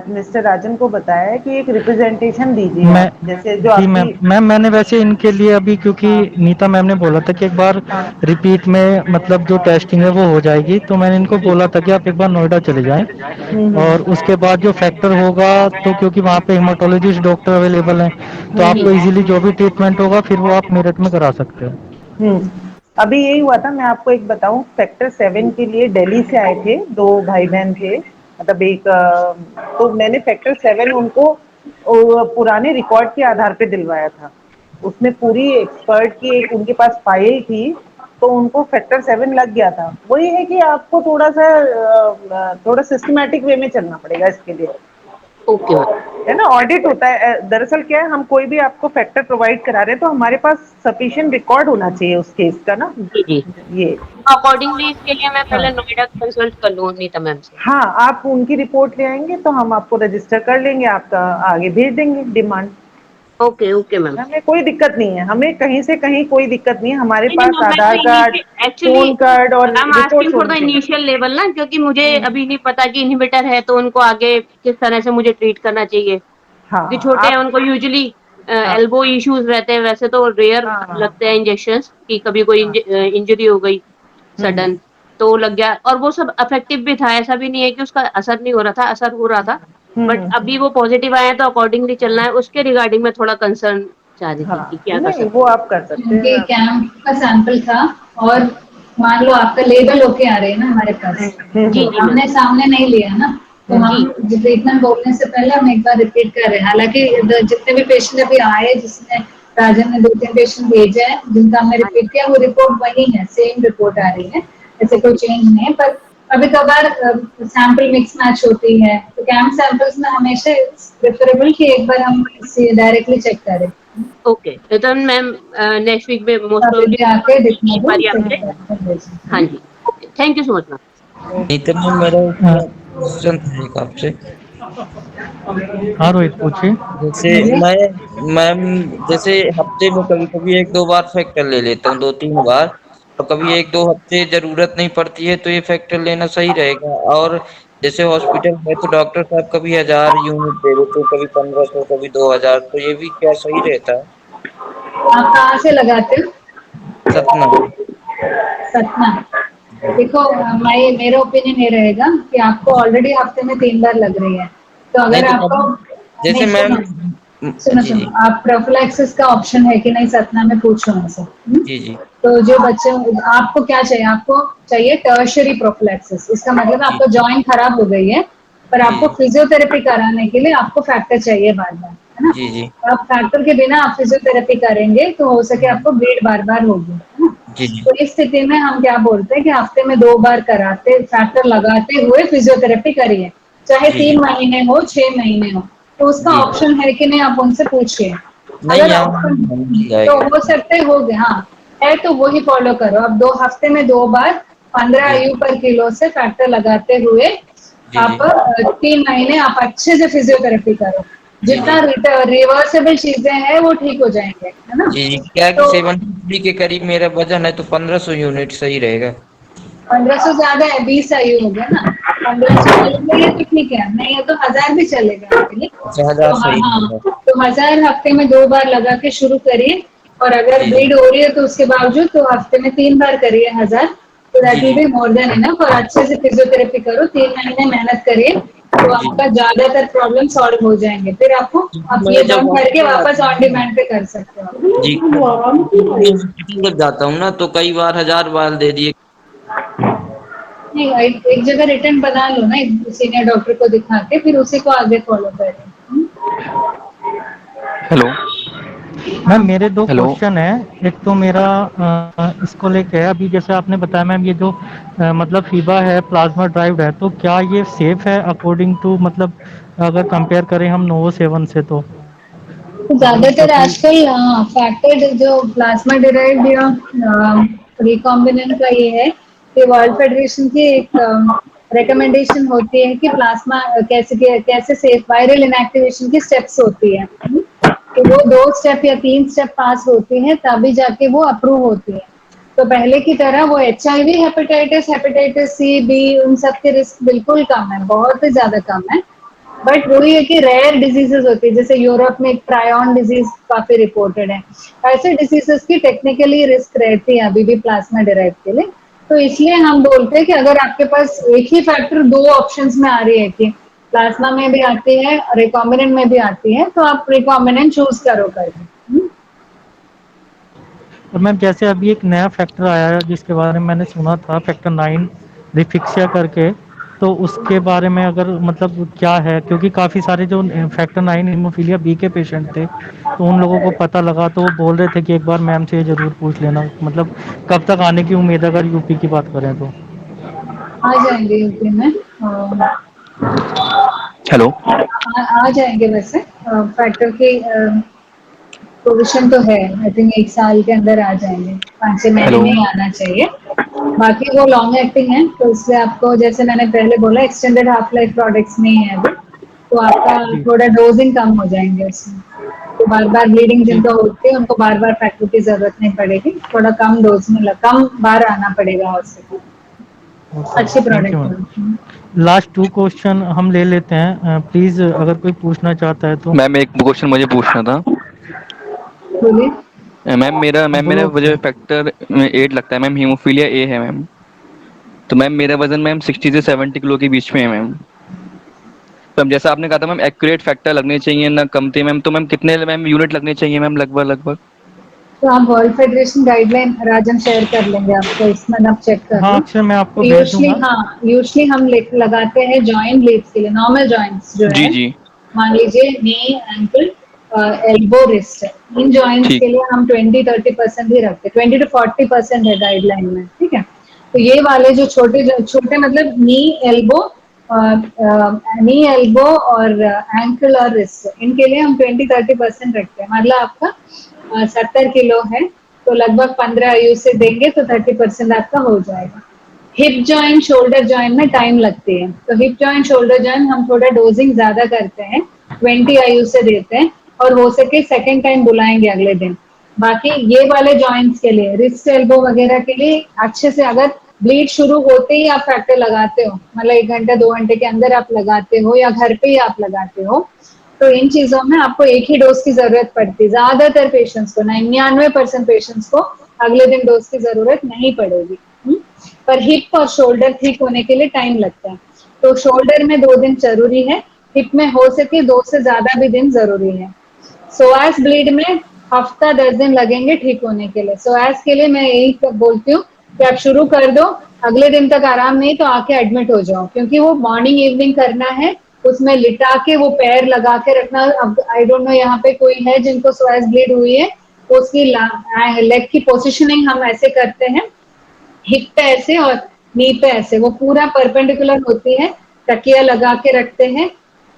मिस्टर राजन को बताया है कि एक रिप्रेजेंटेशन दीजिए मैं आप, जैसे जो जी आपकी। मैम, मैंने वैसे इनके लिए अभी, क्योंकि हाँ नीता मैम ने बोला था कि एक बार हाँ रिपीट में मतलब जो टेस्टिंग है वो हो जाएगी, तो मैंने इनको बोला था कि आप एक बार नोएडा चले जाएं, और उसके बाद जो फैक्टर होगा, तो क्योंकि वहाँ पे हेमाटोलॉजिस्ट डॉक्टर अवेलेबल हैं, तो जी आपको इजीली जो भी ट्रीटमेंट होगा फिर वो आप मेरठ में करा सकते हो। अभी यही हुआ था। मैं आपको एक बताऊं, फैक्टर 7 के लिए दिल्ली से आए थे 2 भाई बहन थे, मतलब एक तो मैंने फैक्टर 7 उनको पुराने रिकॉर्ड के आधार पे दिलवाया था। उसमें पूरी एक्सपर्ट की एक उनके पास फाइल थी, तो उनको फैक्टर 7 लग गया था। वही है कि आपको थोड़ा सिस्टमैटिक वे में चलना पड़ेगा इसके लिए, ओके मैम। है ना। ऑडिट होता है दरअसल क्या है, हम कोई भी आपको फैक्टर प्रोवाइड करा रहे हैं तो हमारे पास सफिशिएंट रिकॉर्ड होना चाहिए उस केस का ना। जी जी। ये अकॉर्डिंगली इसके लिए मैं हाँ पहले नोएडा कंसल्ट कर लूँ नीता मैम से। हाँ, आप उनकी रिपोर्ट ले आएंगे तो हम आपको रजिस्टर कर लेंगे, आपका आगे भेज देंगे डिमांड। Okay okay ma'am. हमें कोई दिक्कत नहीं है, हमें कहीं से कहीं कोई दिक्कत नहीं है, हमारे नहीं नहीं पास मैम, मैं तो Aadhaar card, initial actually phone card और I am asking reports for the होनी चाहिए। इनिशियल लेवल ना, क्योंकि मुझे अभी नहीं पता कि इनहिबिटर है तो उनको आगे किस तरह से मुझे ट्रीट करना चाहिए, क्योंकि हाँ छोटे हैं, आप उनको यूजुअली हाँ एल्बो इश्यूज रहते हैं, वैसे तो रेयर हाँ लगते हैं इंजेक्शंस कि कभी कोई हाँ इंजरी हो गई। सडन, तो लग गया और वो सब इफेक्टिव भी था, ऐसा भी नहीं है कि उसका असर नहीं हो रहा था, असर हो रहा था। बट अभी वो पॉजिटिव आया तो अकॉर्डिंगली चलना है, उसके रिगार्डिंग में थोड़ा कंसर्न चाह रही थी कि क्या कर नहीं सकते वो आप कर सकते क्योंकि हैं। कैंप का सैंपल था और मान लो आपका लेबल होके आ रहे हैं ना हमारे पास, जी जी मैम। हमने सामने नहीं लिया ना, तो जी हम ट्रीटमेंट बोलने से पहले हम एक बार रिपीट कर रहे हैं। हालांकि जितने भी पेशेंट अभी आए, जिसने राजन ने 2-3 पेशेंट भेजे हैं जिनका हमने रिपीट किया, वो रिपोर्ट वही है, सेम रिपोर्ट आ रही है, ऐसे कोई चेंज नहीं है। पर कभी कभार सैंपल मिक्स मैच होती है, तो कैंप सैंपल्स में हमेशा प्रेफरेबल कि एक बार हम डायरेक्टली चेक करें। ओके, तो मैम नेक्स्ट वीक में मोस्ट आप प्रोबेबली इनके आके दिखा एक दो, बार फिर आपसे। डॉक्टर भेजेंगे। हाँ जी, okay, thank you so much ma'am. नहीं तो मैम मेरा क्वेश्चन था एक आपसे। हाँ रोहित पूछिए। जैसे मैम जैसे हफ्ते में कभी कभी एक दो बार फैक्टर ले लेता हूँ, 2-3 बार, और कभी एक दो हफ्ते जरूरत नहीं पड़ती है, तो ये फैक्टर लेना सही रहेगा? और जैसे हॉस्पिटल में तो डॉक्टर साहब कभी 1000 यूनिट दे देते, कभी 1500, कभी 2000, तो ये भी क्या सही रहता है? आप कहाँ से लगाते हो? सतना। सतना। देखो, मेरा ओपिनियन ये रहेगा कि आपको ऑलरेडी हफ्ते में 3 बार लग रही है, तो नहीं अगर तो आपको कभी जैसे नहीं, मैम। सुनो जी सुनो, जी आप प्रोफिलैक्सिस का ऑप्शन है कि नहीं सतना में, पूछो उनसे। जी जी तो जो बच्चे, आपको क्या चाहिए? आपको चाहिए टर्शरी प्रोफिलैक्सिस, इसका मतलब जी आपका जॉइंट खराब हो गई है, पर जी आपको फिजियोथेरेपी कराने के लिए आपको फैक्टर चाहिए बार बार, है ना? जी जी आप फैक्टर के बिना आप फिजियोथेरेपी करेंगे तो हो सके आपको ब्लीड बार बार होगी, है ना? जी जी तो इस स्थिति में हम क्या बोलते हैं कि हफ्ते में 2 बार कराते, फैक्टर लगाते हुए फिजियोथेरेपी करिए, चाहे जी 3 महीने हो, 6 महीने हो। तो उसका जी ऑप्शन है कि नहीं, आप उनसे पूछिए। नहीं, अगर यहाँ ऑप्शन मिल तो जाएगा। हो सकते हो गए, हाँ है तो वही फॉलो करो। अब 2 हफ्ते में 2 बार 15 जी IU पर किलो से फैक्टर लगाते हुए जी जी आप 3 महीने आप अच्छे से फिजियोथेरेपी करो। जी जितना जी रिवर्सेबल चीजें हैं वो ठीक हो जाएंगे, है ना? जी जी क्या कि तो 73 के करीब मेरा वजन है, तो 1500 यूनिट सही रहेगा। 1500 ज्यादा है, 20 IU हो गया ना। 1500 चल रही है तो ठीक है, नहीं है तो 1000 भी चलेगा आपके लिए। अच्छा, 1000 तो हाँ सही हाँ, रहेगा। तो 1000 हफ्ते में 2 बार लगा के शुरू करिए, और अगर जी जी ब्लीड हो रही है तो उसके बावजूद तो हफ्ते में 3 बार करिए 1000, तो जी दैट विल जी बी मोर देन इनफ। और अच्छे से फिजियोथेरेपी करो, 3 महीने मेहनत करिए, तो जी आपका ज्यादातर प्रॉब्लम सॉल्व हो जाएंगे। फिर आपको क्योंकि आप मैं ये जब बंद करके हॉस्पिटल वापस आता ऑन हूँ डिमांड पे कर सकते जी हो। क्योंकि मैं हॉस्पिटल जब जाता हूँ ना, तो कई बार 1000 बार दे दिए। नहीं, एक जगह रिटर्न बना लो ना, सीनियर डॉक्टर को दिखा के, फिर उसी को आगे फॉलो करें। हेलो। मैम मेरे दो हेलो। क्वेश्चन है। एक तो मेरा इसको लेके है, अभी जैसे आपने बताया मैम ये जो मतलब फीबा है प्लाज्मा ड्राइव्ड है, तो क्या ये सेफ है अकॉर्डिंग टू, मतलब अगर कंपेयर करें हम नोवो 7 से, तो तो मतलब ज्यादातर क्योंकि आजकल फैक्टर जो प्लाज्मा डिराइव्ड या रिकॉम्बिनेंट का ये है कि वर्ल्ड फेडरेशन की एक रिकमेंडेशन होती है कि प्लाज्मा कैसे सेफ, वायरल इनएक्टिवेशन की स्टेप्स होती है। तो वो 2 स्टेप या 3 स्टेप पास होती है तभी जाके वो अप्रूव होती है। तो पहले की तरह वो HIV, हेपेटाइटिस C, B, उन सब के रिस्क बिल्कुल कम है, बहुत ही ज्यादा कम है। बट वही है कि रेयर डिजीजेस होती है, जैसे यूरोप में प्रायन डिजीज काफी रिपोर्टेड है, ऐसे डिजीजेस की टेक्निकली रिस्क रहती है अभी भी प्लाज्मा डिराइव के लिए। तो इसलिए हम बोलते हैं कि अगर आपके पास एक ही फैक्टर 2 ऑप्शंस में आ रही है कि प्लाज्मा में भी आती है, रिकॉम्बिनेंट में भी आती है, तो आप रिकॉम्बिनेंट चूज करो करके। और मैम जैसे अभी एक नया फैक्टर आया है जिसके बारे में मैंने सुना था, फैक्टर 9 रिफिक्सिया करके, तो उसके बारे में अगर मतलब क्या है, क्योंकि काफ़ी सारे जो फैक्टर 9 हीमोफीलिया बी के पेशेंट थे, तो उन लोगों को पता लगा, तो वो बोल रहे थे कि एक बार मैम से ये ज़रूर पूछ लेना, मतलब कब तक आने की उम्मीद है अगर यूपी की बात करें तो? आ जाएंगे यूपी में, हेलो। आ जाएंगे वैसे। फैक्टर की प्रोविजन तो है, आई थिंक 1 साल के अंदर आ जाएंगे, 5-6 महीने हेलो। में ही आना चाहिए। बाकी वो लॉन्ग एक्टिंग है, तो इसलिए आपको जैसे मैंने पहले बोला एक्सटेंडेड हाफ लाइफ प्रोडक्ट्स नहीं है अभी, तो आपका जी थोड़ा डोजिंग कम हो जाएंगे उसमें। तो बार बार ब्लीडिंग ठीक। जिनको होती है उनको बार बार फैक्टर की जरूरत नहीं पड़ेगी, थोड़ा कम डोज में कम बार आना पड़ेगा हॉस्पिटल। ओके, अच्छी थैंक यू प्रोडक्ट मैम। है। लास्ट 2 क्वेश्चन हम ले लेते हैं, प्लीज़ अगर कोई पूछना चाहता है तो। मैम एक क्वेश्चन मुझे पूछना था। बोलिए। मैम मेरा बोलो। वजह फैक्टर 8 लगता है मैम, हीमोफीलिया ए है मैम। तो मैम मेरा वजन मैम 60 से 70 किलो के बीच में है मैम। तो मैम जैसा आपने कहा था मैम एक्यूरेट फैक्टर लगने चाहिए ना कम थे मैम, तो मैम कितने मैम यूनिट लगने चाहिए मैम लगभग? तो हम वर्ल्ड फेडरेशन गाइडलाइन राजन शेयर कर लेंगे आपको, इसमें आप चेक कर हाँ लो। अक्षर मैं आपको भेज दूंगा। यूजली हम लगाते हैं जॉइंट ब्लेड्स के लिए, नॉर्मल जॉइंट्स जो जी है, जी मान लीजिए नी, एंकल, एल्बो, रिस्ट, इन जॉइंट्स ठीक के लिए हम 20-30% ही रखते हैं, 20 to 40% है गाइडलाइन में, ठीक है। तो ये वाले जो छोटे मतलब नी एल्बो और एंकल और रिस्ट, इनके लिए हम 20-30% रखते हैं। मतलब आपका 70 किलो है तो लगभग 15 आयु से देंगे तो 30% आपका हो जाएगा। हिप जॉइंट, शोल्डर जॉइंट में टाइम लगती है, तो हिप जॉइंट, शोल्डर जॉइंट हम थोड़ा डोजिंग ज्यादा करते हैं, 20 आयु से देते हैं, और हो सके सेकेंड टाइम बुलाएंगे अगले दिन। बाकी ये वाले जॉइंट्स के लिए, रिस्ट, एल्बो वगैरह के लिए अच्छे से अगर ब्लीड शुरू होते ही आप फैक्टर लगाते हो, मतलब 1 घंटे 2 घंटे के अंदर आप लगाते हो या घर पे ही आप लगाते हो, तो इन चीजों में आपको एक ही डोज की जरूरत पड़ती है। ज्यादातर पेशेंट्स को, 99% पेशेंट्स को अगले दिन डोज की जरूरत नहीं पड़ेगी। पर हिप और शोल्डर ठीक होने के लिए टाइम लगता है, तो शोल्डर में 2 दिन जरूरी है, हिप में हो सके 2 से ज्यादा भी दिन जरूरी है। सोआस ब्लीड में हफ्ता 10 दिन लगेंगे ठीक होने के लिए। सोआस के लिए मैं यही बोलती हूँ कि आप शुरू कर दो, अगले दिन तक आराम नहीं तो आके एडमिट हो जाओ, क्योंकि वो मॉर्निंग इवनिंग करना है, उसमें लिटा के वो पैर लगा के रखना। अब आई डोंट नो यहाँ पे कोई है जिनको सोआस ब्लीड हुई है, तो उसकी लेग की पोजिशनिंग हम ऐसे करते हैं, हिप पे ऐसे और नी पे ऐसे, वो पूरा परपेंडिकुलर होती है, तकिया लगा के रखते हैं,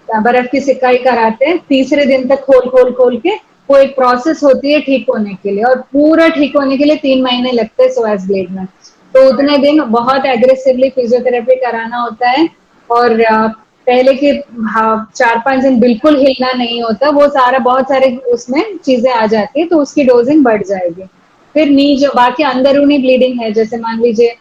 बर्फ की सिकाई कराते हैं, तीसरे दिन तक खोल खोल खोल के, वो एक प्रोसेस होती है ठीक होने के लिए, और पूरा ठीक होने के लिए 3 महीने लगते हैं सोआस ब्लेड में। तो उतने दिन बहुत एग्रेसिवली फिजियोथेरेपी कराना होता है, और पहले के 4-5 दिन बिल्कुल हिलना नहीं होता, वो सारा बहुत सारे उसमें चीजें आ जाती है, तो उसकी डोजिंग बढ़ जाएगी। फिर नी जो बाकी अंदरूनी ब्लीडिंग है, जैसे मान लीजिए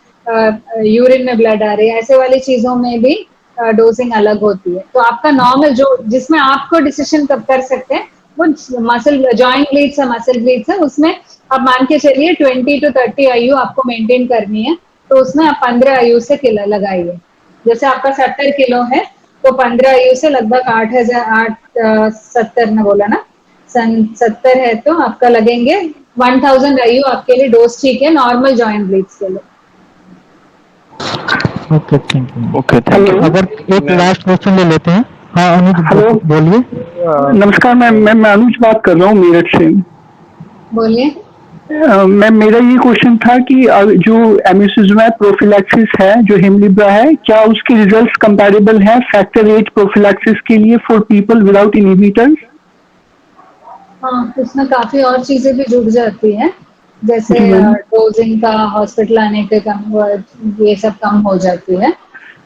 यूरिन में ब्लड आ रही है, ऐसे वाली चीजों में भी डोजिंग अलग होती है। तो आपका नॉर्मल जो जिसमें आपको डिसीजन कब कर सकते हैं, वो मसल जॉइंट ब्लीड्स है, मसल ब्लीड्स है, उसमें आप मान के चलिए 20 to 30 आयु आपको मेंटेन करनी है, तो उसमें आप 15 आयु से किलो लगाइए। जैसे आपका 70 किलो है तो 15 आयु से लगभग 8,870 में बोला ना, 70 है तो आपका लगेंगे 1000 आयु आपके लिए डोज ठीक है नॉर्मल जॉइंट ब्लीड्स के लिए। Okay thank you. Okay thank you. अगर एक लास्ट क्वेश्चन ले लेते हैं। हाँ अनुज बोलिए। नमस्कार मैम, मैं अनुज बात कर रहा हूँ मेरठ से। बोलिए। मैम मेरा ये क्वेश्चन था कि जो एमिसिजुमैब प्रोफिलैक्सिस है, जो हेमलिब्रा है, क्या उसके रिजल्ट्स कंपैरेबल हैं फैक्टर 8 प्रोफिलैक्सिस के लिए फॉर पीपल विदाउट इनहिबिटर्स? हाँ, उसमें काफी और चीजें भी जुड़ जाती हैं, जैसे डोजिंग का, हॉस्पिटल आने के कम, ये सब कम हो जाती है।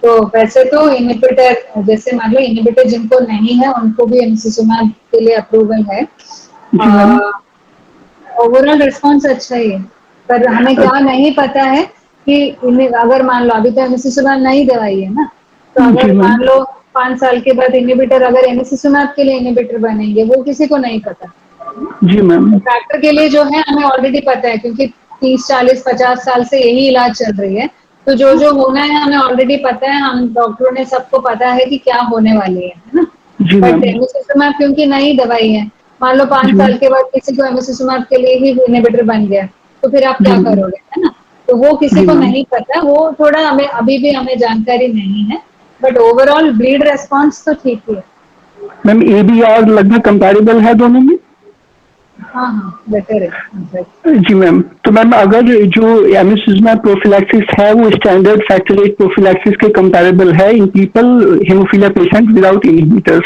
तो वैसे तो इनहिबिटर, जैसे मान लो इनहिबिटर जिनको नहीं है उनको भी एमिसिजुमैब के लिए अप्रूवल है। ओवरऑल रिस्पॉन्स अच्छा ही है, पर हमें क्या नहीं पता है कि अगर मान लो अभी तो एमिसिजुमैब नई दवाई है ना, तो अगर मान लो 5 साल के बाद इनहिबिटर, अगर एमिसिजुमैब के लिए इनहिबिटर बनेंगे, वो किसी को नहीं पता। जी मैम। फैक्टर के लिए जो है हमें ऑलरेडी पता है, क्योंकि 30, 40, 50 साल से यही इलाज चल रही है, तो जो जो होना है हमें ऑलरेडी पता है, हम डॉक्टरों ने सबको पता है कि क्या होने वाली है ना। बट एमिसिजुमैब क्योंकि नई दवाई है, मान लो 5 साल के बाद किसी को एमिसिजुमैब के लिए ही इनहिबिटर बन गया, तो फिर आप क्या करोगे, है ना। तो वो किसी को नहीं पता, वो थोड़ा हमें अभी भी हमें जानकारी नहीं है, बट ओवरऑल ब्लीड रेस्पॉन्स तो ठीक ही है। मैम ABR लगभग कंपैरेबल है दोनों में? हाँ हाँ बेटर है। जी मैम, तो मैम अगर जो एमिसिजुमैब प्रोफिलैक्सिस है वो स्टैंडर्ड फैक्टर 8 प्रोफिलैक्सिस के कंपैरेबल है in people haemophilia patient without inhibitors,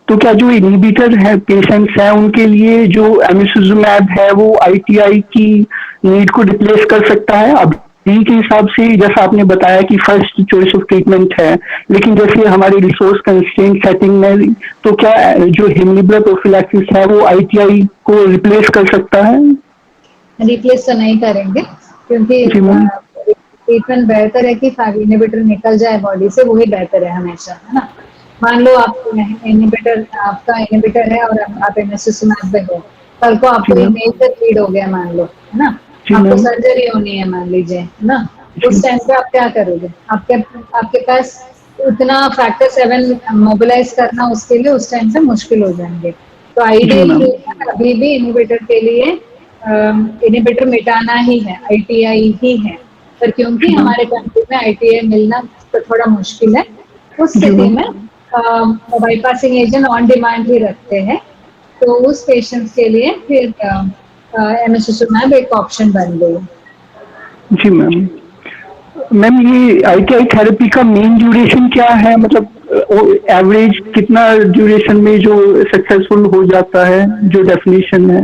तो क्या जो इनहिबिटर है पेशेंट्स हैं उनके लिए जो एमिसिजुमैब है वो ITI की नीड को रिप्लेस कर सकता है? अब के हिसाब से जैसा आपने बताया कि फर्स्ट चॉइस ऑफ ट्रीटमेंट है, लेकिन जैसे हमारे रिसोर्स कंस्ट्रेंट सेटिंग में, तो क्या जो हेमलिब्रा प्रोफिलैक्सिस है वो ITI को रिप्लेस कर सकता है? रिप्लेस तो नहीं करेंगे, क्योंकि ट्रीटमेंट बेहतर है कि इनहिबिटर निकल जाए बॉडी से, वही बेहतर है हमेशा, है ना। मान लो आप इनहिबिटर, आपका इनहिबिटर है और आप एमिसिजुमैब पे हो, कल को आपको एक मेजर ब्लीड हो गया मान लो, है ना, आपको सर्जरी होनी है मान लीजिए, है ना, उस टाइम पे आप क्या करोगे? आपके आपके पास उतना फैक्टर 7 मोबिलाइज करना उसके लिए उस टाइम पे मुश्किल हो जाएंगे। तो जी आइडियल मैम। अभी भी इनोवेटर के लिए इनोवेटर मिटाना ही है, आईटीआई ही है, पर क्योंकि जी मैम। हमारे कंट्री में आईटीआई मिलना तो थोड़ा मुश्किल है, उस जी स्थिति मैम। में बाईपासिंग एजेंट ऑन डिमांड ही रखते हैं। तो उस पेशेंट्स के लिए फिर एमिसोसिमैब एक ऑप्शन बन गई। जी मैम। मैम ये आईटीआई थेरेपी का मेन ड्यूरेशन क्या है, मतलब एवरेज कितना ड्यूरेशन में जो सक्सेसफुल हो जाता है, जो डेफिनेशन है?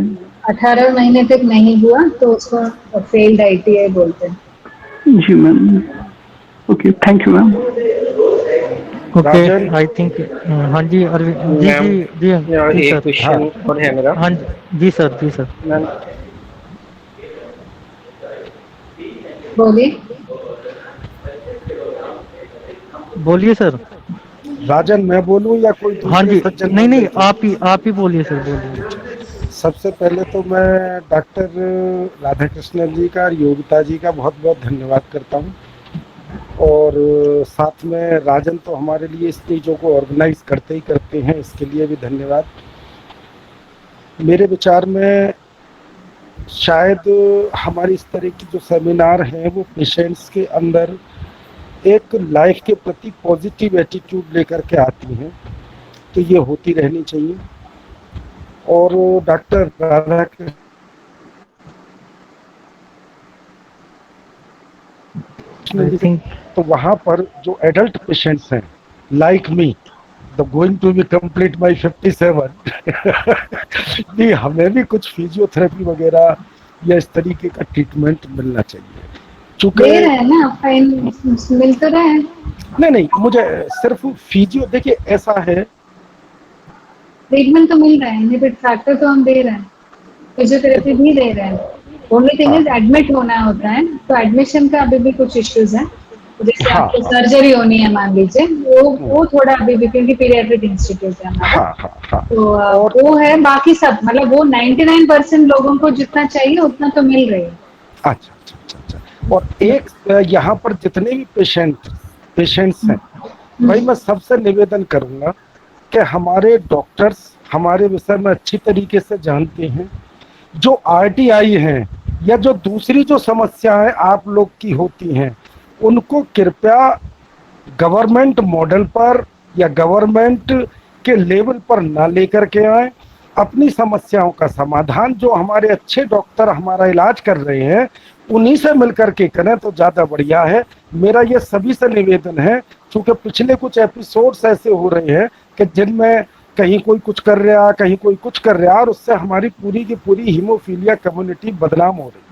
18 महीने तक नहीं हुआ तो उसको फेल्ड आईटीआई बोलते हैं। जी ma'am. Okay, thank you ma'am. Okay, I think हाँ जी अरविंद जी मैम, जी जी जी एक सर। हाँ क्वेश्चन और है मेरा। हाँ जी सर, जी सर। मैम, बोलिए। बोलिए सर। राजन, मैं बोलूं या कोई हाँ दूसरे जी, सज्जन नहीं नहीं, मंडल के? आप ही बोलिए सर, बोलिए। सबसे पहले तो मैं डॉक्टर राधाकृष्णन जी का और योगिता जी का बहुत बहुत धन्यवाद करता हूं, और साथ में राजन तो हमारे लिए इस चीज़ों को ऑर्गेनाइज करते ही करते हैं, इसके लिए भी धन्यवाद। मेरे विचार में शायद हमारी इस तरह की जो सेमिनार हैं वो पेशेंट्स के अंदर एक लाइफ के प्रति पॉजिटिव एटीट्यूड लेकर के आती हैं, तो ये होती रहनी चाहिए। और डॉक्टर राधाकृष्णन जी, तो वहाँ पर जो एडल्ट पेशेंट्स हैं like me, the going to be complete my 57 कि हमें भी कुछ फिजियोथेरेपी वगैरह या इस तरीके का ट्रीटमेंट मिलना चाहिए। चूंकि दे रहे हैं ना, फाइन मिल तो रहा है। नहीं, मुझे सिर्फ फिजियो, देखिए ऐसा है, ट्रीटमेंट तो मिल रहा है, इनहिबिट फैक्टर तो हम दे रहे हैं, फिजियोथेरेपी भी दे रहे हैं। ओनली थिंग इज एडमिट होना होता है, तो एडमिशन का अभी भी कुछ इश्यूज हैं। जैसे आपको सर्जरी होनी है मान लीजिए, वो थोड़ा अभी भी, क्योंकि पीडियाट्रिक इंस्टीट्यूट है हमारा, तो वो है। बाकी सब मतलब वो 99% लोगों को जितना चाहिए उतना तो मिल रही है। अच्छा। और एक यहाँ पर जितने भी पेशेंट्स हैं, भाई मैं सबसे निवेदन करूंगा कि हमारे डॉक्टर्स हमारे विषय में अच्छी तरीके से जानते हैं। जो आरटीआई हैं या जो दूसरी जो समस्याएं आप लोग की होती हैं, उनको कृपया गवर्नमेंट मॉडल पर या गवर्नमेंट के लेवल पर ना लेकर के आए। अपनी समस्याओं का समाधान जो हमारे अच्छे डॉक्टर हमारा इलाज कर रहे हैं उन्हीं से मिलकर के करें तो ज़्यादा बढ़िया है। मेरा ये सभी से निवेदन है, क्योंकि पिछले कुछ एपिसोड्स ऐसे हो रहे हैं कि जिनमें कहीं कोई कुछ कर रहा, कहीं कोई कुछ कर रहा, और उससे हमारी पूरी की पूरी हीमोफीलिया कम्युनिटी बदनाम हो रही है।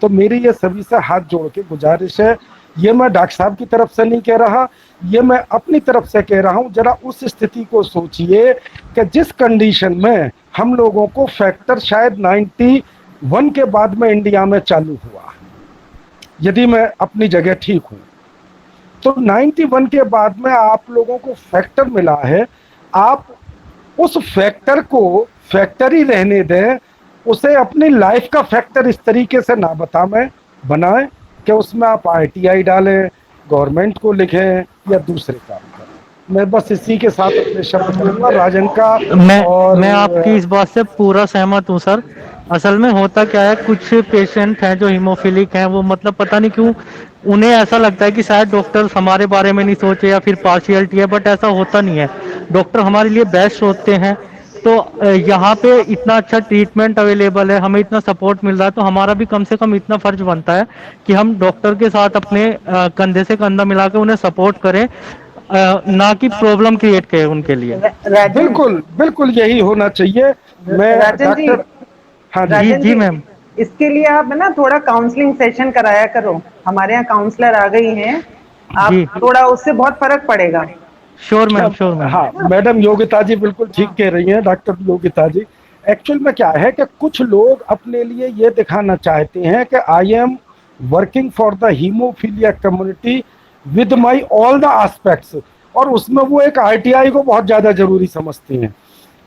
तो मेरी ये सभी से हाथ जोड़ के गुजारिश है, ये मैं डॉक्टर साहब की तरफ से नहीं कह रहा, ये मैं अपनी तरफ से कह रहा हूँ। जरा उस स्थिति को सोचिए कि जिस कंडीशन में हम लोगों को फैक्टर शायद 91 के बाद में इंडिया में चालू हुआ, यदि मैं अपनी जगह ठीक हूँ, तो 91 के बाद में आप लोगों को फैक्टर मिला है। आप उस फैक्टर को फैक्टर ही रहने दें, उसे अपनी लाइफ का फैक्टर इस तरीके से ना बनाएं कि उसमें आप आईटीआई डालें, गवर्नमेंट को लिखें या दूसरे काम करें। मैं बस इसी के साथ अपने शब्द करूंगा। राजन का मैं आपकी इस बात से पूरा सहमत हूँ सर। असल में होता क्या है, कुछ पेशेंट हैं जो हीमोफिलिक हैं, वो मतलब पता नहीं क्यों उन्हें ऐसा लगता है कि शायद डॉक्टर हमारे बारे में नहीं सोचे या फिर पार्शियलिटी है, बट ऐसा होता नहीं है। डॉक्टर हमारे लिए बेस्ट होते हैं। तो यहाँ पे इतना अच्छा ट्रीटमेंट अवेलेबल है, हमें इतना सपोर्ट मिल रहा है, तो हमारा भी कम से कम इतना फर्ज बनता है कि हम डॉक्टर के साथ अपने कंधे से कंधा मिला के उन्हें सपोर्ट करें, ना कि प्रॉब्लम क्रिएट करे उनके लिए। बिल्कुल यही होना चाहिए। मैं राजन जी, डॉक्टर, हाँ जी मैम, इसके लिए आप ना थोड़ा काउंसलिंग सेशन कराया करो। हमारे यहाँ काउंसलर आ गई हैं, आप थोड़ा उससे बहुत फर्क पड़ेगा। Sure ma'am, sure ma'am. हाँ मैडम योगिता जी बिल्कुल ठीक कह रही हैं, डॉक्टर योगिता जी। एक्चुअल में क्या है कि कुछ लोग अपने लिए ये दिखाना चाहते हैं कि I am working for the haemophilia community with my all the aspects, और उसमें वो एक आरटीआई को बहुत ज़्यादा जरूरी समझते हैं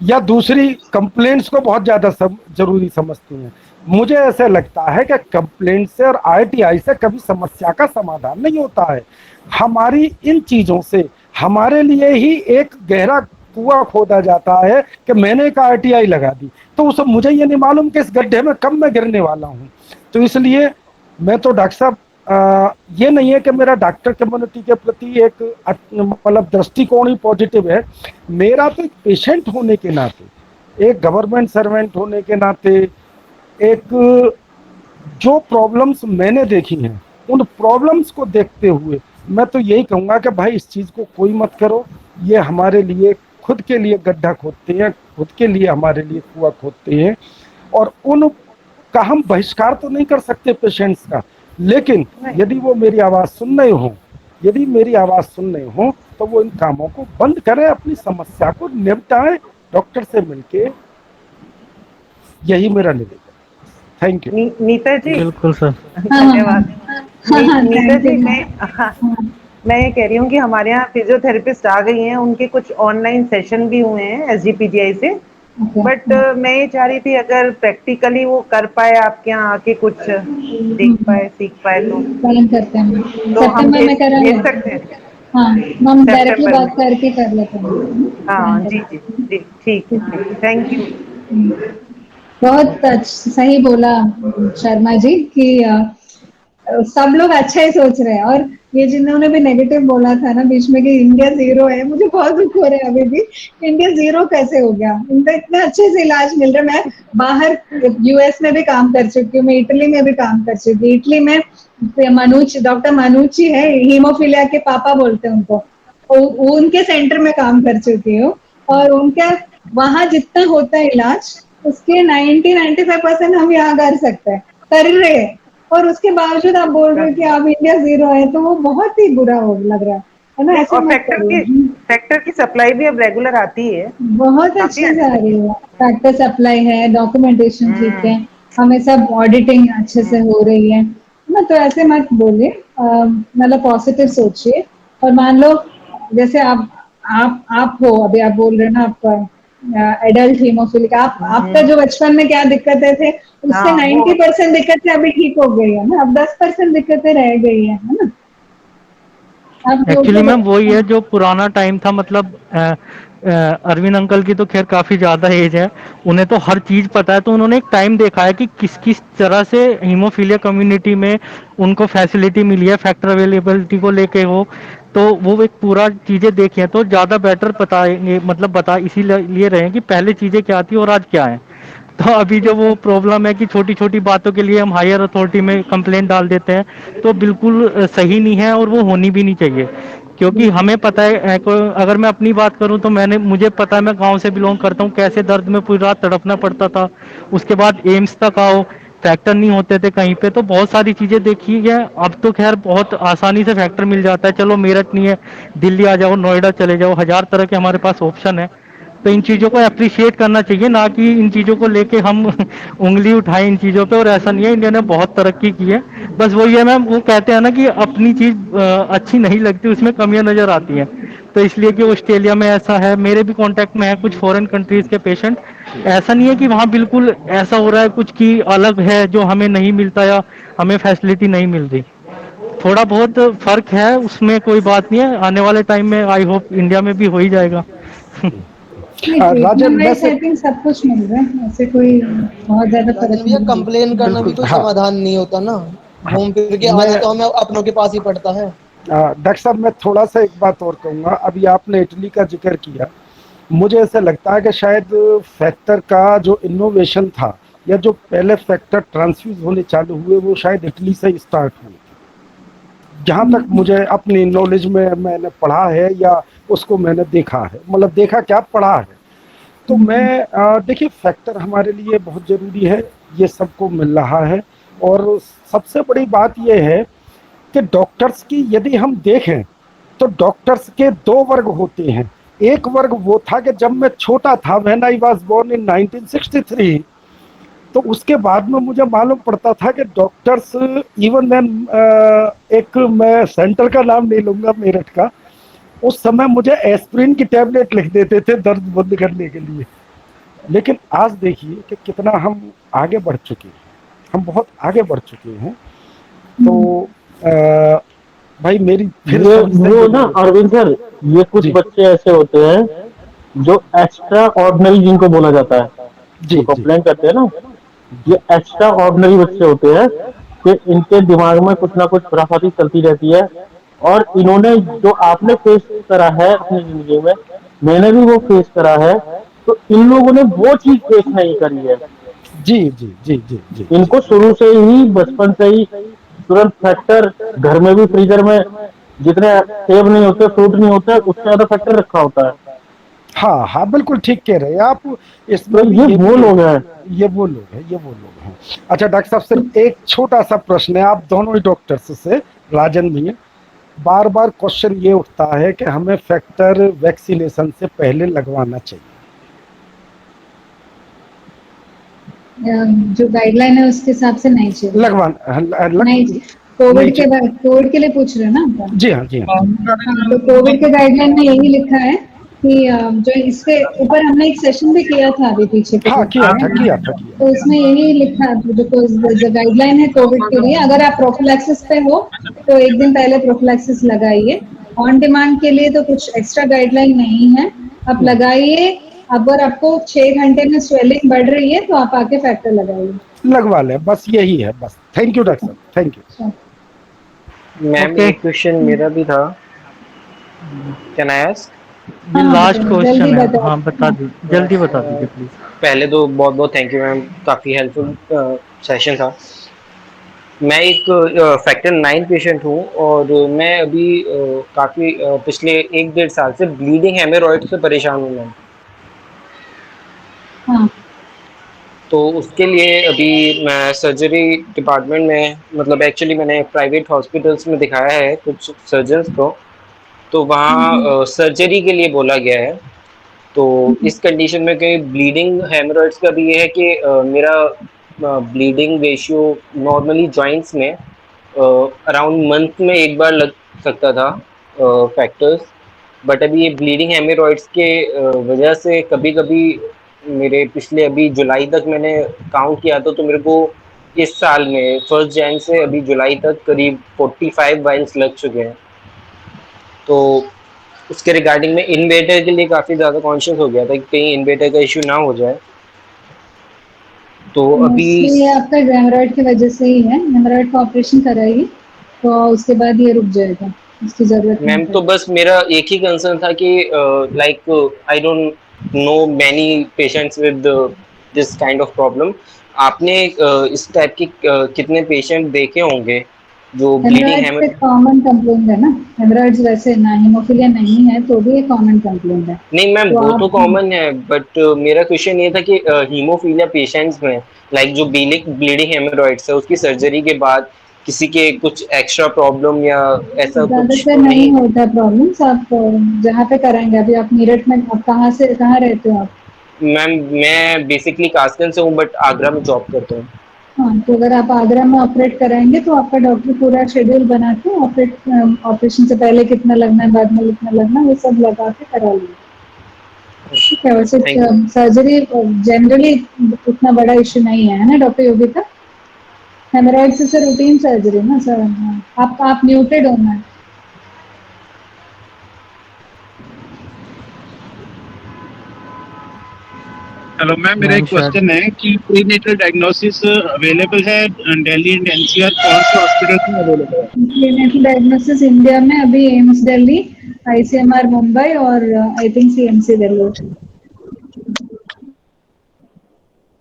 या दूसरी कंप्लेंट्स को बहुत ज़्यादा जरूरी समझते हैं। मुझे ऐसे लगता है कि कंप्लेंट से और आईटीआई से कभी समस्या का समाधान नहीं होता है। हमारी इन चीजों से हमारे लिए ही एक गहरा कुआं खोदा जाता है कि मैंने एक आईटीआई लगा दी, तो उस मुझे ये नहीं मालूम कि इस गड्ढे में कब मैं गिरने वाला हूँ। तो इसलिए मैं तो डॉक्टर साहब, ये नहीं है कि मेरा डॉक्टर कम्युनिटी के प्रति एक मतलब दृष्टिकोण ही पॉजिटिव है। मेरा तो एक पेशेंट होने के नाते, एक गवर्नमेंट सर्वेंट होने के नाते, एक जो प्रॉब्लम्स मैंने देखी हैं उन प्रॉब्लम्स को देखते हुए मैं तो यही कहूँगा कि भाई इस चीज़ को कोई मत करो। ये हमारे लिए खुद के लिए गड्ढा खोदते हैं, खुद के लिए हमारे लिए कुआं खोदते हैं, और उन का हम बहिष्कार तो नहीं कर सकते पेशेंट्स का, लेकिन यदि वो मेरी आवाज़ सुन रहे हो, यदि मेरी आवाज़ सुन रहे हो तो वो इन कामों को बंद करें, अपनी समस्या को निपटाएं डॉक्टर से मिलके। यही मेरा निवेदन। Thank you. नीता जी, बिल्कुल सर, धन्यवाद। नीता जी, मैं ये कह रही हूँ कि हमारे यहाँ फिजियोथेरेपिस्ट आ गई हैं, उनके कुछ ऑनलाइन सेशन भी हुए हैं एसजीपीजीआई से, बट मैं ये चाह रही थी अगर प्रैक्टिकली वो कर पाए आपके यहाँ आके कुछ देख पाए, सीख पाए तो करते हैं। तो हम सितंबर में करा भेज सकते हैं। हाँ, हम डायरेक्टली सितंबर बात करके कर लेते हैं। हाँ जी जी जी, ठीक है, थैंक यू। बहुत सही बोला शर्मा जी कि सब लोग अच्छा ही सोच रहे हैं, और ये जिन्होंने भी नेगेटिव बोला था ना बीच में कि इंडिया जीरो है, मुझे बहुत दुख हो रहा है अभी भी। इंडिया जीरो कैसे हो गया? इनका इतने अच्छे से इलाज मिल रहा है। मैं बाहर यूएस में भी काम कर चुकी हूँ, मैं इटली में भी काम कर चुकी हूँ। इटली में डॉक्टर मनुची है, हीमोफीलिया के पापा बोलते हैं उनको, उनके सेंटर में काम कर चुकी हूँ, और उनका वहां जितना होता है इलाज उसके 90-95% हम यहाँ कर सकते हैं, कर रहे हैं, और उसके बावजूद आप बोल रहे हो कि आप इंडिया जीरो है, तो वो बहुत ही बुरा हो लग रहा है ना। ऐसे और फैक्टर की सप्लाई भी अब रेगुलर आती है, बहुत अच्छे से आ रही है। फैक्टर सप्लाई है, डॉक्यूमेंटेशन ठीक है, हमें सब ऑडिटिंग अच्छे से हो रही है ना। तो ऐसे मत बोलिए, मतलब पॉजिटिव सोचिए। और मान लो जैसे आप हो, अभी आप बोल रहे हैं ना आपका एडल्ट हीमोफिलिक, आपका जो बचपन में क्या दिक्कतें थे उससे 90% दिक्कतें अभी ठीक हो गई है ना, अब 10% दिक्कतें रह गई है ना। एक्चुअली मैम वही है जो पुराना टाइम था, मतलब अरविंद अंकल की तो खैर काफ़ी ज़्यादा एज है, उन्हें तो हर चीज़ पता है, तो उन्होंने एक टाइम देखा है कि किस किस तरह से हीमोफीलिया कम्युनिटी में उनको फैसिलिटी मिली है, फैक्टर अवेलेबिलिटी को लेके हो, तो वो एक पूरा चीज़ें देखी हैं, तो ज़्यादा बेटर बताएंगे, मतलब बता इसीलिए रहे हैं कि पहले चीज़ें क्या थी और आज क्या है। तो अभी जो वो प्रॉब्लम है कि छोटी छोटी बातों के लिए हम हायर अथॉरिटी में कंप्लेंट डाल देते हैं, तो बिल्कुल सही नहीं है और वो होनी भी नहीं चाहिए, क्योंकि हमें पता है अगर मैं अपनी बात करूं तो मुझे पता है, मैं गांव से बिलोंग करता हूं, कैसे दर्द में पूरी रात तड़पना पड़ता था। उसके बाद एम्स तक आओ, फैक्टर नहीं होते थे कहीं पे, तो बहुत सारी चीज़ें देखी है। अब तो खैर बहुत आसानी से फैक्टर मिल जाता है, चलो मेरठ नहीं है, दिल्ली आ जाओ, नोएडा चले जाओ, हजार तरह के हमारे पास ऑप्शन है। तो इन चीज़ों को अप्रिशिएट करना चाहिए, ना कि इन चीज़ों को लेके हम उंगली उठाएं इन चीज़ों पे। और ऐसा नहीं है, इंडिया ने बहुत तरक्की की है, बस वही है मैम, वो कहते हैं ना कि अपनी चीज़ अच्छी नहीं लगती, उसमें कमियां नज़र आती हैं। तो इसलिए कि ऑस्ट्रेलिया में ऐसा है, मेरे भी कांटेक्ट में है कुछ फॉरेन कंट्रीज़ के पेशेंट, ऐसा नहीं है कि वहाँ बिल्कुल ऐसा हो रहा है कुछ की अलग है जो हमें नहीं मिलता या हमें फैसिलिटी नहीं मिल रही, थोड़ा बहुत फ़र्क है, उसमें कोई बात नहीं है। आने वाले टाइम में आई होप इंडिया में भी हो ही जाएगा। राजन, सब कुछ मिल रहा है, ऐसे कोई बहुत ज्यादा फर्क नहीं। कंप्लेन करना भी कोई समाधान नहीं होता ना, घूम फिर के आना तो हमें अपनों के पास ही पड़ता है। डॉक्टर साहब, मैं थोड़ा सा एक बात और कहूँगा। अभी आपने इटली का जिक्र किया, मुझे ऐसा लगता है कि शायद फैक्टर का जो इनोवेशन था या जो पहले फैक्टर ट्रांसफ्यूज होने चालू हुए वो शायद इटली से स्टार्ट हुए, जहाँ तक मुझे अपनी नॉलेज में मैंने पढ़ा है या उसको मैंने देखा है, मतलब देखा क्या, पढ़ा है। तो मैं देखिए, फैक्टर हमारे लिए बहुत ज़रूरी है, ये सबको मिल रहा है। और सबसे बड़ी बात यह है कि डॉक्टर्स की यदि हम देखें तो डॉक्टर्स के दो वर्ग होते हैं। एक वर्ग वो था कि जब मैं छोटा था, when I was born in 1963, तो उसके बाद में मुझे मालूम पड़ता था कि डॉक्टर्स इवन देन, एक मैं सेंटर का नाम नहीं लूँगा, मेरठ का, उस समय मुझे एस्प्रिन की टैबलेट लिख देते थे दर्द बंद करने के लिए। लेकिन आज देखिए कि कितना हम आगे बढ़ चुके हैं। हम बहुत आगे बढ़ चुके हैं। तो भाई मेरी फिर ये समझ वो ना अरविंद सर, ये कुछ जी बच्चे ऐसे होते हैं जो एक्स्ट्रा ऑर्डिनरी जिनको बोला जाता है, जो जी जी कंप्लेन करते हैं ना, जी ये एक्स्ट्रा ऑर्डिनरी बच्चे होते हैं कि इनके दिमाग में कुछ ना कुछ खुराफाती चलती रहती है। और इन्होंने जो आपने फेस करा है अपनी जिंदगी में, मैंने भी वो फेस करा है। तो इन लोगों ने वो चीज फेस नहीं करी है। जी जी जी जी जी जी इनको शुरू से ही, बचपन से ही तुरंत फैक्टर घर में भी, फ्रीजर में जितने सेब नहीं होते, फ्रूट नहीं होते, उससे ज्यादा फैक्टर रखा होता है। हाँ हाँ बिल्कुल ठीक कह रहे हैं आप। इसमें तो भी ये ये वो भी लोग हैं। ये वो लोग हैं, ये वो लोग हैं। अच्छा डॉक्टर साहब, सिर्फ एक छोटा सा प्रश्न है आप दोनों ही डॉक्टर्स से, राजन भैया। बार बार क्वेश्चन ये उठता है कि हमें फैक्टर वैक्सीनेशन से पहले लगवाना चाहिए। जो गाइडलाइन है उसके हिसाब से नहीं चाहिए। नहीं चाहिए। नहीं कोविड के लिए पूछ रहे हो ना आप? जी हाँ जी हाँ हाँ, तो कोविड के गाइडलाइन में यही लिखा है कि जो इसके ऊपर हमने एक सेशन भी किया था अभी पीछे हाँ किया था तो इसमें यही लिखा जो गाइडलाइन है कोविड के लिए, अगर आप प्रोफिलैक्सिस पे हो तो एक दिन पहले प्रोफिलैक्सिस लगाइए। ऑन डिमांड के लिए तो कुछ एक्स्ट्रा गाइडलाइन नहीं है, आप लगाइए। अगर आपको 6 घंटे में स्वेलिंग बढ़ रही है तो आप आके फैक्टर लगाइए, लगवा लें, बस यही है बस। थैंक यू डॉक्टर साहब, थैंक यू। मैम एक क्वेश्चन मेरा भी था, कैन आई आस्क? ये लास्ट क्वेश्चन है, बताओ। हाँ बता दीजिए, जल्दी बता दीजिए प्लीज। पहले तो बहुत बहुत थैंक यू मैम, काफ़ी हेल्पफुल सेशन था। मैं एक फैक्टर 9 पेशेंट हूँ और मैं अभी काफ़ी पिछले 1 डेढ़ साल से ब्लीडिंग हेमोरॉइड से परेशान हूँ मैम। हाँ। तो उसके लिए अभी मैं सर्जरी डिपार्टमेंट में, मतलब एक्चुअली मैंने प्राइवेट हॉस्पिटल्स में दिखाया है कुछ सर्जन्स को, तो वहाँ सर्जरी के लिए बोला गया है। तो इस कंडीशन में कहीं ब्लीडिंग हेमोरॉइड्स का भी ये है कि मेरा ब्लीडिंग रेशियो नॉर्मली जॉइंट्स में अराउंड मंथ में एक बार लग सकता था फैक्टर्स, बट अभी ये ब्लीडिंग हेमोरॉइड्स के वजह से कभी कभी मेरे पिछले अभी जुलाई तक मैंने काउंट किया था, तो मेरे को इस साल में 1 जन से अभी जुलाई तक करीब 45 वाइल्स लग चुके हैं। तो उसके रिगार्डिंग में इन्वेटर के लिए काफ़ी ज़्यादा कॉन्शियस हो गया था कि कहीं इन्वेटर का इश्यू ना हो जाए। तो अभी मोस्टली आपका हेमोरॉइड की वजह से ही है, हेमोरॉइड का ऑपरेशन कराइए तो उसके बाद ये रुक जाएगा, उसकी जरूरत नहीं मैम तो बस मेरा एक ही कंसर्न था कि like I don't know many patients with this kind of problem. आपने इस टाइप के कितने पेशेंट देखे होंगे जो ब्लीडिंग हेमोरॉइड्स एक कॉमन कंप्लेंट है ना, हेमोरॉइड्स वैसे ना हीमोफिलिया नहीं है तो भी एक कॉमन कंप्लेंट है। नहीं मैम वो तो कॉमन है, बट मेरा क्वेश्चन ये था कि हीमोफीलिया पेशेंट्स में लाइक जो ब्लीडिंग हेमोरॉइड्स है उसकी सर्जरी के बाद किसी के कुछ एक्स्ट्रा प्रॉब्लम या ऐसा कुछ ज्यादातर तो नहीं नहीं? होता प्रॉब्लम्स। आप जहाँ पे कराएंगे, अभी आप मेरठ में, आप कहाँ रहते हो आप? मैम मैं बेसिकली कासगंज से हूँ बट आगरा में जॉब करता हूँ। हाँ, तो अगर आप आगरा में ऑपरेट कराएंगे तो आपका डॉक्टर पूरा शेड्यूल बना के ऑपरेशन से पहले कितना लगना है, बाद में कितना लगना है, वो सब लगा के करा लीजिए। ठीक है। वैसे सर्जरी जनरली उतना बड़ा इश्यू नहीं है ना डॉक्टर योगिता? हेमोरॉइड से रूटीन सर्जरी ना सर। आप म्यूटेड हो ना? हेलो मैम, मेरा एक क्वेश्चन है कि प्रीनेटल डायग्नोसिस अवेलेबल है दिल्ली एंड एनसीआर, कौन से हॉस्पिटल में अवेलेबल है? प्रीनेटल डायग्नोसिस इंडिया में अभी एम्स दिल्ली, आईसीएमआर मुंबई और I think CMC Delhi.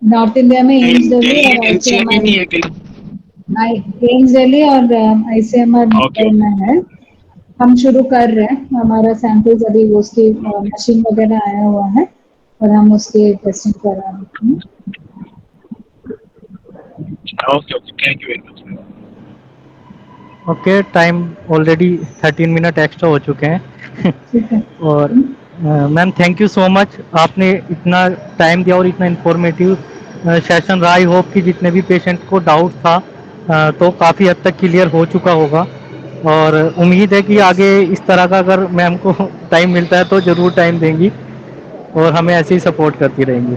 North India में एम्स दिल्ली और आईसीएमआर, एम्स दिल्ली और आईसीएमआर मुंबई में है। हम शुरू कर रहे हैं, हमारा सैंपल्स अभी उसकी मशीन वगैरह आया हुआ है और हम उसकी टेस्टिंग कर रहे हैं। Okay okay, thank you very much. Okay, time already 13 minute extra हो चुके हैं। और ma'am thank you so much, आपने इतना टाइम दिया और इतना इंफॉर्मेटिव सेशन रहा। आई होप कि जितने भी पेशेंट को डाउट था तो काफ़ी हद तक क्लियर हो चुका होगा, और उम्मीद है कि आगे इस तरह का अगर मैम को टाइम मिलता है तो ज़रूर टाइम देंगी और हमें ऐसे ही सपोर्ट करती रहेंगी।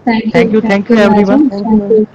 Thank you everyone. Thank you.